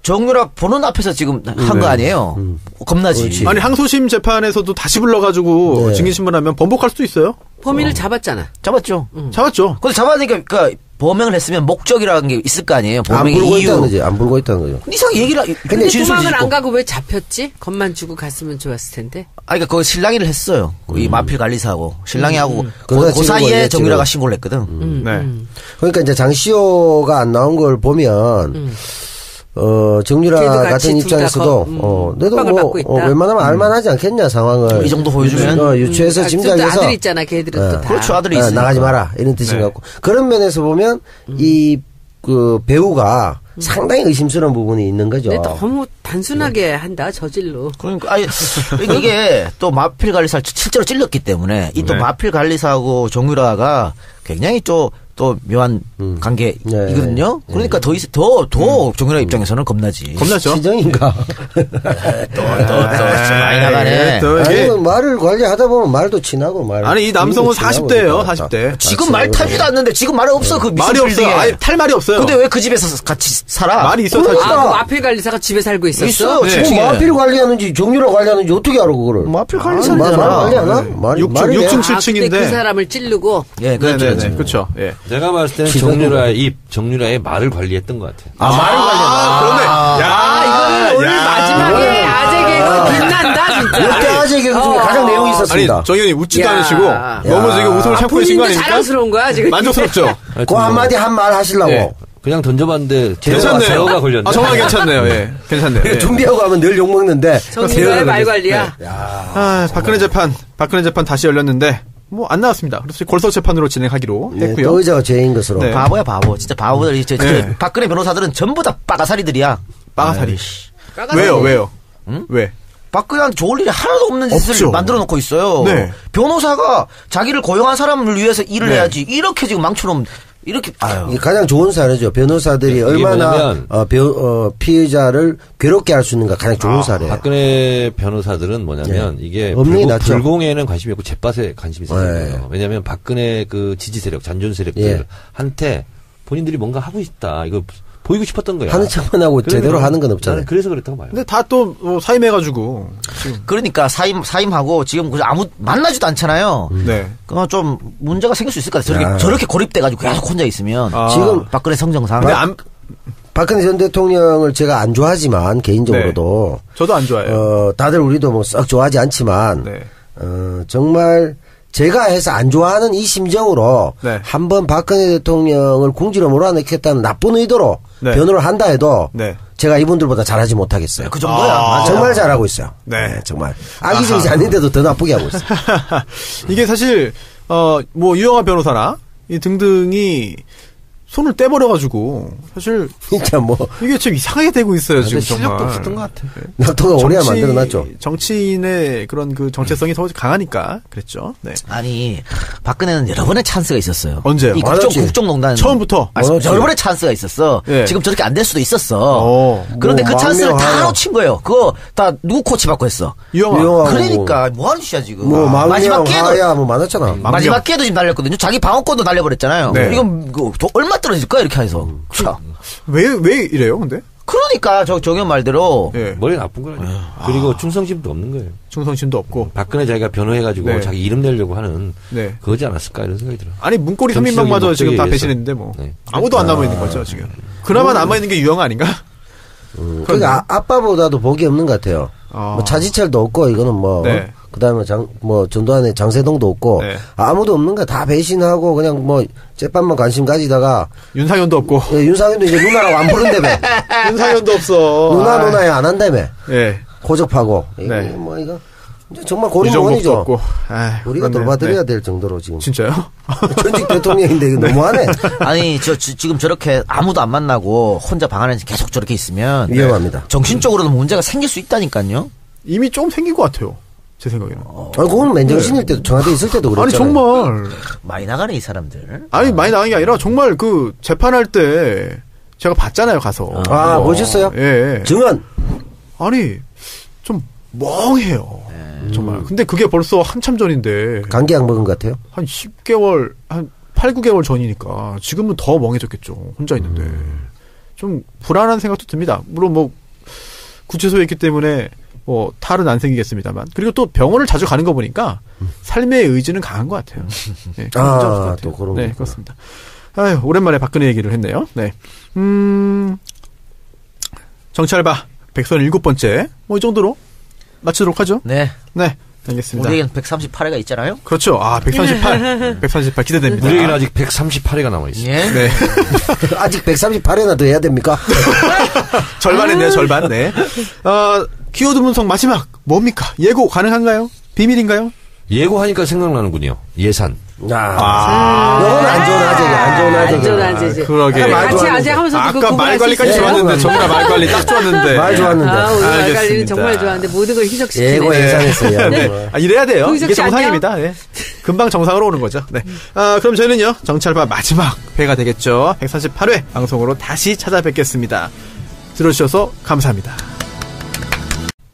[SPEAKER 3] 정유라 보는 앞에서 지금 한 거 아니에요. 겁나지.
[SPEAKER 5] 그렇지.
[SPEAKER 1] 아니, 항소심 재판에서도 다시 불러가지고
[SPEAKER 5] 네.
[SPEAKER 1] 증인신문하면 번복할 수도 있어요.
[SPEAKER 2] 범인을 잡았잖아.
[SPEAKER 3] 잡았죠.
[SPEAKER 1] 잡았죠.
[SPEAKER 3] 근데 잡아니까 그러니까 범행을 했으면 목적이라는 게 있을 거 아니에요.
[SPEAKER 5] 안
[SPEAKER 3] 범행의
[SPEAKER 5] 불고
[SPEAKER 3] 이유.
[SPEAKER 5] 있다는 거지. 안 불고 있다는 거죠.
[SPEAKER 3] 이상 얘기를
[SPEAKER 2] 근데
[SPEAKER 3] 진술
[SPEAKER 2] 도망을
[SPEAKER 3] 짓고.
[SPEAKER 2] 안 가고 왜 잡혔지? 겁만 주고 갔으면 좋았을 텐데.
[SPEAKER 3] 그러니까 거기 실랑이를 했어요. 이 마필 관리사하고 실랑이하고
[SPEAKER 5] 그러다
[SPEAKER 3] 그
[SPEAKER 5] 지금
[SPEAKER 3] 사이에
[SPEAKER 5] 걸렸지,
[SPEAKER 3] 정유라가
[SPEAKER 5] 그럼.
[SPEAKER 3] 신고를 했거든.
[SPEAKER 1] 네.
[SPEAKER 5] 그러니까 이제 장시호가 안 나온 걸 보면, 정유라
[SPEAKER 2] 걔도 같이
[SPEAKER 5] 같은
[SPEAKER 2] 둘
[SPEAKER 5] 입장에서도,
[SPEAKER 2] 다
[SPEAKER 5] 내도
[SPEAKER 2] 협박을
[SPEAKER 5] 뭐,
[SPEAKER 2] 받고 있다.
[SPEAKER 5] 웬만하면 알만하지 않겠냐, 상황을.
[SPEAKER 3] 이 정도 보여주면.
[SPEAKER 5] 유추해서
[SPEAKER 2] 좀
[SPEAKER 5] 짐작해서.
[SPEAKER 2] 아들 있잖아. 걔들은 또 다.
[SPEAKER 3] 그렇죠. 아들이 있으니까.
[SPEAKER 5] 나가지 마라. 이런 뜻인
[SPEAKER 1] 네.
[SPEAKER 5] 것 같고. 그런 면에서 보면, 그 배우가 상당히 의심스러운 부분이 있는 거죠.
[SPEAKER 2] 근데 너무 단순하게 한다. 저질로.
[SPEAKER 3] 그러니까 이게 또 마필 관리사 실제로 찔렀기 때문에 이 또
[SPEAKER 1] 네.
[SPEAKER 3] 마필 관리사하고 정유라가 굉장히 또 또 묘한 관계이거든요.
[SPEAKER 5] 네.
[SPEAKER 3] 그러니까 더 정유라 입장에서는 겁나지.
[SPEAKER 1] 겁나죠?
[SPEAKER 5] 시정인가?
[SPEAKER 3] 또 많이 나가네.
[SPEAKER 1] 또
[SPEAKER 5] 아니,
[SPEAKER 1] 이게
[SPEAKER 5] 말을 관리하다 보면 말도 친하고
[SPEAKER 1] 아니 이 남성은 40대예요. 40대.
[SPEAKER 3] 지금 말 타지도 않는데 지금 말은 없어. 그
[SPEAKER 1] 말이 없어요. 아예 탈 말이 없어요.
[SPEAKER 3] 근데 왜 그 집에서 같이 살아?
[SPEAKER 1] 말이 있어
[SPEAKER 5] 그러니까.
[SPEAKER 1] 사실.
[SPEAKER 2] 그 마필 관리사가 집에 살고 있었어?
[SPEAKER 3] 있어.
[SPEAKER 1] 네.
[SPEAKER 3] 층층에.
[SPEAKER 5] 뭐 마필 관리하는지 정유라 관리하는지 어떻게 알아 그거를?
[SPEAKER 3] 마필
[SPEAKER 5] 말
[SPEAKER 3] 관리사잖아.
[SPEAKER 5] 관리하나? 말이
[SPEAKER 1] 6층
[SPEAKER 2] 아,
[SPEAKER 1] 7층인데.
[SPEAKER 2] 그때 그 사람을 찌르고.
[SPEAKER 3] 예, 그렇죠.
[SPEAKER 1] 네네네. 그렇죠. 예.
[SPEAKER 4] 제가 봤을 때는 정유라의 말을 관리했던 것 같아요.
[SPEAKER 5] 말을 관리하나?
[SPEAKER 1] 그러네.
[SPEAKER 2] 이거는 오늘 마지막에 아재 개그 빛난다, 진짜.
[SPEAKER 5] 역대 아재 개그 중에 가장 내용이 있었습니다.
[SPEAKER 1] 아니 정현이 웃지도
[SPEAKER 2] 야.
[SPEAKER 1] 않으시고 너무 지금 웃음을 참고 계신 거
[SPEAKER 2] 본인도
[SPEAKER 1] 아닙니까?
[SPEAKER 2] 자랑스러운 거야, 지금.
[SPEAKER 1] 만족스럽죠?
[SPEAKER 5] 그 한마디 한 말 하시려고.
[SPEAKER 1] 예.
[SPEAKER 4] 그냥 던져봤는데
[SPEAKER 1] 괜찮네요.
[SPEAKER 4] 제어가 걸렸네.
[SPEAKER 1] 아, 정말 괜찮네요. 예. 괜찮네요. 예.
[SPEAKER 5] 준비하고 하면 늘 욕먹는데.
[SPEAKER 2] 정유라의 말 관리야.
[SPEAKER 1] 아, 박근혜 재판 다시 열렸는데 뭐 안 나왔습니다. 그래서 골서 재판으로 진행하기로
[SPEAKER 5] 네,
[SPEAKER 1] 했고요.
[SPEAKER 5] 또 의자가 죄인 것으로.
[SPEAKER 1] 네.
[SPEAKER 3] 바보야, 바보. 진짜 바보들.
[SPEAKER 1] 네.
[SPEAKER 3] 박근혜 변호사들은 전부 다 빠가사리들이야.
[SPEAKER 1] 빠가사리.
[SPEAKER 2] 까가지고.
[SPEAKER 1] 왜요? 왜?
[SPEAKER 3] 박근혜한테 좋을 일이 하나도 없는 짓을
[SPEAKER 1] 없죠.
[SPEAKER 3] 만들어 놓고 있어요.
[SPEAKER 1] 네.
[SPEAKER 3] 변호사가 자기를 고용한 사람을 위해서 일을
[SPEAKER 1] 네.
[SPEAKER 3] 해야지. 이렇게 지금 망쳐놓으면, 이렇게, 아유.
[SPEAKER 5] 이게 가장 좋은 사례죠. 변호사들이
[SPEAKER 4] 이게
[SPEAKER 5] 얼마나
[SPEAKER 4] 뭐냐면
[SPEAKER 5] 피해자를 괴롭게 할 수 있는가 가장 좋은 사례예요.
[SPEAKER 4] 박근혜 변호사들은 뭐냐면 이게
[SPEAKER 5] 없는 게 낫죠.
[SPEAKER 4] 불공에는 관심이 없고 재빠에 관심이 있어요.
[SPEAKER 5] 네.
[SPEAKER 4] 왜냐하면 박근혜 그 지지 세력, 잔존
[SPEAKER 5] 예.
[SPEAKER 4] 세력들한테 본인들이 뭔가 하고 있다. 이거 보이고 싶었던 거야.
[SPEAKER 5] 하는 척만 하고 제대로 하는 건 없잖아요.
[SPEAKER 4] 나는 그래서 그랬다고 봐요.
[SPEAKER 1] 근데 다 또 사임해가지고 지금
[SPEAKER 3] 그러니까 사임하고 지금 만나지도 않잖아요.
[SPEAKER 1] 네.
[SPEAKER 3] 그건 좀 문제가 생길 수 있을 것 같아요. 저렇게 고립돼가지고 계속 혼자 있으면.
[SPEAKER 5] 지금
[SPEAKER 3] 박근혜 성정상.
[SPEAKER 1] 근데
[SPEAKER 5] 박근혜 전 대통령을 제가 안 좋아하지만 개인적으로도
[SPEAKER 1] 저도 안 좋아해요.
[SPEAKER 5] 다들 우리도 뭐 썩 좋아하지 않지만
[SPEAKER 1] 네.
[SPEAKER 5] 정말 제가 해서 안 좋아하는 이 심정으로
[SPEAKER 1] 네.
[SPEAKER 5] 한번 박근혜 대통령을 궁지로 몰아넣겠다는 나쁜 의도로
[SPEAKER 1] 네.
[SPEAKER 5] 변호를 한다 해도
[SPEAKER 1] 네.
[SPEAKER 5] 제가 이분들보다 잘하지 못하겠어요.
[SPEAKER 3] 그 정도야. 맞아요.
[SPEAKER 5] 정말 잘하고 있어요.
[SPEAKER 1] 네.
[SPEAKER 5] 정말 악의적이지 않는데도 더 나쁘게 하고 있어요.
[SPEAKER 1] 이게 사실 뭐 유영하 변호사나 이 등등이 손을 떼버려가지고 사실
[SPEAKER 5] 진짜 뭐
[SPEAKER 1] 이게 좀 이상하게 되고 있어요 지금
[SPEAKER 4] 실력도
[SPEAKER 1] 정말.
[SPEAKER 4] 없었던 것 같아.
[SPEAKER 5] 낙토가 오래야 만들어놨죠.
[SPEAKER 1] 정치인의 그런 그 정체성이 더 강하니까 그랬죠. 네.
[SPEAKER 3] 아니, 박근혜는 여러 번의 찬스가 있었어요.
[SPEAKER 1] 언제요?
[SPEAKER 3] 이
[SPEAKER 5] 많았지.
[SPEAKER 3] 국정농단.
[SPEAKER 1] 처음부터.
[SPEAKER 3] 여러 번의 찬스가 있었어.
[SPEAKER 1] 예.
[SPEAKER 3] 지금 저렇게 안 될 수도 있었어. 그런데
[SPEAKER 5] 뭐
[SPEAKER 3] 그 찬스를 다
[SPEAKER 5] 망명하여.
[SPEAKER 3] 놓친 거예요. 그거 다 누구 코치받고 했어.
[SPEAKER 1] 유영하.
[SPEAKER 5] 유영하.
[SPEAKER 3] 그러니까 뭐 하는 짓이야 지금.
[SPEAKER 5] 뭐
[SPEAKER 3] 마지막
[SPEAKER 5] 망명,
[SPEAKER 3] 기회도
[SPEAKER 5] 하야 뭐 많았잖아.
[SPEAKER 3] 마지막 기회도 지금 날렸거든요. 자기 방어권도 날려버렸잖아요.
[SPEAKER 1] 네.
[SPEAKER 3] 이건 얼마 떨어질 거야 이렇게 해서. 참.
[SPEAKER 1] 왜 이래요 근데?
[SPEAKER 3] 그러니까 정현 말대로
[SPEAKER 1] 예.
[SPEAKER 4] 머리 나쁜 거예요. 그리고 충성심도 없는 거예요.
[SPEAKER 1] 충성심도 없고.
[SPEAKER 4] 박근혜 자기가 변호해가지고
[SPEAKER 1] 네.
[SPEAKER 4] 자기 이름 내려고 하는
[SPEAKER 1] 네.
[SPEAKER 4] 그거지 않았을까 이런 생각이 들어요.
[SPEAKER 1] 아니 문고리
[SPEAKER 4] 정치적인
[SPEAKER 1] 3인방마저 지금 다
[SPEAKER 4] 목적에
[SPEAKER 1] 배신했는데 뭐
[SPEAKER 4] 네.
[SPEAKER 1] 아무도 안 남아 있는 거죠 지금. 그나마 남아 있는 게 유영하 아닌가?
[SPEAKER 5] 그러니까 아빠보다도 복이 없는 것 같아요. 뭐 차지철도 없고 이거는 뭐
[SPEAKER 1] 네.
[SPEAKER 5] 그다음에 전두환의 장세동도 없고
[SPEAKER 1] 네.
[SPEAKER 5] 아무도 없는 거야. 다 배신하고 그냥 뭐 재판만 관심 가지다가
[SPEAKER 1] 윤상현도 없고.
[SPEAKER 5] 윤상현도 이제 누나라고 안 부른다며.
[SPEAKER 1] 윤상현도 없어.
[SPEAKER 5] 누나에 안 한다며.
[SPEAKER 1] 예.
[SPEAKER 5] 고접하고.
[SPEAKER 1] 네.
[SPEAKER 5] 뭐 이거 정말
[SPEAKER 1] 유정복도
[SPEAKER 5] 고리무원이죠.
[SPEAKER 1] 없고. 아,
[SPEAKER 5] 우리가
[SPEAKER 1] 그렇네요.
[SPEAKER 5] 돌봐드려야
[SPEAKER 1] 네.
[SPEAKER 5] 될 정도로 지금.
[SPEAKER 1] 진짜요?
[SPEAKER 5] 전직 대통령인데 이거 너무하네.
[SPEAKER 3] 아니 지금 저렇게 아무도 안 만나고 혼자 방 안에 계속 저렇게 있으면
[SPEAKER 5] 위험합니다.
[SPEAKER 3] 정신적으로는 문제가 생길 수 있다니까요.
[SPEAKER 1] 이미 좀 생긴 것 같아요. 제 생각에는.
[SPEAKER 5] 아니 그건 맨정신일 때도 청와대 있을 때도
[SPEAKER 1] 아니
[SPEAKER 5] 그랬잖아요.
[SPEAKER 1] 정말.
[SPEAKER 3] 많이 나가네 이 사람들.
[SPEAKER 1] 아니 많이 나간 게 아니라 정말 그 재판할 때 제가 봤잖아요 가서.
[SPEAKER 5] 아, 보셨어요?
[SPEAKER 1] 예.
[SPEAKER 5] 증언.
[SPEAKER 1] 아니 좀 멍해요. 정말. 근데 그게 벌써 한참 전인데
[SPEAKER 5] 감기약 먹은 것 같아요.
[SPEAKER 1] 한 10개월 한 8, 9개월 전이니까 지금은 더 멍해졌겠죠. 혼자 있는데. 좀 불안한 생각도 듭니다. 물론 뭐 구치소에 있기 때문에 뭐 탈은 안 생기겠습니다만. 그리고 또 병원을 자주 가는 거 보니까 삶의 의지는 강한 것 같아요. 네, 그런 문제 없을 것 같아요.
[SPEAKER 5] 또 그런
[SPEAKER 1] 네,
[SPEAKER 5] 거구나.
[SPEAKER 1] 그렇습니다. 아유, 오랜만에 박근혜 얘기를 했네요. 네. 정치알바 137번째. 뭐 이 정도로 마치도록 하죠.
[SPEAKER 3] 네.
[SPEAKER 1] 네. 알겠습니다.
[SPEAKER 3] 우리에겐 138회가 있잖아요.
[SPEAKER 1] 그렇죠. 아, 138. 138 기대됩니다.
[SPEAKER 4] 우리에게는 아직 138회가 남아있어요.
[SPEAKER 3] 예.
[SPEAKER 1] 네.
[SPEAKER 5] 아직 138회나 더 해야 됩니까?
[SPEAKER 1] 절반 했네요, 절반. 네. 키워드 분석 마지막 뭡니까? 예고 가능한가요? 비밀인가요?
[SPEAKER 4] 예고하니까 생각나는군요. 예산.
[SPEAKER 5] 요건 안 좋은 아재지, 안 좋은 아재지.
[SPEAKER 2] 안 좋은 아재지.
[SPEAKER 1] 그러게.
[SPEAKER 2] 같이 아재 하면서도
[SPEAKER 1] 아까 말 관리까지 좋았는데, 정말 말 관리 딱 좋았는데.
[SPEAKER 5] 말 좋았는데.
[SPEAKER 2] 오늘 말 관리는
[SPEAKER 1] 알겠습니다.
[SPEAKER 2] 정말 좋았는데 모든 걸 희석시키네.
[SPEAKER 5] 예고 예상했어요.
[SPEAKER 1] 이래야 돼요.
[SPEAKER 2] 홍희석
[SPEAKER 1] 이게
[SPEAKER 2] 씨
[SPEAKER 1] 정상입니다. 네. 금방 정상으로 오는 거죠. 네. 그럼 저희는요, 정치알바 마지막 회가 되겠죠. 148회 방송으로 다시 찾아뵙겠습니다. 들어주셔서 감사합니다.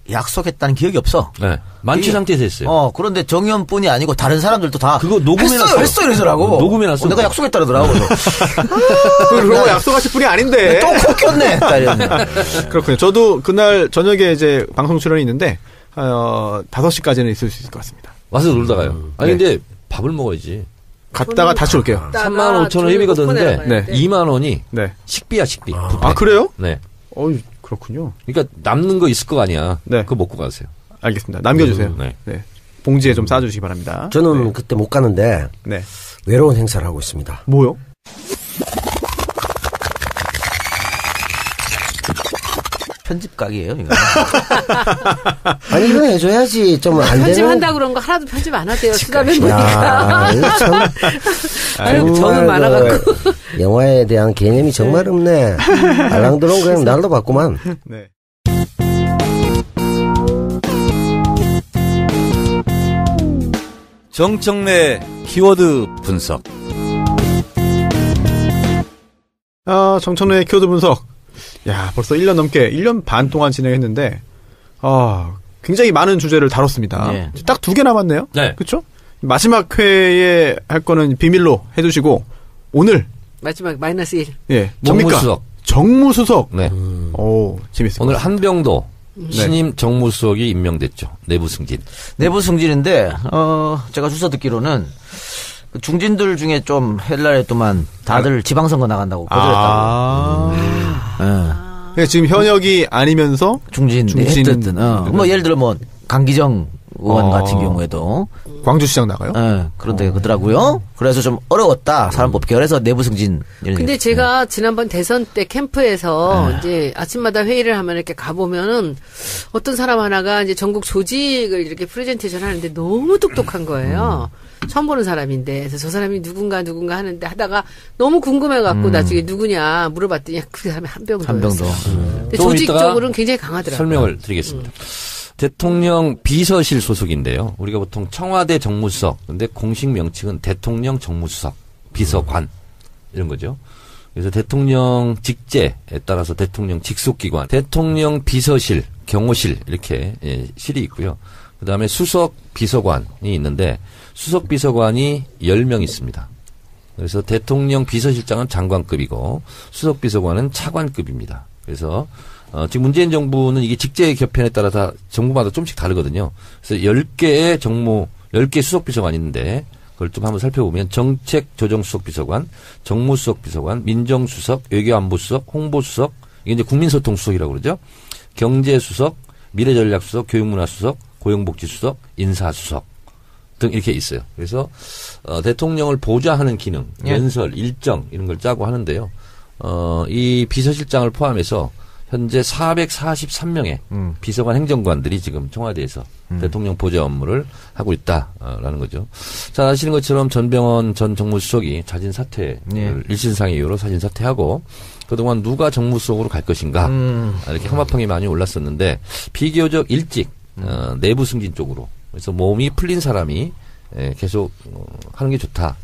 [SPEAKER 3] 약속했다는 기억이 없어.
[SPEAKER 4] 네. 만취 상태에서 했어요.
[SPEAKER 3] 그런데 정의원뿐이 아니고 다른 사람들도 다
[SPEAKER 4] 그거 녹음해놨어.
[SPEAKER 3] 했어 이러더라고.
[SPEAKER 4] 녹음해놨어.
[SPEAKER 3] 내가 약속했다 그러더라고.
[SPEAKER 1] 그러고 약속하실 분이 아닌데.
[SPEAKER 3] 또 컸겠네.
[SPEAKER 1] 그렇군요. 저도 그날 저녁에 이제 방송 출연이 있는데 5시까지는 있을 수 있을 것 같습니다.
[SPEAKER 4] 와서 놀다가요. 아니 근데 밥을 먹어야지.
[SPEAKER 1] 갔다가 다시 올게요.
[SPEAKER 4] 35,000원 회비가 드는데
[SPEAKER 1] 네.
[SPEAKER 4] 2만 원이
[SPEAKER 1] 네.
[SPEAKER 4] 식비야 식비.
[SPEAKER 1] 아 그래요?
[SPEAKER 4] 네.
[SPEAKER 1] 그렇군요.
[SPEAKER 4] 그러니까 남는 거 있을 거 아니야.
[SPEAKER 1] 네.
[SPEAKER 4] 그거 먹고 가세요.
[SPEAKER 1] 알겠습니다. 남겨주세요.
[SPEAKER 4] 네.
[SPEAKER 1] 네. 봉지에 좀 싸주시기 바랍니다.
[SPEAKER 5] 저는 그때 못 가는데
[SPEAKER 1] 네.
[SPEAKER 5] 외로운 행사를 하고 있습니다.
[SPEAKER 1] 뭐요?
[SPEAKER 3] 편집 각이에요, 이거.
[SPEAKER 5] 아니 이건 해줘야지 좀 안 되는.
[SPEAKER 2] 편집한다 그런 거 하나도 편집 안 하대요. 수다맨
[SPEAKER 5] 야,
[SPEAKER 2] 보니까.
[SPEAKER 5] 이거 참.
[SPEAKER 2] 아유, 저는
[SPEAKER 5] 정말
[SPEAKER 2] 많아갖고.
[SPEAKER 5] 영화에 대한 개념이 정말 없네. 알랑드롱 그냥 날도 봤구만.
[SPEAKER 1] 네.
[SPEAKER 4] 정청래 키워드 분석.
[SPEAKER 1] 정청래의 키워드 분석. 야, 벌써 1년 넘게, 1년 반 동안 진행했는데, 굉장히 많은 주제를 다뤘습니다.
[SPEAKER 3] 네.
[SPEAKER 1] 딱 2개 남았네요?
[SPEAKER 4] 네.
[SPEAKER 1] 그쵸? 마지막 회에 할 거는 비밀로 해두시고, 오늘.
[SPEAKER 2] 마지막 -1.
[SPEAKER 1] 예. 뭡니까?
[SPEAKER 4] 정무수석.
[SPEAKER 1] 정무수석.
[SPEAKER 4] 네.
[SPEAKER 1] 오, 재밌습니다.
[SPEAKER 4] 오늘 한병도 신임 정무수석이 임명됐죠. 내부 승진.
[SPEAKER 3] 내부 승진인데, 제가 주워 듣기로는, 그 중진들 중에 좀 헬라에 또만 다들 지방선거 나간다고 거절했다고.
[SPEAKER 1] 그러니까 지금 현역이 아니면서
[SPEAKER 3] 중진인데 했든 뭐 예를 들어 뭐 강기정 의원 같은 경우에도
[SPEAKER 1] 광주시장 나가요?
[SPEAKER 3] 그런데 그러더라고요. 그래서 좀 어려웠다 사람 뽑기. 그래서 내부 승진.
[SPEAKER 2] 근데 제가 지난번 대선 때 캠프에서 이제 아침마다 회의를 하면 이렇게 가보면은 어떤 사람 하나가 이제 전국 조직을 이렇게 프레젠테이션 하는데 너무 똑똑한 거예요. 처음 보는 사람인데. 그래서 저 사람이 누군가 하는데 하다가 너무 궁금해갖고 나중에 누구냐 물어봤더니 그 사람이 한병도였어요. 근데 조직적으로는 굉장히 강하더라고요.
[SPEAKER 4] 설명을 드리겠습니다. 대통령 비서실 소속인데요. 우리가 보통 청와대 정무수석, 근데 공식 명칭은 대통령 정무수석, 비서관 이런 거죠. 그래서 대통령 직제에 따라서 대통령 직속기관, 대통령 비서실, 경호실 이렇게 실이 있고요. 그다음에 수석 비서관이 있는데 수석 비서관이 10명 있습니다. 그래서 대통령 비서실장은 장관급이고 수석 비서관은 차관급입니다. 그래서 지금 문재인 정부는 이게 직제 겹편에 따라 다 정부마다 좀씩 다르거든요. 그래서 10개 수석 비서관이 있는데 그걸 좀 한번 살펴보면 정책조정수석비서관, 정무수석비서관, 민정수석, 외교안보수석, 홍보수석, 이게 이제 국민소통수석이라고 그러죠. 경제수석, 미래전략수석, 교육문화수석, 고용복지수석, 인사수석 등 이렇게 있어요. 그래서 대통령을 보좌하는 기능, 연설, 일정 이런 걸 짜고 하는데요. 이 비서실장을 포함해서 현재 443명의 비서관 행정관들이 지금 청와대에서 대통령 보좌 업무를 하고 있다라는 거죠. 자, 아시는 것처럼 전병헌 전 정무수석이 자진 사퇴를 일신상의 이유로 자진 사퇴하고 그동안 누가 정무수석으로 갈 것인가 이렇게 혐오평이 많이 올랐었는데 비교적 일찍 내부 승진 쪽으로 그래서 몸이 풀린 사람이 계속 하는 게 좋다.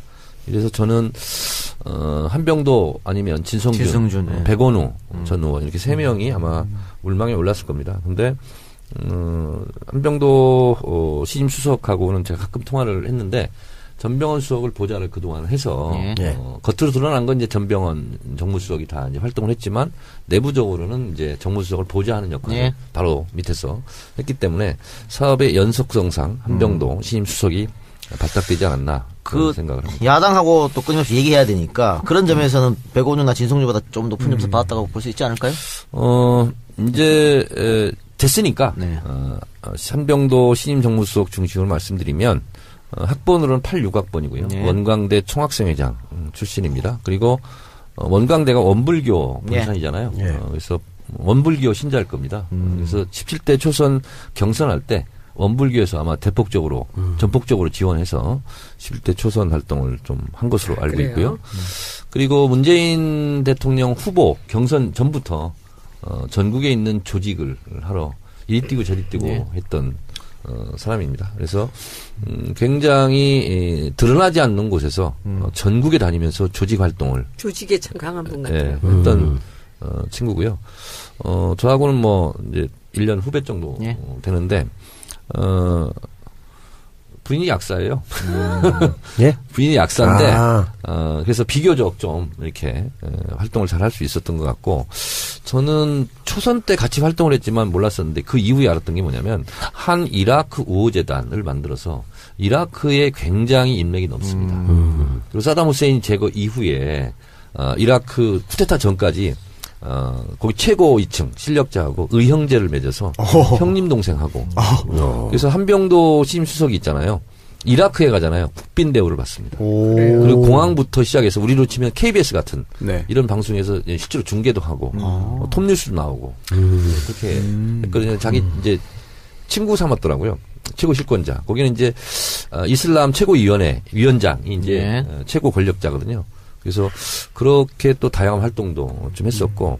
[SPEAKER 4] 그래서 저는 한병도 아니면 진성준, 백원우 전 의원 이렇게 3명이 아마 물망에 올랐을 겁니다. 근데 한병도 신임 수석하고는 제가 가끔 통화를 했는데 전병헌 수석을 보좌를 그동안 해서 겉으로 드러난 건 이제 전병헌 정무수석이 다 이제 활동을 했지만 내부적으로는 이제 정무수석을 보좌하는 역할을 바로 밑에서 했기 때문에 사업의 연속성상 한병도 신임 수석이 발탁되지 않았나 그런 생각을 합니다.
[SPEAKER 3] 야당하고 또 끊임없이 얘기해야 되니까 그런 점에서는 백원우나 진성준보다 좀 높은 점수 받았다고 볼 수 있지 않을까요?
[SPEAKER 4] 이제 됐으니까 한병도 신임 정무수석 중심으로 말씀드리면 학번으로는 86학번이고요. 원광대 총학생회장 출신입니다. 그리고 원광대가 원불교 본산이잖아요. 그래서 원불교 신자일 겁니다. 그래서 17대 초선 경선할 때 원불교에서 아마 대폭적으로 전폭적으로 지원해서 11대 초선 활동을 좀 한 것으로 알고
[SPEAKER 2] 그래요?
[SPEAKER 4] 있고요. 그리고 문재인 대통령 후보 경선 전부터 전국에 있는 조직을 하러 이리 뛰고 저리 뛰고 했던 사람입니다. 그래서 굉장히 드러나지 않는 곳에서 전국에 다니면서 조직 활동을
[SPEAKER 2] 조직에 참 강한 분 같아요.
[SPEAKER 4] 했던 친구고요. 저하고는 뭐 이제 1년 후배 정도 되는데 부인이 약사예요.
[SPEAKER 5] 예?
[SPEAKER 4] 부인이 약사인데 그래서 비교적 좀 이렇게 활동을 잘 할 수 있었던 것 같고 저는 초선 때 같이 활동을 했지만 몰랐었는데 그 이후에 알았던 게 뭐냐면 한 이라크 우호재단을 만들어서 이라크에 굉장히 인맥이 넘습니다. 그리고 사담 후세인 제거 이후에 이라크 쿠데타 전까지 거기 최고 2층 실력자하고 의형제를 맺어서 형님 동생하고 그래서 한병도 신임수석이 있잖아요. 이라크에 가잖아요. 국빈 대우를 받습니다. 그리고 공항부터 시작해서 우리로 치면 KBS 같은 이런 방송에서 실제로 중계도 하고 톱뉴스도 나오고 그렇게 했거든요. 자기 이제 친구 삼았더라고요. 최고 실권자. 거기는 이제 이슬람 최고위원회 위원장이 이제 최고 권력자거든요. 그래서 그렇게 또 다양한 활동도 좀 했었고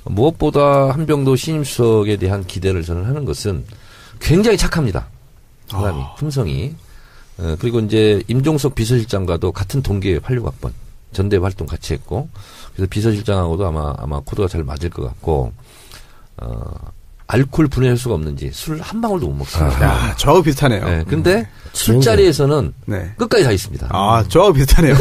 [SPEAKER 4] 무엇보다 한병도 신임수석에 대한 기대를 저는 하는 것은 굉장히 착합니다. 사람이 품성이. 그리고 이제 임종석 비서실장과도 같은 동기의 86학번 전대 활동 같이 했고 그래서 비서실장하고도 아마 코드가 잘 맞을 것 같고 알코올 분해할 수가 없는지 술 한 방울도 못 먹습니다.
[SPEAKER 1] 저하고 비슷하네요.
[SPEAKER 4] 네, 근데 술자리에서는 끝까지 다 있습니다.
[SPEAKER 1] 저하고 비슷하네요.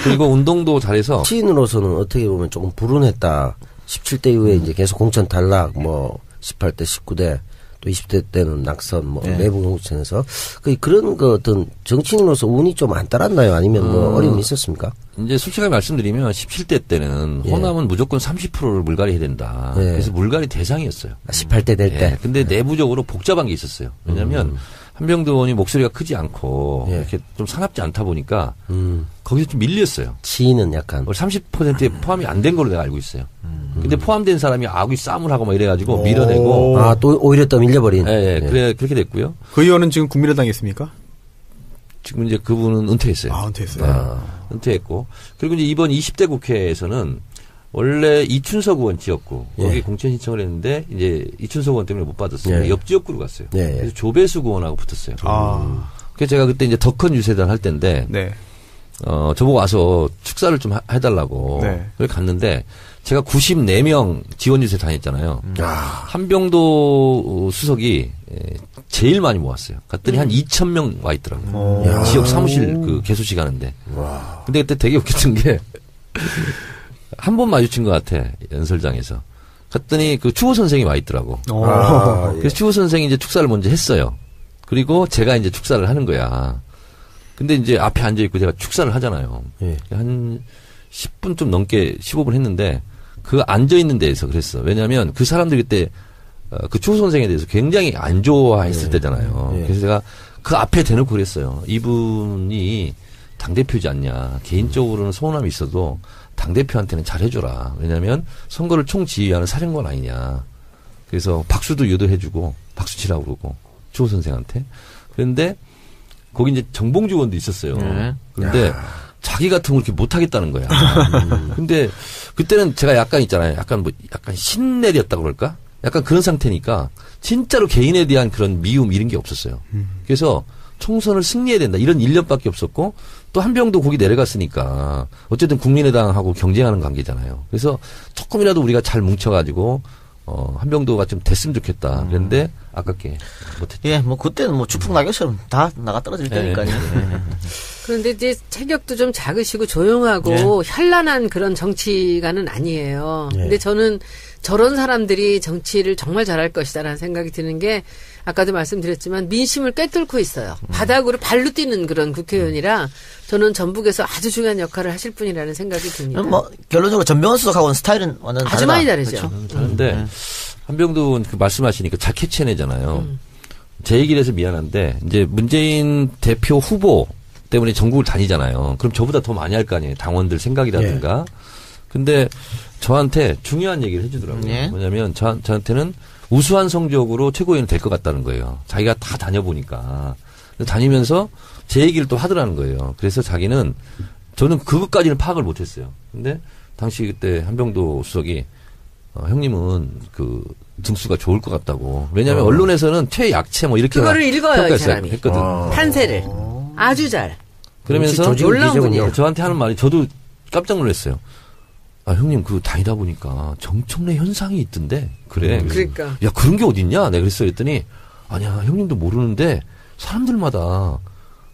[SPEAKER 4] 그리고 운동도 잘해서
[SPEAKER 5] 시인으로서는 어떻게 보면 조금 불운했다. 17대 이후에 이제 계속 공천 탈락, 18대, 19대, 또 20대 때는 낙선, 내부 공천에서 그런 거 어떤 정치인으로서 운이 좀 안 따랐나요? 아니면 어려움이 있었습니까?
[SPEAKER 4] 이제 솔직하게 말씀드리면 17대 때는 호남은 무조건 30%를 물갈이해야 된다. 그래서 물갈이 대상이었어요.
[SPEAKER 5] 18대 될 때.
[SPEAKER 4] 근데 내부적으로 복잡한 게 있었어요. 왜냐하면 한병도 의원이 목소리가 크지 않고 이렇게 좀 사납지 않다 보니까 거기서 좀 밀렸어요.
[SPEAKER 5] 시인은 약간
[SPEAKER 4] 30%에 포함이 안 된 걸로 내가 알고 있어요. 근데 포함된 사람이 아귀 싸움을 하고 막 이래가지고 밀어내고
[SPEAKER 5] 또 오히려 더 밀려버린.
[SPEAKER 4] 그래 그렇게 됐고요.
[SPEAKER 1] 그 의원은 지금 국민의당에 있습니까?
[SPEAKER 4] 지금 이제 그분은 은퇴했어요.
[SPEAKER 1] 은퇴했어요.
[SPEAKER 4] 은퇴했고 그리고 이제 이번 20대 국회에서는 원래 이춘석 의원 지역구 거기 공천 신청을 했는데 이제 이춘석 의원 때문에 못 받았어요. 옆 지역구로 갔어요. 그래서 조배수 의원하고 붙었어요. 그래서 제가 그때 이제 더 큰 유세단 할 때인데 저보고 와서 축사를 좀 해달라고 그렇게 갔는데 제가 94명 지원 유세 다녔잖아요. 한병도 수석이 제일 많이 모았어요. 갔더니 한 2,000명 와 있더라고요. 지역 사무실 그 개소식 하는데. 근데 그때 되게 웃겼던 게 한 번 마주친 것 같아. 연설장에서. 갔더니 그 추호 선생이 와 있더라고. 그래서 추호 선생이 이제 축사를 먼저 했어요. 그리고 제가 이제 축사를 하는 거야. 근데 이제 앞에 앉아있고 제가 축사를 하잖아요. 한 10분 좀 넘게 15분 했는데 그 앉아있는 데에서 그랬어. 왜냐하면 그 사람들이 그때 그 추호 선생에 대해서 굉장히 안 좋아했을 때잖아요. 그래서 제가 그 앞에 대놓고 그랬어요. 이분이 당대표지 않냐. 개인적으로는 서운함이 있어도 당대표한테는 잘해줘라. 왜냐하면 선거를 총지휘하는 사령관 아니냐. 그래서 박수도 유도해주고 박수 치라고 그러고 추호 선생한테. 그런데 거기 이제 정봉주 의원도 있었어요. 그런데 자기 같은 걸 이렇게 못하겠다는 거야. 근데 그때는 제가 약간 있잖아요. 약간 신내렸다고 그럴까? 약간 그런 상태니까 진짜로 개인에 대한 그런 미움 이런 게 없었어요. 그래서 총선을 승리해야 된다. 이런 일념밖에 없었고 또 한병도 거기 내려갔으니까 어쨌든 국민의당하고 경쟁하는 관계잖아요. 그래서 조금이라도 우리가 잘 뭉쳐가지고 한병도가 좀 됐으면 좋겠다. 그런데 아깝게 못했죠.
[SPEAKER 3] 그때는 추풍 낙엽처럼 다 나가 떨어질 때니까요.
[SPEAKER 2] 그런데 이제 체격도 좀 작으시고 조용하고 현란한 그런 정치가는 아니에요. 근데 저는 저런 사람들이 정치를 정말 잘할 것이다라는 생각이 드는 게 아까도 말씀드렸지만 민심을 꿰뚫고 있어요. 바닥으로 발로 뛰는 그런 국회의원이라 저는 전북에서 아주 중요한 역할을 하실 분이라는 생각이 듭니다.
[SPEAKER 3] 결론적으로 전병헌 수석하고는 스타일은 완전
[SPEAKER 2] 아주 많이 다르죠.
[SPEAKER 4] 그렇죠. 그런데 한병도는 그 말씀하시니까 잘 캐치해내잖아요. 제 얘기를 해서 미안한데 이제 문재인 대표 후보 때문에 전국을 다니잖아요. 그럼 저보다 더 많이 할 거 아니에요. 당원들 생각이라든가. 근데 저한테 중요한 얘기를 해주더라고요.
[SPEAKER 3] 예?
[SPEAKER 4] 뭐냐면 저한테는 우수한 성적으로 최고위원 될 것 같다는 거예요. 자기가 다 다녀보니까. 다니면서 제 얘기를 또 하더라는 거예요. 그래서 자기는 저는 그것까지는 파악을 못했어요. 근데 당시 그때 한병도 수석이 형님은 그 등수가 좋을 것 같다고. 왜냐하면 언론에서는 최약체 뭐 이렇게
[SPEAKER 2] 그거를 읽어요, 이 사람이.
[SPEAKER 4] 했거든.
[SPEAKER 2] 판세를 아주 잘.
[SPEAKER 4] 그러면서
[SPEAKER 2] 놀라운 분이에요.
[SPEAKER 4] 저한테 하는 말이 저도 깜짝 놀랐어요. 아 형님 그 다니다 보니까 정청래 현상이 있던데 그래.
[SPEAKER 2] 그러니까.
[SPEAKER 4] 야 그런 게 어딨냐? 내가 그랬어 했더니 아니야 형님도 모르는데 사람들마다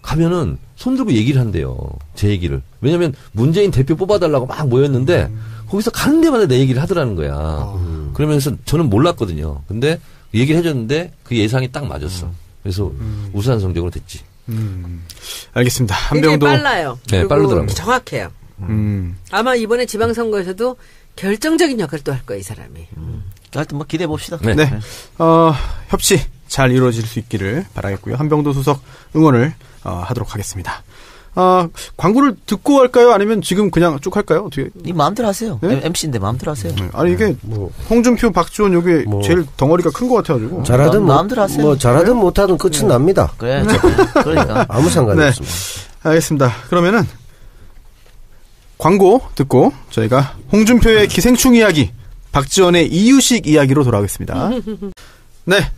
[SPEAKER 4] 가면은 손 들고 얘기를 한대요. 제 얘기를. 왜냐면 문재인 대표 뽑아달라고 막 모였는데 거기서 가는 데마다 내 얘기를 하더라는 거야. 그러면서 저는 몰랐거든요. 근데 얘기를 해줬는데 그 예상이 딱 맞았어. 그래서 우수한 성적으로 됐지.
[SPEAKER 1] 알겠습니다.
[SPEAKER 2] 굉장히
[SPEAKER 1] 한병도
[SPEAKER 2] 빨라요.
[SPEAKER 4] 네,
[SPEAKER 2] 그리고
[SPEAKER 4] 빠르더라고요.
[SPEAKER 2] 정확해요. 아마 이번에 지방선거에서도 결정적인 역할을 또 할 거예요, 이 사람이.
[SPEAKER 3] 하여튼 뭐 기대해 봅시다.
[SPEAKER 4] 네.
[SPEAKER 1] 네. 협치 잘 이루어질 수 있기를 바라겠고요. 한병도 수석 응원을 하도록 하겠습니다. 광고를 듣고 할까요? 아니면 지금 그냥 쭉 할까요? 어떻게?
[SPEAKER 3] 이 마음대로 하세요.
[SPEAKER 1] 네?
[SPEAKER 3] MC인데 마음대로 하세요.
[SPEAKER 1] 아니 이게 홍준표, 박지원 요게 제일 덩어리가 큰 것 같아가지고.
[SPEAKER 5] 잘하든
[SPEAKER 3] 마음대로 하세요.
[SPEAKER 5] 뭐 잘하든 못하든 끝은 납니다.
[SPEAKER 3] 그래. 그러니까.
[SPEAKER 5] 아무 상관이
[SPEAKER 1] 네.
[SPEAKER 5] 없습니다.
[SPEAKER 1] 알겠습니다. 그러면은 광고 듣고 저희가 홍준표의 기생충 이야기, 박지원의 이유식 이야기로 돌아오겠습니다. 네,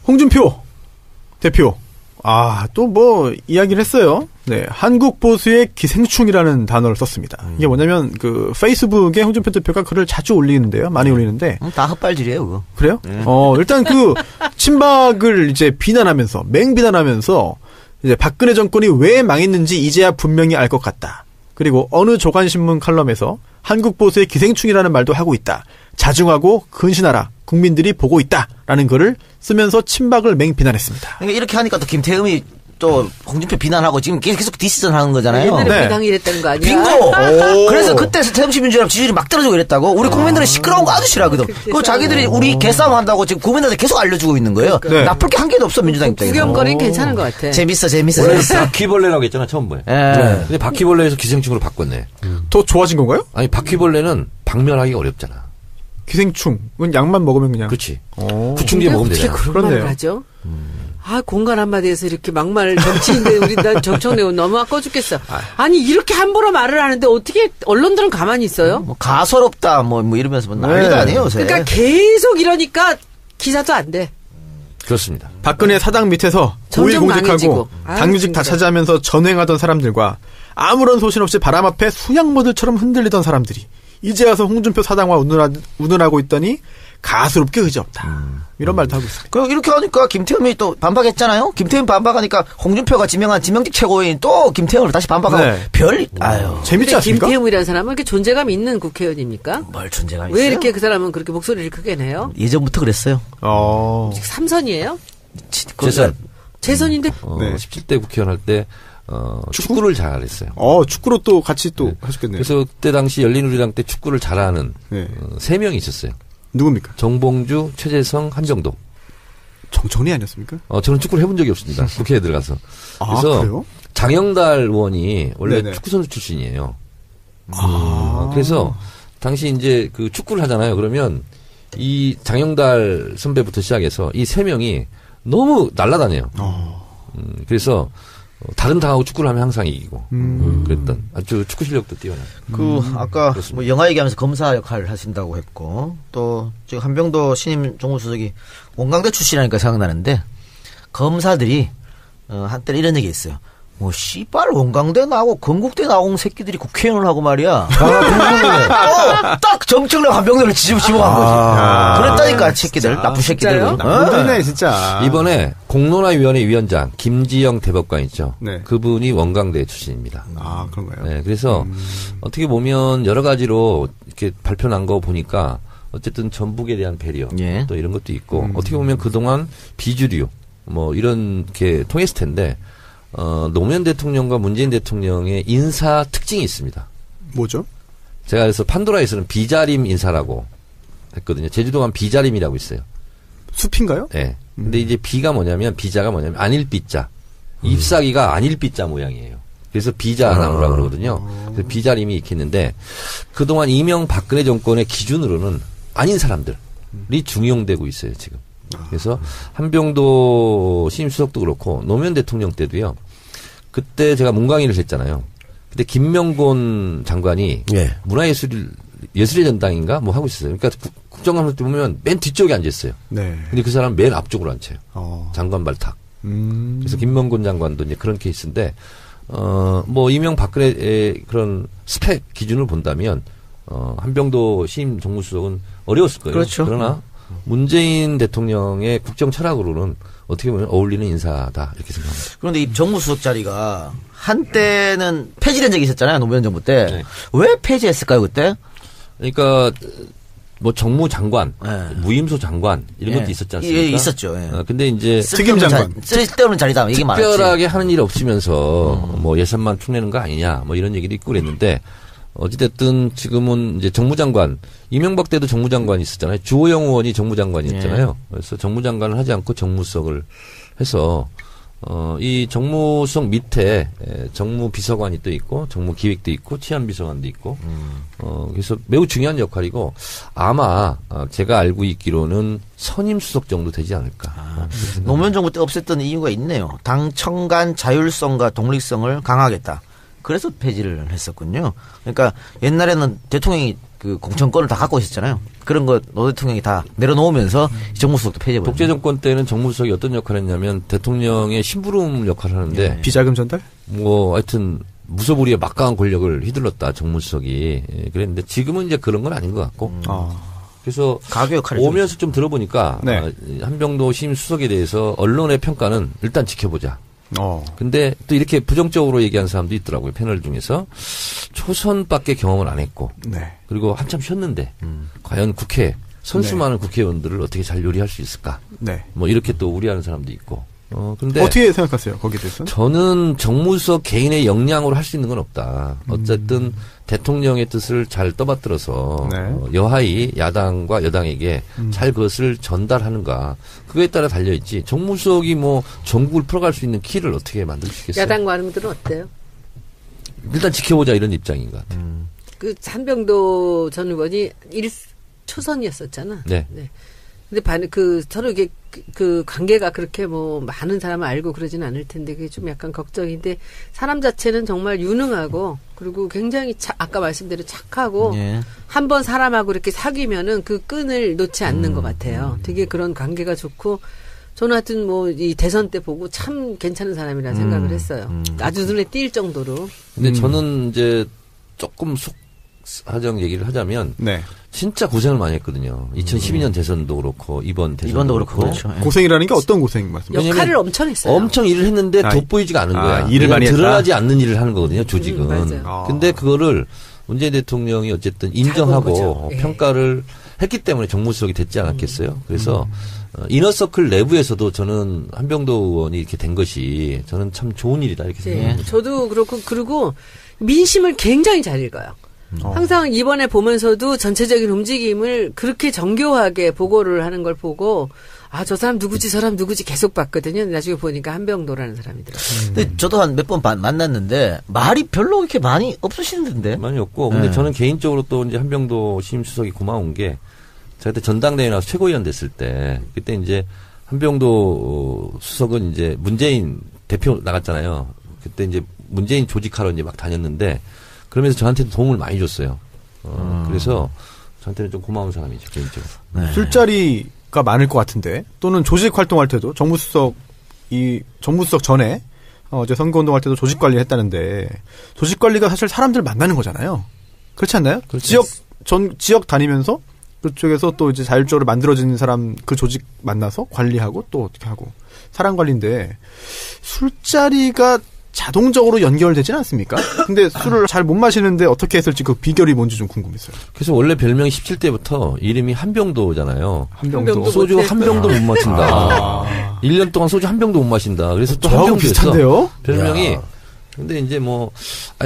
[SPEAKER 1] 홍준표 대표. 또 뭐 이야기를 했어요. 네, 한국 보수의 기생충이라는 단어를 썼습니다. 이게 뭐냐면 그 페이스북에 홍준표 대표가 글을 자주 올리는데요, 많이 올리는데.
[SPEAKER 3] 다 헛발질이에요, 그거.
[SPEAKER 1] 그래요? 일단 그 친박을 이제 비난하면서 맹비난하면서 이제 박근혜 정권이 왜 망했는지 이제야 분명히 알 것 같다. 그리고 어느 조간신문 칼럼에서 한국 보수의 기생충이라는 말도 하고 있다. 자중하고 근신하라. 국민들이 보고 있다라는 글을 쓰면서 친박을 맹비난했습니다.
[SPEAKER 3] 그러니까 이렇게 하니까 또 김태흠이 또 홍준표 비난하고 지금 계속 디시전 하는 거잖아요.
[SPEAKER 2] 옛날에
[SPEAKER 1] 네.
[SPEAKER 2] 비당이 이랬다는 거 아니야?
[SPEAKER 3] 빙고! 그래서 그때 새정치민주연합 지지율이 막 떨어지고 이랬다고. 우리 국민들은 시끄러운 거 아주 싫어하거든. 그거 자기들이 우리 개싸움 한다고 지금 국민들한테 계속 알려주고 있는 거예요.
[SPEAKER 1] 네.
[SPEAKER 3] 나쁠 게 한 개도 없어, 민주당 입장에서.
[SPEAKER 2] 구경거리는 괜찮은 것 같아.
[SPEAKER 3] 재밌어.
[SPEAKER 4] 원래 바퀴벌레라고 했잖아 처음에.
[SPEAKER 3] 예.
[SPEAKER 4] 근데 바퀴벌레에서 기생충으로 바꿨네.
[SPEAKER 1] 더 좋아진 건가요?
[SPEAKER 4] 아니 바퀴벌레는 박멸하기가 어렵잖아.
[SPEAKER 1] 기생충은 약만 먹으면 그냥.
[SPEAKER 4] 그렇지.
[SPEAKER 1] 오.
[SPEAKER 4] 구충제 먹으면
[SPEAKER 2] 어떻게
[SPEAKER 4] 되잖아.
[SPEAKER 2] 그런
[SPEAKER 1] 그렇네요.
[SPEAKER 2] 말을 하죠? 공간 한마디에서 이렇게 막말 정치인데 우리 난 정청래 너무 아까워 죽겠어. 아니 이렇게 함부로 말을 하는데 어떻게 언론들은 가만히 있어요?
[SPEAKER 3] 뭐 가소롭다, 뭐 이러면서 뭐 난리도 아니에요, 요새.
[SPEAKER 2] 그러니까 계속 이러니까 기사도 안 돼.
[SPEAKER 4] 그렇습니다.
[SPEAKER 1] 박근혜 사당 밑에서
[SPEAKER 2] 점점
[SPEAKER 1] 고위공직하고
[SPEAKER 2] 강해지고.
[SPEAKER 1] 당규직 다
[SPEAKER 2] 진짜.
[SPEAKER 1] 차지하면서 전횡하던 사람들과 아무런 소신 없이 바람 앞에 수양모들처럼 흔들리던 사람들이 이제 와서 홍준표 사당과 운운하고 있더니 가스롭게 의지없다. 이런 말도 하고 있습니다.
[SPEAKER 3] 그 이렇게 하니까 김태흠이 또 반박했잖아요. 김태흠 반박하니까 홍준표가 지명한 지명직 최고위원 또 김태흠을 다시 반박하고
[SPEAKER 1] 네.
[SPEAKER 3] 아유.
[SPEAKER 1] 재밌지
[SPEAKER 2] 근데
[SPEAKER 1] 않습니까?
[SPEAKER 2] 김태흠이라는 사람은 이렇게 존재감 있는 국회의원입니까?
[SPEAKER 3] 뭘 존재가 있어요?
[SPEAKER 2] 왜 이렇게 그 사람은 그렇게 목소리를 크게 내요?
[SPEAKER 3] 예전부터 그랬어요.
[SPEAKER 2] 삼선이에요?
[SPEAKER 4] 재선.
[SPEAKER 2] 재선인데
[SPEAKER 1] 네.
[SPEAKER 4] 17대 국회의원 할 때 축구를 잘했어요.
[SPEAKER 1] 축구로 또 같이 또 하셨겠네요.
[SPEAKER 4] 그래서 그때 당시 열린우리당 때 축구를 잘하는
[SPEAKER 1] 네.
[SPEAKER 4] 3명이 있었어요.
[SPEAKER 1] 누굽니까?
[SPEAKER 4] 정봉주, 최재성, 한병도.
[SPEAKER 1] 정청래 아니었습니까?
[SPEAKER 4] 저는 축구를 해본 적이 없습니다. 국회에 들어가서. 그래서
[SPEAKER 1] 그래요?
[SPEAKER 4] 장영달 의원이 원래
[SPEAKER 1] 네네.
[SPEAKER 4] 축구 선수 출신이에요. 그래서 당시 이제 그 축구를 하잖아요. 그러면 이 장영달 선배부터 시작해서 이 3명이 너무 날아다녀요. 그래서 다른 당하고 축구를 하면 항상 이기고 그랬던 아주 축구 실력도 뛰어나요.
[SPEAKER 3] 아까 뭐 영화 얘기하면서 검사 역할을 하신다고 했고 또 지금 한병도 신임 정무수석이 원광대 출신이라니까 생각나는데 검사들이 한때 이런 얘기 했어요. 뭐 씨발 원광대 나오고 건국대 나온 새끼들이 국회의원을 하고 말이야. 딱 정청래 한병도를 집어간 거지. 그랬다니까 새끼들 나쁜 새끼들.
[SPEAKER 1] 나쁜데 진짜.
[SPEAKER 4] 이번에 공론화위원회 위원장 김지영 대법관 있죠.
[SPEAKER 1] 네.
[SPEAKER 4] 그분이 원광대 출신입니다.
[SPEAKER 1] 그런가요?
[SPEAKER 4] 네, 그래서 어떻게 보면 여러 가지로 이렇게 발표 난 거 보니까 어쨌든 전북에 대한 배려
[SPEAKER 3] 예.
[SPEAKER 4] 또 이런 것도 있고 어떻게 보면 그동안 비주류 뭐 이런 게 통했을 텐데 노무현 대통령과 문재인 대통령의 인사 특징이 있습니다.
[SPEAKER 1] 뭐죠?
[SPEAKER 4] 제가 그래서 판도라에서는 비자림 인사라고 했거든요. 제주도가 비자림이라고 있어요.
[SPEAKER 1] 숲인가요?
[SPEAKER 4] 네. 근데 이제 비자가 뭐냐면 안일비자. 잎사귀가 안일비자 모양이에요. 그래서 비자나무라고 그러거든요. 그래서 비자림이 있겠는데 그동안 이명박근혜 정권의 기준으로는 아닌 사람들이 중용되고 있어요, 지금. 그래서 한병도 신임 수석도 그렇고 노무현 대통령 때도요. 그때 제가 문광일을 했잖아요. 그때 김명곤 장관이
[SPEAKER 5] 예.
[SPEAKER 4] 예술의 전당인가 뭐 하고 있었어요. 그러니까 국정감사 때 보면 맨 뒤쪽에 앉았어요.
[SPEAKER 1] 네.
[SPEAKER 4] 근데 그 사람은 맨 앞쪽으로 앉혀요. 장관 발탁. 그래서 김명곤 장관도 이제 그런 케이스인데, 뭐 이명박근혜의 그런 스펙 기준을 본다면, 한병도 신임 정무수석은 어려웠을 거예요.
[SPEAKER 3] 그렇죠.
[SPEAKER 4] 그러나 문재인 대통령의 국정 철학으로는 어떻게 보면 어울리는 인사다 이렇게 생각합니다.
[SPEAKER 3] 그런데 이 정무수석 자리가 한때는 폐지된 적이 있었잖아요. 노무현 정부 때.
[SPEAKER 4] 네.
[SPEAKER 3] 왜 폐지했을까요, 그때?
[SPEAKER 4] 그러니까 뭐 정무장관,
[SPEAKER 3] 네.
[SPEAKER 4] 무임소 장관 이런 것도 있었지 않습니까?
[SPEAKER 3] 예, 있었죠. 예.
[SPEAKER 4] 근데 이제
[SPEAKER 1] 특임장관.
[SPEAKER 3] 쓸데없는 자리다. 이게 많았지.
[SPEAKER 4] 특별하게 하는 일이 없으면서 뭐 예산만 푸내는 거 아니냐 뭐 이런 얘기도 있고 그랬는데 어찌됐든 지금은 이제 정무장관 이명박 때도 정무장관이 있었잖아요. 주호영 의원이 정무장관이었잖아요. 그래서 정무장관을 하지 않고 정무수석을 해서 이 정무수석 밑에 정무비서관이 또 있고 정무기획도 있고 치안비서관도 있고 그래서 매우 중요한 역할이고 아마 제가 알고 있기로는 선임수석 정도 되지 않을까.
[SPEAKER 3] 노무현 정부 때 없앴던 이유가 있네요. 당청 간 자율성과 독립성을 강화하겠다. 그래서 폐지를 했었군요. 그러니까 옛날에는 대통령이 그 공천권을 다 갖고 있었잖아요. 그런 거 노 대통령이 다 내려놓으면서 정무수석도 폐지해버렸어요.
[SPEAKER 4] 독재 정권 때는 정무수석이 어떤 역할을 했냐면 대통령의 심부름 역할을 하는데
[SPEAKER 1] 비자금 전달?
[SPEAKER 4] 뭐 하여튼 무소불위의 막강한 권력을 휘둘렀다 정무수석이 그랬는데 지금은 이제 그런 건 아닌 것 같고 그래서
[SPEAKER 3] 가교 역할을
[SPEAKER 4] 오면서 좀 들어보니까
[SPEAKER 1] 네.
[SPEAKER 4] 한병도 신임 수석에 대해서 언론의 평가는 일단 지켜보자. 근데 또 이렇게 부정적으로 얘기한 사람도 있더라고요. 패널 중에서 초선밖에 경험을 안 했고
[SPEAKER 1] 네.
[SPEAKER 4] 그리고 한참 쉬었는데 과연 국회 선수 많은 국회의원들을 어떻게 잘 요리할 수 있을까?
[SPEAKER 1] 네.
[SPEAKER 4] 뭐 이렇게 또 우려하는 사람도 있고. 근데
[SPEAKER 1] 어떻게 생각하세요? 거기에 대해서는?
[SPEAKER 4] 저는 정무수석 개인의 역량으로 할 수 있는 건 없다. 어쨌든 대통령의 뜻을 잘 떠받들어서
[SPEAKER 1] 네.
[SPEAKER 4] 여하이 야당과 여당에게 잘 그것을 전달하는가. 그거에 따라 달려있지. 정무수석이 뭐 전국을 풀어갈 수 있는 키를 어떻게 만들 수 있겠어요?
[SPEAKER 2] 야당 관음들은 어때요?
[SPEAKER 4] 일단 지켜보자 이런 입장인 것 같아요.
[SPEAKER 2] 그 한병도 전 의원이 1초선이었었잖아.
[SPEAKER 4] 네.
[SPEAKER 2] 근데 서로 이게 그 관계가 그렇게 뭐 많은 사람을 알고 그러진 않을 텐데 그게 좀 약간 걱정인데 사람 자체는 정말 유능하고 그리고 굉장히 아까 말씀대로 착하고 한번 사람하고 이렇게 사귀면은 그 끈을 놓지 않는 것 같아요. 되게 그런 관계가 좋고 저는 하여튼 뭐 이 대선 때 보고 참 괜찮은 사람이라 생각을 했어요. 아주 눈에 띌 정도로.
[SPEAKER 4] 근데 저는 이제 조금 속사정 얘기를 하자면
[SPEAKER 1] 네.
[SPEAKER 4] 진짜 고생을 많이 했거든요. 2012년 대선도 그렇고 이번도 그렇고.
[SPEAKER 3] 그렇죠.
[SPEAKER 1] 고생이라는 게 어떤 고생 말씀이세요?
[SPEAKER 2] 역할을 엄청 했어요.
[SPEAKER 4] 엄청 일을 했는데 돋보이지가 않은 거야.
[SPEAKER 1] 일을 많이 했다.
[SPEAKER 4] 드러나지 않는 일을 하는 거거든요. 조직은.
[SPEAKER 2] 맞아요.
[SPEAKER 4] 근데 그거를 문재인 대통령이 어쨌든 인정하고
[SPEAKER 2] 예.
[SPEAKER 4] 평가를 했기 때문에 정무수석이 됐지 않았겠어요. 그래서 이너서클 내부에서도 저는 한병도 의원이 이렇게 된 것이 저는 참 좋은 일이다 이렇게 생각합니다.
[SPEAKER 2] 저도 그렇고 그리고 민심을 굉장히 잘 읽어요. 항상 이번에 보면서도 전체적인 움직임을 그렇게 정교하게 보고를 하는 걸 보고 저 사람 누구지 저 사람 누구지 계속 봤거든요. 나중에 보니까 한병도라는 사람이더라고요.
[SPEAKER 3] 근데 저도 한 몇 번 만났는데 말이 별로 그렇게 많이 없으시는데.
[SPEAKER 4] 많이 없고 근데 저는 개인적으로 또 이제 한병도 신임 수석이 고마운 게 제가 그때 전당대회 나와서 최고위원 됐을 때 그때 이제 한병도 수석은 이제 문재인 대표 나갔잖아요. 그때 이제 문재인 조직하러 이제 막 다녔는데 그러면서 저한테도 도움을 많이 줬어요. 그래서 저한테는 좀 고마운 사람이죠, 개인적으로.
[SPEAKER 1] 네. 술자리가 많을 것 같은데 또는 조직 활동할 때도 정무수석 전에 어제 선거운동할 때도 조직 관리를 했다는데 조직 관리가 사실 사람들 만나는 거잖아요. 그렇지 않나요?
[SPEAKER 4] 그렇죠.
[SPEAKER 1] 지역 다니면서 그쪽에서 또 이제 자율적으로 만들어지는 사람 그 조직 만나서 관리하고 또 어떻게 하고 사람 관리인데 술자리가 자동적으로 연결되지는 않습니까? 근데 술을 잘 못 마시는데 어떻게 했을지 그 비결이 뭔지 좀 궁금했어요.
[SPEAKER 4] 그래서 원래 별명이 17대부터 이름이 한병도잖아요.
[SPEAKER 1] 한병도.
[SPEAKER 4] 소주 한 병도 못 마신다. 1년 동안 소주 한 병도 못 마신다. 그래서 또
[SPEAKER 1] 저하고
[SPEAKER 4] 한병도였어.
[SPEAKER 1] 비슷한데요?
[SPEAKER 4] 별명이. 근데 이제 뭐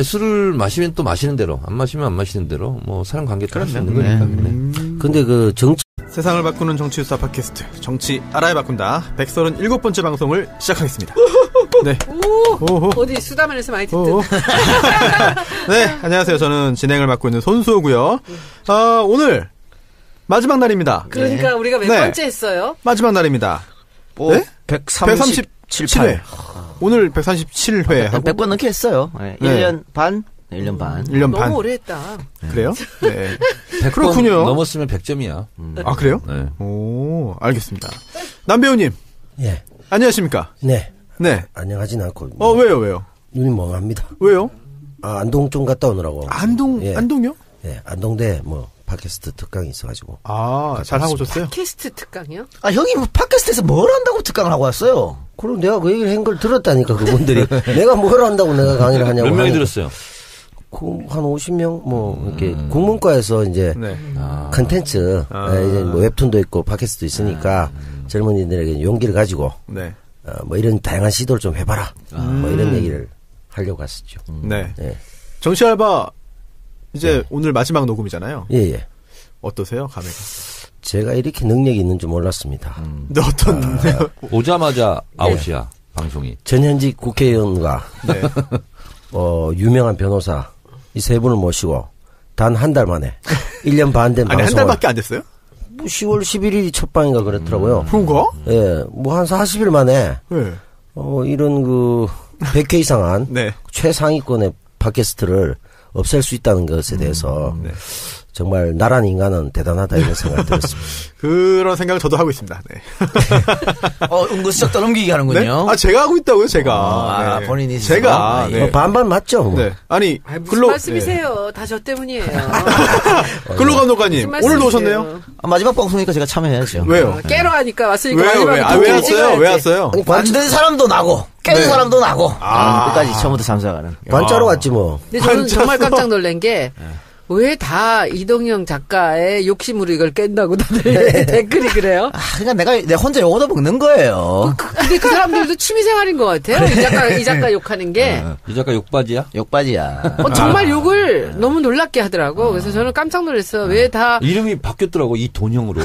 [SPEAKER 4] 술을 마시면 또 마시는 대로 안 마시면 안 마시는 대로 뭐 사람 관계 따라 수 있는 거니까.
[SPEAKER 5] 근데 그 정치
[SPEAKER 1] 세상을 바꾸는 정치 수사 팟캐스트 정치 알아야 바꾼다 137번째 방송을 시작하겠습니다. 네.
[SPEAKER 2] 오, 어디 수다만에서 많이 듣던.
[SPEAKER 1] 네, 안녕하세요. 저는 진행을 맡고 있는 손수호고요. 오늘 마지막 날입니다.
[SPEAKER 2] 그러니까 우리가 몇
[SPEAKER 1] 네.
[SPEAKER 2] 번째 했어요?
[SPEAKER 1] 마지막 날입니다.
[SPEAKER 3] 뭐
[SPEAKER 1] 네? 137회. 오늘 137회 하고
[SPEAKER 3] 100번 넘게 했어요. 네.
[SPEAKER 1] 네.
[SPEAKER 3] 1년 반? 1년 반.
[SPEAKER 1] 1년 반.
[SPEAKER 2] 너무 오래 했다.
[SPEAKER 1] 그래요? 네.
[SPEAKER 4] 100번
[SPEAKER 1] 그렇군요.
[SPEAKER 4] 넘었으면 100점이야.
[SPEAKER 1] 아, 그래요?
[SPEAKER 4] 네.
[SPEAKER 1] 오, 알겠습니다. 남배우님,
[SPEAKER 5] 예.
[SPEAKER 1] 안녕하십니까?
[SPEAKER 5] 네.
[SPEAKER 1] 네.
[SPEAKER 5] 안녕하진 않고.
[SPEAKER 1] 왜요?
[SPEAKER 5] 눈이 멍합니다.
[SPEAKER 1] 왜요?
[SPEAKER 5] 안동 좀 갔다 오느라고.
[SPEAKER 1] 안동요?
[SPEAKER 5] 예. 안동대 팟캐스트 특강이 있어가지고.
[SPEAKER 1] 잘 하고 오셨어요?
[SPEAKER 2] 팟캐스트 특강이요?
[SPEAKER 3] 아, 형이 뭐 팟캐스트에서 뭘 한다고 특강을 하고 왔어요?
[SPEAKER 5] 그럼 내가 그 얘기를 한 걸 들었다니까, 그분들이. 내가 뭘 한다고 내가 강의를 하냐고.
[SPEAKER 4] 몇 명이
[SPEAKER 5] 하니까.
[SPEAKER 4] 들었어요?
[SPEAKER 5] 한 50명? 이렇게, 국문과에서 이제,
[SPEAKER 1] 네.
[SPEAKER 5] 컨텐츠, 이제 웹툰도 있고, 팟캐스트도 있으니까, 젊은이들에게 용기를 가지고,
[SPEAKER 1] 네.
[SPEAKER 5] 이런 다양한 시도를 좀 해봐라. 이런 얘기를 하려고 했었죠.
[SPEAKER 1] 네.
[SPEAKER 5] 예.
[SPEAKER 1] 정치 알바, 이제 오늘 마지막 녹음이잖아요.
[SPEAKER 5] 예.
[SPEAKER 1] 어떠세요, 감회가?
[SPEAKER 5] 제가 이렇게 능력이 있는 줄 몰랐습니다.
[SPEAKER 1] 근데 어떤,
[SPEAKER 4] 오자마자 아웃이야, 방송이.
[SPEAKER 5] 전현직 국회의원과,
[SPEAKER 1] 네.
[SPEAKER 5] 유명한 변호사, 이 세 분을 모시고, 단 한 달 만에, 1년 반 된
[SPEAKER 1] 아니,
[SPEAKER 5] 방송을.
[SPEAKER 1] 한 달밖에 안 됐어요?
[SPEAKER 5] 10월 11일이 첫 방인가 그랬더라고요.
[SPEAKER 1] 그런가?
[SPEAKER 5] 예, 한 40일 만에,
[SPEAKER 1] 네.
[SPEAKER 5] 이런 100회 이상한
[SPEAKER 1] 네.
[SPEAKER 5] 최상위권의 팟캐스트를 없앨 수 있다는 것에 대해서
[SPEAKER 1] 네.
[SPEAKER 5] 정말 나란 인간은 대단하다 이런 생각이 들었습니다.
[SPEAKER 1] 그런 생각을 저도 하고 있습니다. 네.
[SPEAKER 3] 은근슬쩍 떠넘기기 하는군요.
[SPEAKER 1] 네? 제가 하고 있다고요, 제가. 네.
[SPEAKER 3] 본인이
[SPEAKER 1] 제가.
[SPEAKER 3] 스스로?
[SPEAKER 1] 네.
[SPEAKER 5] 반반 맞죠? 뭐.
[SPEAKER 1] 네. 아니,
[SPEAKER 2] 무슨 말씀이세요? 다 저 때문이에요.
[SPEAKER 1] 근로감독관님,
[SPEAKER 2] 무슨
[SPEAKER 1] 오늘도
[SPEAKER 2] 말씀이세요?
[SPEAKER 1] 오셨네요?
[SPEAKER 3] 마지막 방송이니까 제가 참여해야죠.
[SPEAKER 1] 왜요?
[SPEAKER 2] 깨러 하니까 왔으니까
[SPEAKER 1] 왜요?
[SPEAKER 2] 마지막에
[SPEAKER 1] 왜
[SPEAKER 2] 또
[SPEAKER 1] 왔어요?
[SPEAKER 2] 찍어야지.
[SPEAKER 1] 왜 왔어요?
[SPEAKER 5] 아니,
[SPEAKER 3] 만든 사람도 나고 깨는
[SPEAKER 1] 네.
[SPEAKER 3] 사람도 나고
[SPEAKER 1] 아.
[SPEAKER 3] 끝까지 처음부터 참석하는.
[SPEAKER 5] 관짜로 왔지 뭐.
[SPEAKER 2] 근데 저는
[SPEAKER 1] 앉아서.
[SPEAKER 2] 정말 깜짝 놀란 게, 왜 다 이동영 작가의 욕심으로 이걸 깬다고 다들 댓글이 그래요?
[SPEAKER 3] 그러니까 내가 혼자 욕 얻어먹는 거예요.
[SPEAKER 2] 근데 그 사람들도 취미생활인 것 같아요. 이 작가 욕하는 게.
[SPEAKER 4] 이 작가 욕바지야?
[SPEAKER 3] 욕바지야.
[SPEAKER 2] 정말 욕을 너무 놀랍게 하더라고. 그래서 저는 깜짝 놀랐어. 왜 다.
[SPEAKER 4] 이름이 바뀌었더라고, 이돈형으로.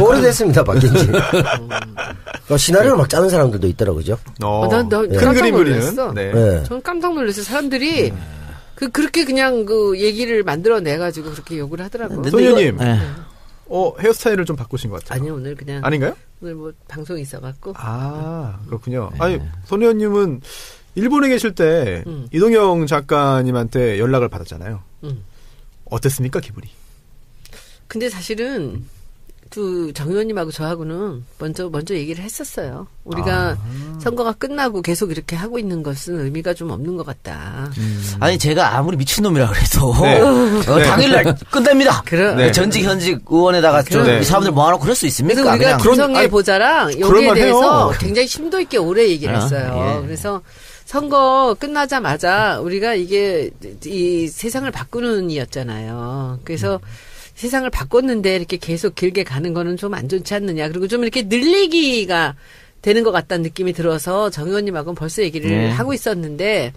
[SPEAKER 5] 오래됐습니다, 바뀐 지. 시나리오를 막 짜는 사람들도 있더라고요, 그죠?
[SPEAKER 2] 난
[SPEAKER 1] 큰
[SPEAKER 2] 깜짝
[SPEAKER 1] 그림
[SPEAKER 2] 놀랐어.
[SPEAKER 1] 그리는. 네.
[SPEAKER 5] 네.
[SPEAKER 2] 저는 깜짝 놀랐어요. 사람들이 그렇게 그냥 얘기를 만들어내가지고 그렇게 욕을 하더라고.
[SPEAKER 1] 소녀님,
[SPEAKER 3] 네.
[SPEAKER 1] 헤어스타일을 좀 바꾸신 것 같아요.
[SPEAKER 2] 아니요, 오늘 그냥.
[SPEAKER 1] 아닌가요?
[SPEAKER 2] 오늘 뭐 방송이 있어갖고.
[SPEAKER 1] 그렇군요. 아니, 손혜원님은 일본에 계실 때 이동영 작가님한테 연락을 받았잖아요. 어땠습니까, 기분이?
[SPEAKER 2] 근데 사실은 정 의원님하고 저하고는 먼저 얘기를 했었어요. 우리가 선거가 끝나고 계속 이렇게 하고 있는 것은 의미가 좀 없는 것 같다.
[SPEAKER 3] 아니 제가 아무리 미친놈이라 그래도
[SPEAKER 1] 네. 네.
[SPEAKER 3] 당일날 끝냅니다.
[SPEAKER 1] 네.
[SPEAKER 3] 전직 현직 의원에다가 좀
[SPEAKER 1] 네.
[SPEAKER 3] 이 사람들 모아놓고 그럴 수 있습니까?
[SPEAKER 2] 그래서 우리가
[SPEAKER 3] 그냥.
[SPEAKER 2] 김성애 보좌랑 여기에
[SPEAKER 1] 그럴만해요.
[SPEAKER 2] 대해서 굉장히 심도 있게 오래 얘기를 했어요.
[SPEAKER 3] 예.
[SPEAKER 2] 그래서 선거 끝나자마자 우리가 이게 이 세상을 바꾸는 이었잖아요. 그래서 세상을 바꿨는데 이렇게 계속 길게 가는 거는 좀 안 좋지 않느냐. 그리고 좀 이렇게 늘리기가 되는 것 같다는 느낌이 들어서 정 의원님하고는 벌써 얘기를 하고 있었는데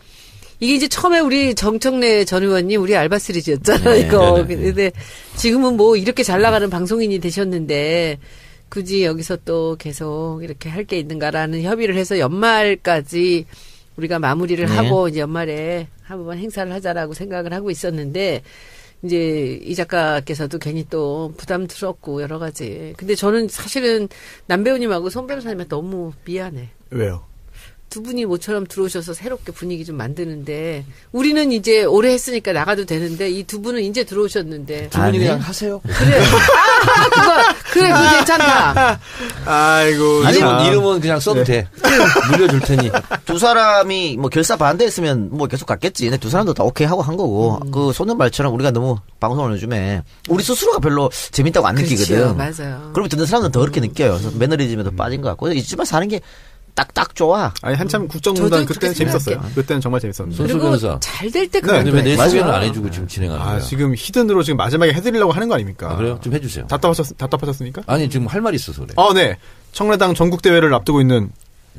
[SPEAKER 2] 이게 이제 처음에 우리 정청래 전 의원님 우리 알바 시리즈였잖아요. 이거. 근데 지금은 뭐 이렇게 잘 나가는 방송인이 되셨는데 굳이 여기서 또 계속 이렇게 할 게 있는가라는 협의를 해서 연말까지 우리가 마무리를 하고 이제 연말에 한번 행사를 하자라고 생각을 하고 있었는데 이제 이 작가께서도 괜히 또 부담스럽고 여러 가지. 근데 저는 사실은 남 배우님하고 손 변호사님한테 너무 미안해.
[SPEAKER 1] 왜요?
[SPEAKER 2] 두 분이 모처럼 들어오셔서 새롭게 분위기 좀 만드는데 우리는 이제 오래 했으니까 나가도 되는데 이 두 분은 이제 들어오셨는데
[SPEAKER 4] 두 분이 그냥 하세요.
[SPEAKER 2] 그래 그거 괜찮다.
[SPEAKER 1] 아이고.
[SPEAKER 4] 아니,
[SPEAKER 1] 참.
[SPEAKER 4] 이름은 그냥 써도 돼. 물려줄 테니.
[SPEAKER 3] 두 사람이 뭐 결사 반대했으면 뭐 계속 갔겠지. 근데 두 사람도 다 오케이 하고 한 거고 그 소년발처럼 우리가 너무 방송을 요즘에 우리 스스로가 별로 재밌다고 안 느끼거든.
[SPEAKER 2] 그렇죠. 맞아요.
[SPEAKER 3] 그러면 듣는 사람들은 더 그렇게 느껴요. 그래서 매너리즘에도 빠진 것 같고 이집만 사는 게 딱 좋아.
[SPEAKER 1] 아니, 한참 국정농단
[SPEAKER 2] 저도
[SPEAKER 1] 그때는
[SPEAKER 2] 그렇게
[SPEAKER 1] 재밌었어요.
[SPEAKER 2] 생각해.
[SPEAKER 1] 그때는 정말 재밌었는데.
[SPEAKER 4] 손수
[SPEAKER 2] 그리고
[SPEAKER 4] 변호사.
[SPEAKER 2] 잘 될 때
[SPEAKER 1] 네.
[SPEAKER 4] 근데 왜 내
[SPEAKER 2] 그만둬야지.
[SPEAKER 4] 소개를 안 해주고 지금 진행하는 거야?
[SPEAKER 1] 지금 히든으로 지금 마지막에 해드리려고 하는 거 아닙니까?
[SPEAKER 4] 아, 그래요? 좀 해주세요.
[SPEAKER 1] 답답하셨습니까?
[SPEAKER 4] 아니, 지금 할 말이 있어서 그래.
[SPEAKER 1] 네. 청래당 전국대회를 앞두고 있는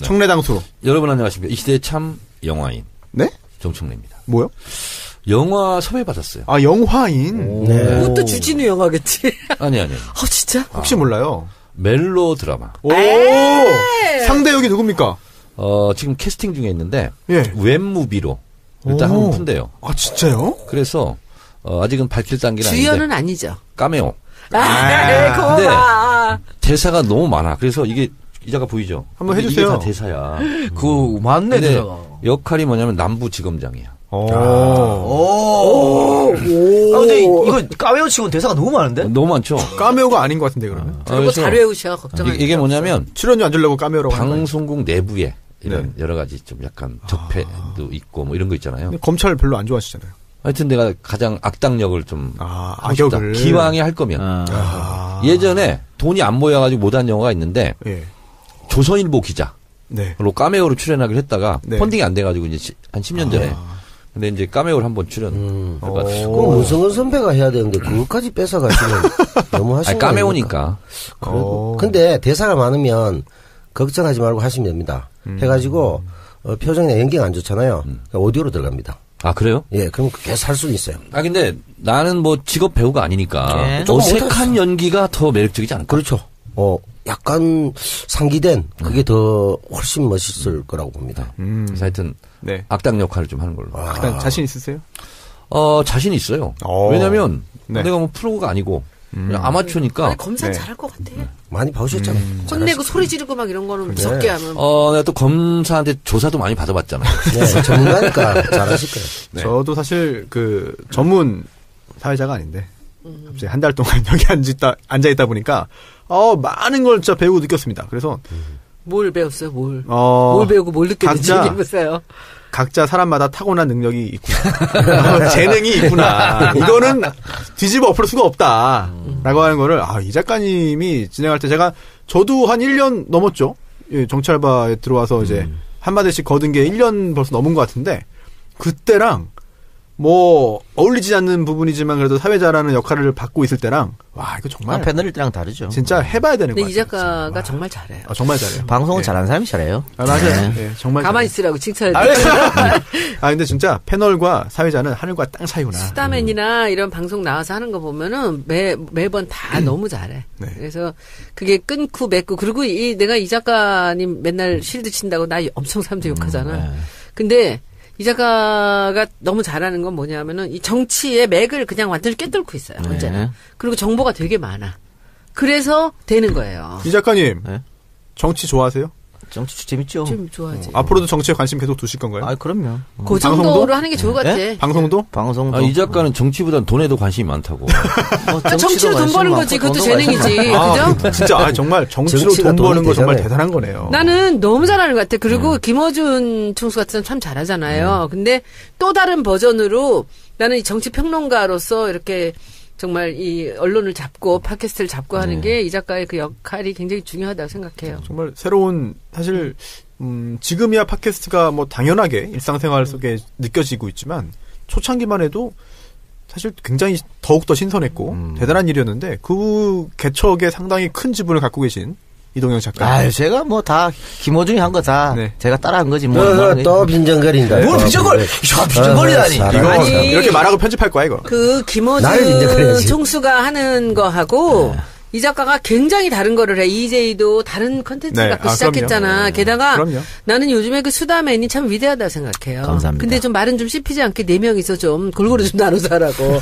[SPEAKER 1] 청래당수.
[SPEAKER 4] 여러분 안녕하십니까. 이 시대의 참 영화인.
[SPEAKER 1] 네?
[SPEAKER 4] 정청래입니다.
[SPEAKER 1] 뭐요?
[SPEAKER 4] 영화 섭외 받았어요.
[SPEAKER 1] 영화인.
[SPEAKER 5] 네.
[SPEAKER 2] 그것도 주진우 영화겠지.
[SPEAKER 4] 아니.
[SPEAKER 2] 진짜?
[SPEAKER 1] 혹시 몰라요?
[SPEAKER 4] 멜로 드라마.
[SPEAKER 1] 오! 상대 역이 누굽니까?
[SPEAKER 4] 지금 캐스팅 중에 있는데
[SPEAKER 1] 예.
[SPEAKER 4] 웹무비로 일단 한번 푼대요.
[SPEAKER 1] 아, 진짜요?
[SPEAKER 4] 그래서 아직은 밝힐 단계는
[SPEAKER 2] 주연은
[SPEAKER 4] 아닌데
[SPEAKER 2] 아니죠.
[SPEAKER 4] 까메오.
[SPEAKER 2] 근데
[SPEAKER 4] 대사가 너무 많아. 그래서 이게 기자가 보이죠?
[SPEAKER 1] 한번
[SPEAKER 4] 근데
[SPEAKER 1] 해주세요.
[SPEAKER 4] 이게 다 대사야.
[SPEAKER 3] 그 맞네.
[SPEAKER 4] 근데
[SPEAKER 3] 대사가.
[SPEAKER 4] 역할이 뭐냐면 남부지검장이야.
[SPEAKER 3] 근데 이거 까메오 치고는 대사가 너무 많은데?
[SPEAKER 4] 너무 많죠?
[SPEAKER 1] 까메오가 아닌 것 같은데, 그러면.
[SPEAKER 2] 그리고
[SPEAKER 4] 그래서
[SPEAKER 2] 잘 외우셔. 걱정하지
[SPEAKER 4] 이게 뭐냐면
[SPEAKER 1] 출연료 안 주려고 까메오라고 하는 거예요.
[SPEAKER 4] 방송국 내부에 이런
[SPEAKER 1] 네.
[SPEAKER 4] 여러 가지 좀 약간 적폐도 있고 뭐 이런 거 있잖아요.
[SPEAKER 1] 근데 검찰 별로 안 좋아하시잖아요.
[SPEAKER 4] 하여튼 내가 가장 악당역을 좀 하고 싶다.
[SPEAKER 1] 악역을.
[SPEAKER 4] 기왕에 할 거면. 예전에 돈이 안 모여가지고 못한 영화가 있는데
[SPEAKER 1] 예.
[SPEAKER 4] 조선일보 기자로
[SPEAKER 1] 네.
[SPEAKER 4] 까메오로 출연하기로 했다가
[SPEAKER 1] 네.
[SPEAKER 4] 펀딩이 안 돼가지고 이제 한 10년 전에 근데 이제 까메오를 한번 출연.
[SPEAKER 5] 그럼 문성근 선배가 해야 되는데 그것까지 뺏어가시면 너무 하시는 거
[SPEAKER 4] 까메오니까.
[SPEAKER 5] 그래도 근데 대사가 많으면 걱정하지 말고 하시면 됩니다. 해가지고 표정이나 연기가 안 좋잖아요. 그러니까 오디오로 들어갑니다.
[SPEAKER 4] 아 그래요?
[SPEAKER 5] 예, 그럼 계속 할 수는 있어요.
[SPEAKER 4] 아 근데 나는 뭐 직업 배우가 아니니까
[SPEAKER 3] 네.
[SPEAKER 4] 어색한 연기가 더 매력적이지 않을까?
[SPEAKER 5] 그렇죠. 약간 상기된 그게 더 훨씬 멋있을 거라고 봅니다.
[SPEAKER 4] 그래서 하여튼
[SPEAKER 1] 네.
[SPEAKER 4] 악당 역할을 좀 하는 걸로.
[SPEAKER 1] 일단 자신 있으세요?
[SPEAKER 4] 자신 있어요.
[SPEAKER 1] 오.
[SPEAKER 4] 왜냐면
[SPEAKER 1] 네.
[SPEAKER 4] 내가 뭐 프로가 아니고 그냥 아마추어니까.
[SPEAKER 2] 아니, 검사
[SPEAKER 1] 네.
[SPEAKER 2] 잘할 것 같아.
[SPEAKER 5] 많이 봐오셨잖아요.
[SPEAKER 2] 혼내고 소리 지르고 막 이런 거는 무섭게 하면.
[SPEAKER 4] 내가 또 검사한테 조사도 많이 받아봤잖아요.
[SPEAKER 5] 네, 전문가니까 잘하실 거예요.
[SPEAKER 4] 네.
[SPEAKER 1] 저도 사실 그 전문 사회자가 아닌데 갑자기 한 달 동안 여기 앉아있다 보니까 많은 걸 진짜 배우고 느꼈습니다. 그래서
[SPEAKER 2] 뭘 배웠어요, 뭘? 뭘 배우고 뭘 느꼈는지
[SPEAKER 1] 각자-
[SPEAKER 2] 얘기해보세요.
[SPEAKER 1] 각자 사람마다 타고난 능력이 있구나. 재능이 있구나. 이거는 뒤집어 엎을 수가 없다. 라고 하는 거를, 이 작가님이 진행할 때 저도 한 1년 넘었죠. 예, 정치알바에 들어와서 이제 한마디씩 거둔 게 1년 벌써 넘은 것 같은데, 그때랑 뭐, 어울리지 않는 부분이지만 그래도 사회자라는 역할을 받고 있을 때랑, 와, 이거 정말.
[SPEAKER 3] 패널일 때랑 다르죠.
[SPEAKER 1] 진짜 해봐야 되는 거예요.
[SPEAKER 2] 근데 이 작가가 정말 잘해요.
[SPEAKER 1] 정말 잘해요.
[SPEAKER 3] 방송을
[SPEAKER 1] 예.
[SPEAKER 3] 잘하는 사람이 잘해요.
[SPEAKER 1] 맞아요. 예, 정말.
[SPEAKER 2] 가만히
[SPEAKER 1] 잘해요.
[SPEAKER 2] 있으라고 칭찬을
[SPEAKER 1] 근데 진짜 패널과 사회자는 하늘과 땅 차이구나.
[SPEAKER 2] 스타맨이나 이런 방송 나와서 하는 거 보면은 매번 다 너무 잘해.
[SPEAKER 1] 네.
[SPEAKER 2] 그래서 그게 끊고 맺고 그리고 내가 이 작가님 맨날 실드 친다고 나 엄청 사람들 욕하잖아. 근데 이 작가가 너무 잘하는 건 뭐냐면은 이 정치의 맥을 그냥 완전히 꿰뚫고 있어요. 언제나. 그리고 정보가 되게 많아. 그래서 되는 거예요.
[SPEAKER 1] 이 작가님,
[SPEAKER 3] 네?
[SPEAKER 1] 정치 좋아하세요?
[SPEAKER 3] 정치 재밌죠.
[SPEAKER 2] 좀 좋아하지.
[SPEAKER 1] 앞으로도 정치에 관심 계속 두실 건가요?
[SPEAKER 3] 그럼요.
[SPEAKER 2] 그 정도로
[SPEAKER 1] 방송도?
[SPEAKER 2] 하는 게 좋을 것 같아.
[SPEAKER 1] 방송도?
[SPEAKER 3] 방송도.
[SPEAKER 4] 이 작가는 정치보단 돈에도 관심이 많다고.
[SPEAKER 2] 정치로 돈 버는 거지. 그것도 재능이지. 그죠?
[SPEAKER 1] 진짜 정말 정치로
[SPEAKER 5] 정치가
[SPEAKER 1] 돈 버는
[SPEAKER 5] 돈이
[SPEAKER 1] 거 정말
[SPEAKER 5] 되잖아요.
[SPEAKER 1] 대단한 거네요.
[SPEAKER 2] 나는 너무 잘하는 것 같아. 그리고 김어준 총수 같은 사람 참 잘하잖아요. 근데 또 다른 버전으로 나는 이 정치 평론가로서 이렇게 정말 이 언론을 잡고 팟캐스트를 잡고 하는 게 이 작가의 그 역할이 굉장히 중요하다고 생각해요.
[SPEAKER 1] 정말 새로운 사실 지금이야 팟캐스트가 뭐 당연하게 일상생활 속에 느껴지고 있지만 초창기만 해도 사실 굉장히 더욱더 신선했고 대단한 일이었는데 그 개척에 상당히 큰 지분을 갖고 계신 이동영 작가.
[SPEAKER 3] 제가 뭐 다 김호중이 한 거 다
[SPEAKER 1] 네.
[SPEAKER 3] 제가 따라한 거지 뭐.
[SPEAKER 5] 또 빈정거린다.
[SPEAKER 3] 뭘 빈정거려? 빈정거리다니.
[SPEAKER 1] 이거
[SPEAKER 2] 아니.
[SPEAKER 1] 이렇게 말하고 편집할 거야 이거.
[SPEAKER 2] 그
[SPEAKER 5] 나를
[SPEAKER 2] 김어준
[SPEAKER 5] 인정해야지.
[SPEAKER 2] 총수가 하는 거하고 이 작가가 굉장히 다른 거를 해. EJ도 다른 컨텐츠를
[SPEAKER 1] 네.
[SPEAKER 2] 갖고
[SPEAKER 1] 아,
[SPEAKER 2] 시작했잖아.
[SPEAKER 1] 그럼요.
[SPEAKER 2] 게다가
[SPEAKER 1] 그럼요.
[SPEAKER 2] 나는 요즘에 그 수다맨이 참 위대하다고 생각해요.
[SPEAKER 3] 감사합니다.
[SPEAKER 2] 근데 좀 말은 좀 씹히지 않게 4명이서 좀 골고루 좀 나눠서 하라고.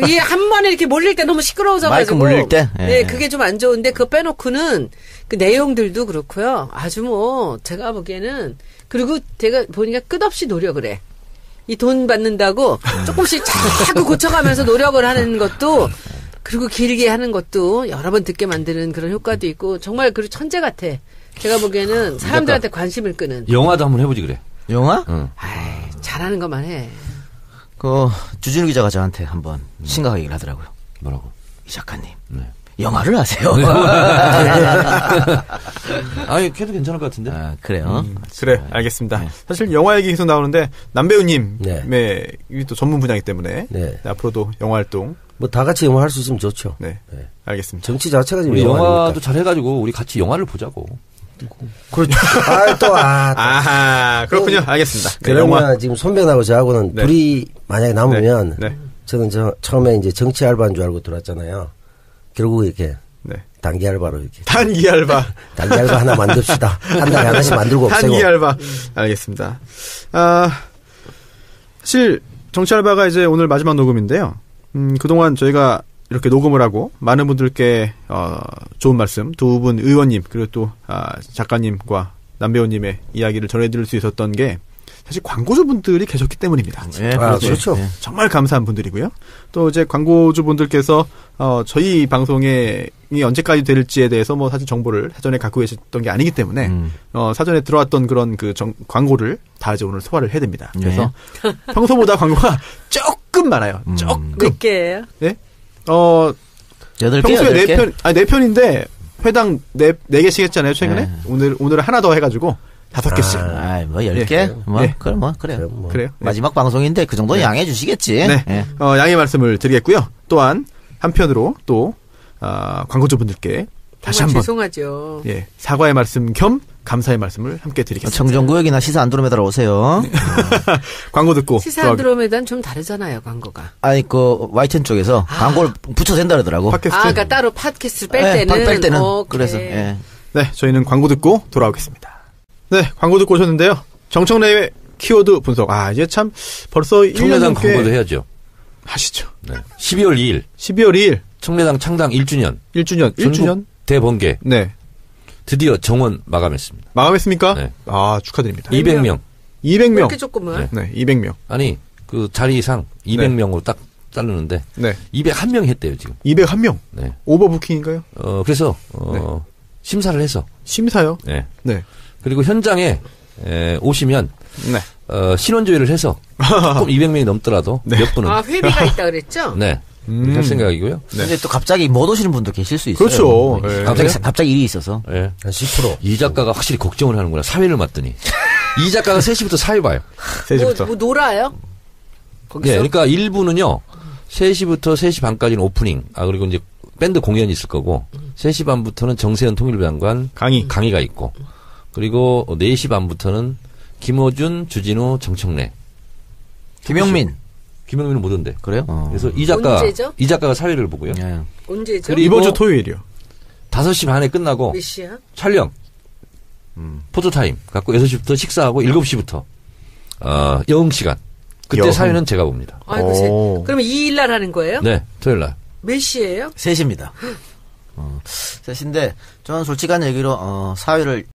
[SPEAKER 2] 이게 한 번에 이렇게 몰릴 때 너무 시끄러워져가지고.
[SPEAKER 3] 마이크 몰릴 때?
[SPEAKER 2] 네,
[SPEAKER 3] 예.
[SPEAKER 2] 그게 좀 안 좋은데 그거 빼놓고는 그 내용들도 그렇고요. 아주 뭐 제가 보기에는 그리고 제가 보니까 끝없이 노력을 해. 이 돈 받는다고 조금씩 자꾸 고쳐가면서 노력을 하는 것도 그리고 길게 하는 것도 여러 번 듣게 만드는 그런 효과도 있고 정말 그 천재 같아. 제가 보기에는 사람들한테 관심을 끄는.
[SPEAKER 4] 영화도 한번 해보지 그래.
[SPEAKER 3] 영화?
[SPEAKER 4] 응.
[SPEAKER 2] 아이, 잘하는 것만 해.
[SPEAKER 3] 주진우 기자가 저한테 한번 심각하게 얘기를 하더라고요.
[SPEAKER 4] 뭐라고?
[SPEAKER 3] 이 작가님.
[SPEAKER 4] 네.
[SPEAKER 3] 영화를 하세요.
[SPEAKER 4] 아니, 걔도 괜찮을 것 같은데.
[SPEAKER 3] 그래요.
[SPEAKER 1] 그래, 알겠습니다. 사실 영화 얘기 계속 나오는데 남배우님의
[SPEAKER 5] 네.
[SPEAKER 1] 이게 또 전문 분야이기 때문에
[SPEAKER 5] 네.
[SPEAKER 1] 앞으로도 영화 활동
[SPEAKER 5] 뭐 다 같이 영화 할 수 있으면 좋죠.
[SPEAKER 1] 네, 알겠습니다.
[SPEAKER 5] 정치 자체가 지금
[SPEAKER 4] 우리
[SPEAKER 5] 영화
[SPEAKER 4] 영화도
[SPEAKER 5] 아닙니까?
[SPEAKER 4] 잘 해가지고 우리 같이 영화를 보자고.
[SPEAKER 5] 그렇죠.
[SPEAKER 1] 아하, 그렇군요. 알겠습니다. 네,
[SPEAKER 5] 그러면
[SPEAKER 1] 영화.
[SPEAKER 5] 지금 손변하고 저하고는
[SPEAKER 1] 네.
[SPEAKER 5] 둘이 만약에 남으면
[SPEAKER 1] 네.
[SPEAKER 5] 저는 처음에 이제 정치 알바인 줄 알고 들어왔잖아요. 결국 이렇게
[SPEAKER 1] 네.
[SPEAKER 5] 단기 알바로 이렇게.
[SPEAKER 1] 단기 알바.
[SPEAKER 5] 단기 알바 하나 만듭시다. 한 달에 하나씩 만들고 없애고.
[SPEAKER 1] 단기 알바. 알겠습니다. 사실 정치 알바가 이제 오늘 마지막 녹음인데요. 그동안 저희가 이렇게 녹음을 하고 많은 분들께 좋은 말씀, 두 분 의원님 그리고 또 작가님과 남배우님의 이야기를 전해드릴 수 있었던 게 사실 광고주분들이 계셨기 때문입니다.
[SPEAKER 3] 네,
[SPEAKER 5] 그렇죠.
[SPEAKER 3] 네.
[SPEAKER 1] 정말 감사한 분들이고요. 또 이제 광고주분들께서 저희 방송이 언제까지 될지에 대해서 뭐 사실 정보를 사전에 갖고 계셨던 게 아니기 때문에 사전에 들어왔던 그런 그 광고를 다 이제 오늘 소화를 해야 됩니다. 그래서 평소보다 광고가 조금 많아요. 조금.
[SPEAKER 2] 몇 개예요?
[SPEAKER 1] 네?
[SPEAKER 3] 8개,
[SPEAKER 1] 평소에
[SPEAKER 3] 8개?
[SPEAKER 1] 4편인데 회당 4개씩 했잖아요, 최근에.
[SPEAKER 3] 네.
[SPEAKER 1] 오늘 하나 더 해가지고 5개씩.
[SPEAKER 3] 뭐 10개?
[SPEAKER 1] 예.
[SPEAKER 3] 뭐,
[SPEAKER 1] 예.
[SPEAKER 3] 그래요.
[SPEAKER 1] 그래요.
[SPEAKER 3] 마지막 방송인데 그 정도 양해해 주시겠지.
[SPEAKER 1] 네.
[SPEAKER 3] 예.
[SPEAKER 1] 양해 말씀을 드리겠고요. 또한 한편으로 또 광고주분들께 다시
[SPEAKER 2] 정말
[SPEAKER 1] 한번
[SPEAKER 2] 죄송하죠.
[SPEAKER 1] 예, 사과의 말씀 겸 감사의 말씀을 함께 드리겠습니다.
[SPEAKER 3] 청정구역이나 시사 안드로메다로 오세요.
[SPEAKER 1] 광고 듣고
[SPEAKER 2] 시사
[SPEAKER 1] 또
[SPEAKER 2] 안드로메다는 좀 다르잖아요, 광고가.
[SPEAKER 3] 아니, YTN 쪽에서 광고를 붙여도 된다 그러더라고.
[SPEAKER 1] 팟캐스트.
[SPEAKER 2] 그러니까 따로 팟캐스트를 뺄
[SPEAKER 3] 예,
[SPEAKER 2] 때는.
[SPEAKER 3] 뺄 때는.
[SPEAKER 2] 오케이.
[SPEAKER 3] 그래서, 예.
[SPEAKER 1] 네, 저희는 광고 듣고 돌아오겠습니다. 네, 광고 듣고 오셨는데요. 정청래의 키워드 분석. 이제 참 벌써 1년
[SPEAKER 4] 청래당
[SPEAKER 1] 넘게
[SPEAKER 4] 광고도 해야죠.
[SPEAKER 1] 하시죠.
[SPEAKER 4] 네. 12월 2일
[SPEAKER 1] 12월 2일
[SPEAKER 4] 청래당 창당 1주년
[SPEAKER 1] 1주년
[SPEAKER 4] 대번개
[SPEAKER 1] 네.
[SPEAKER 4] 드디어 정원 마감했습니다.
[SPEAKER 1] 마감했습니까?
[SPEAKER 4] 네.
[SPEAKER 1] 축하드립니다.
[SPEAKER 4] 200명.
[SPEAKER 1] 200명.
[SPEAKER 2] 이렇게 조금은.
[SPEAKER 1] 네, 200명.
[SPEAKER 4] 아니 그 자리상 200명으로 딱 자르는데
[SPEAKER 1] 네.
[SPEAKER 4] 201명 했대요 지금.
[SPEAKER 1] 201명.
[SPEAKER 4] 네.
[SPEAKER 1] 오버부킹인가요?
[SPEAKER 4] 그래서
[SPEAKER 1] 네.
[SPEAKER 4] 심사를 해서.
[SPEAKER 1] 심사요?
[SPEAKER 4] 네.
[SPEAKER 1] 네.
[SPEAKER 4] 그리고 현장에 오시면
[SPEAKER 1] 네.
[SPEAKER 4] 신원조회를 해서 조금 200명이 넘더라도
[SPEAKER 1] 네.
[SPEAKER 4] 몇 분은
[SPEAKER 2] 회비가 있다 그랬죠?
[SPEAKER 4] 네. 할 생각이고요.
[SPEAKER 1] 네.
[SPEAKER 3] 근데 또 갑자기 못 오시는 분도 계실 수 있어요.
[SPEAKER 1] 그렇죠. 네.
[SPEAKER 3] 갑자기 일이 있어서.
[SPEAKER 4] 네.
[SPEAKER 5] 한 10%.
[SPEAKER 4] 이 작가가 확실히 걱정을 하는구나. 사회를 맡더니. 이 작가가 3시부터 사회 봐요.
[SPEAKER 1] 3시부터.
[SPEAKER 2] 뭐 놀아요? 거기서?
[SPEAKER 4] 네, 그러니까 1부는요. 3시부터 3시 반까지는 오프닝. 그리고 이제 밴드 공연이 있을 거고 3시 반부터는 정세현 통일부 장관 강의가 있고 그리고 4시 반부터는 김어준, 주진우, 정청래. 김영민은 못 온대.
[SPEAKER 3] 그래요?
[SPEAKER 4] 그래서 이 작가가 사회를 보고요.
[SPEAKER 3] 예.
[SPEAKER 2] 언제죠?
[SPEAKER 4] 그리고
[SPEAKER 1] 이번 주 토요일이요.
[SPEAKER 4] 5시 반에 끝나고
[SPEAKER 2] 몇 시야?
[SPEAKER 4] 촬영. 포토타임 갖고 6시부터 식사하고 7시부터 여흥 시간. 그때
[SPEAKER 1] 여흥.
[SPEAKER 4] 사회는 제가 봅니다.
[SPEAKER 2] 아이고, 그러면 2일 날 하는 거예요?
[SPEAKER 4] 네, 토요일 날.
[SPEAKER 2] 몇 시예요?
[SPEAKER 3] 3시입니다. 3시인데 저는 솔직한 얘기로 사회를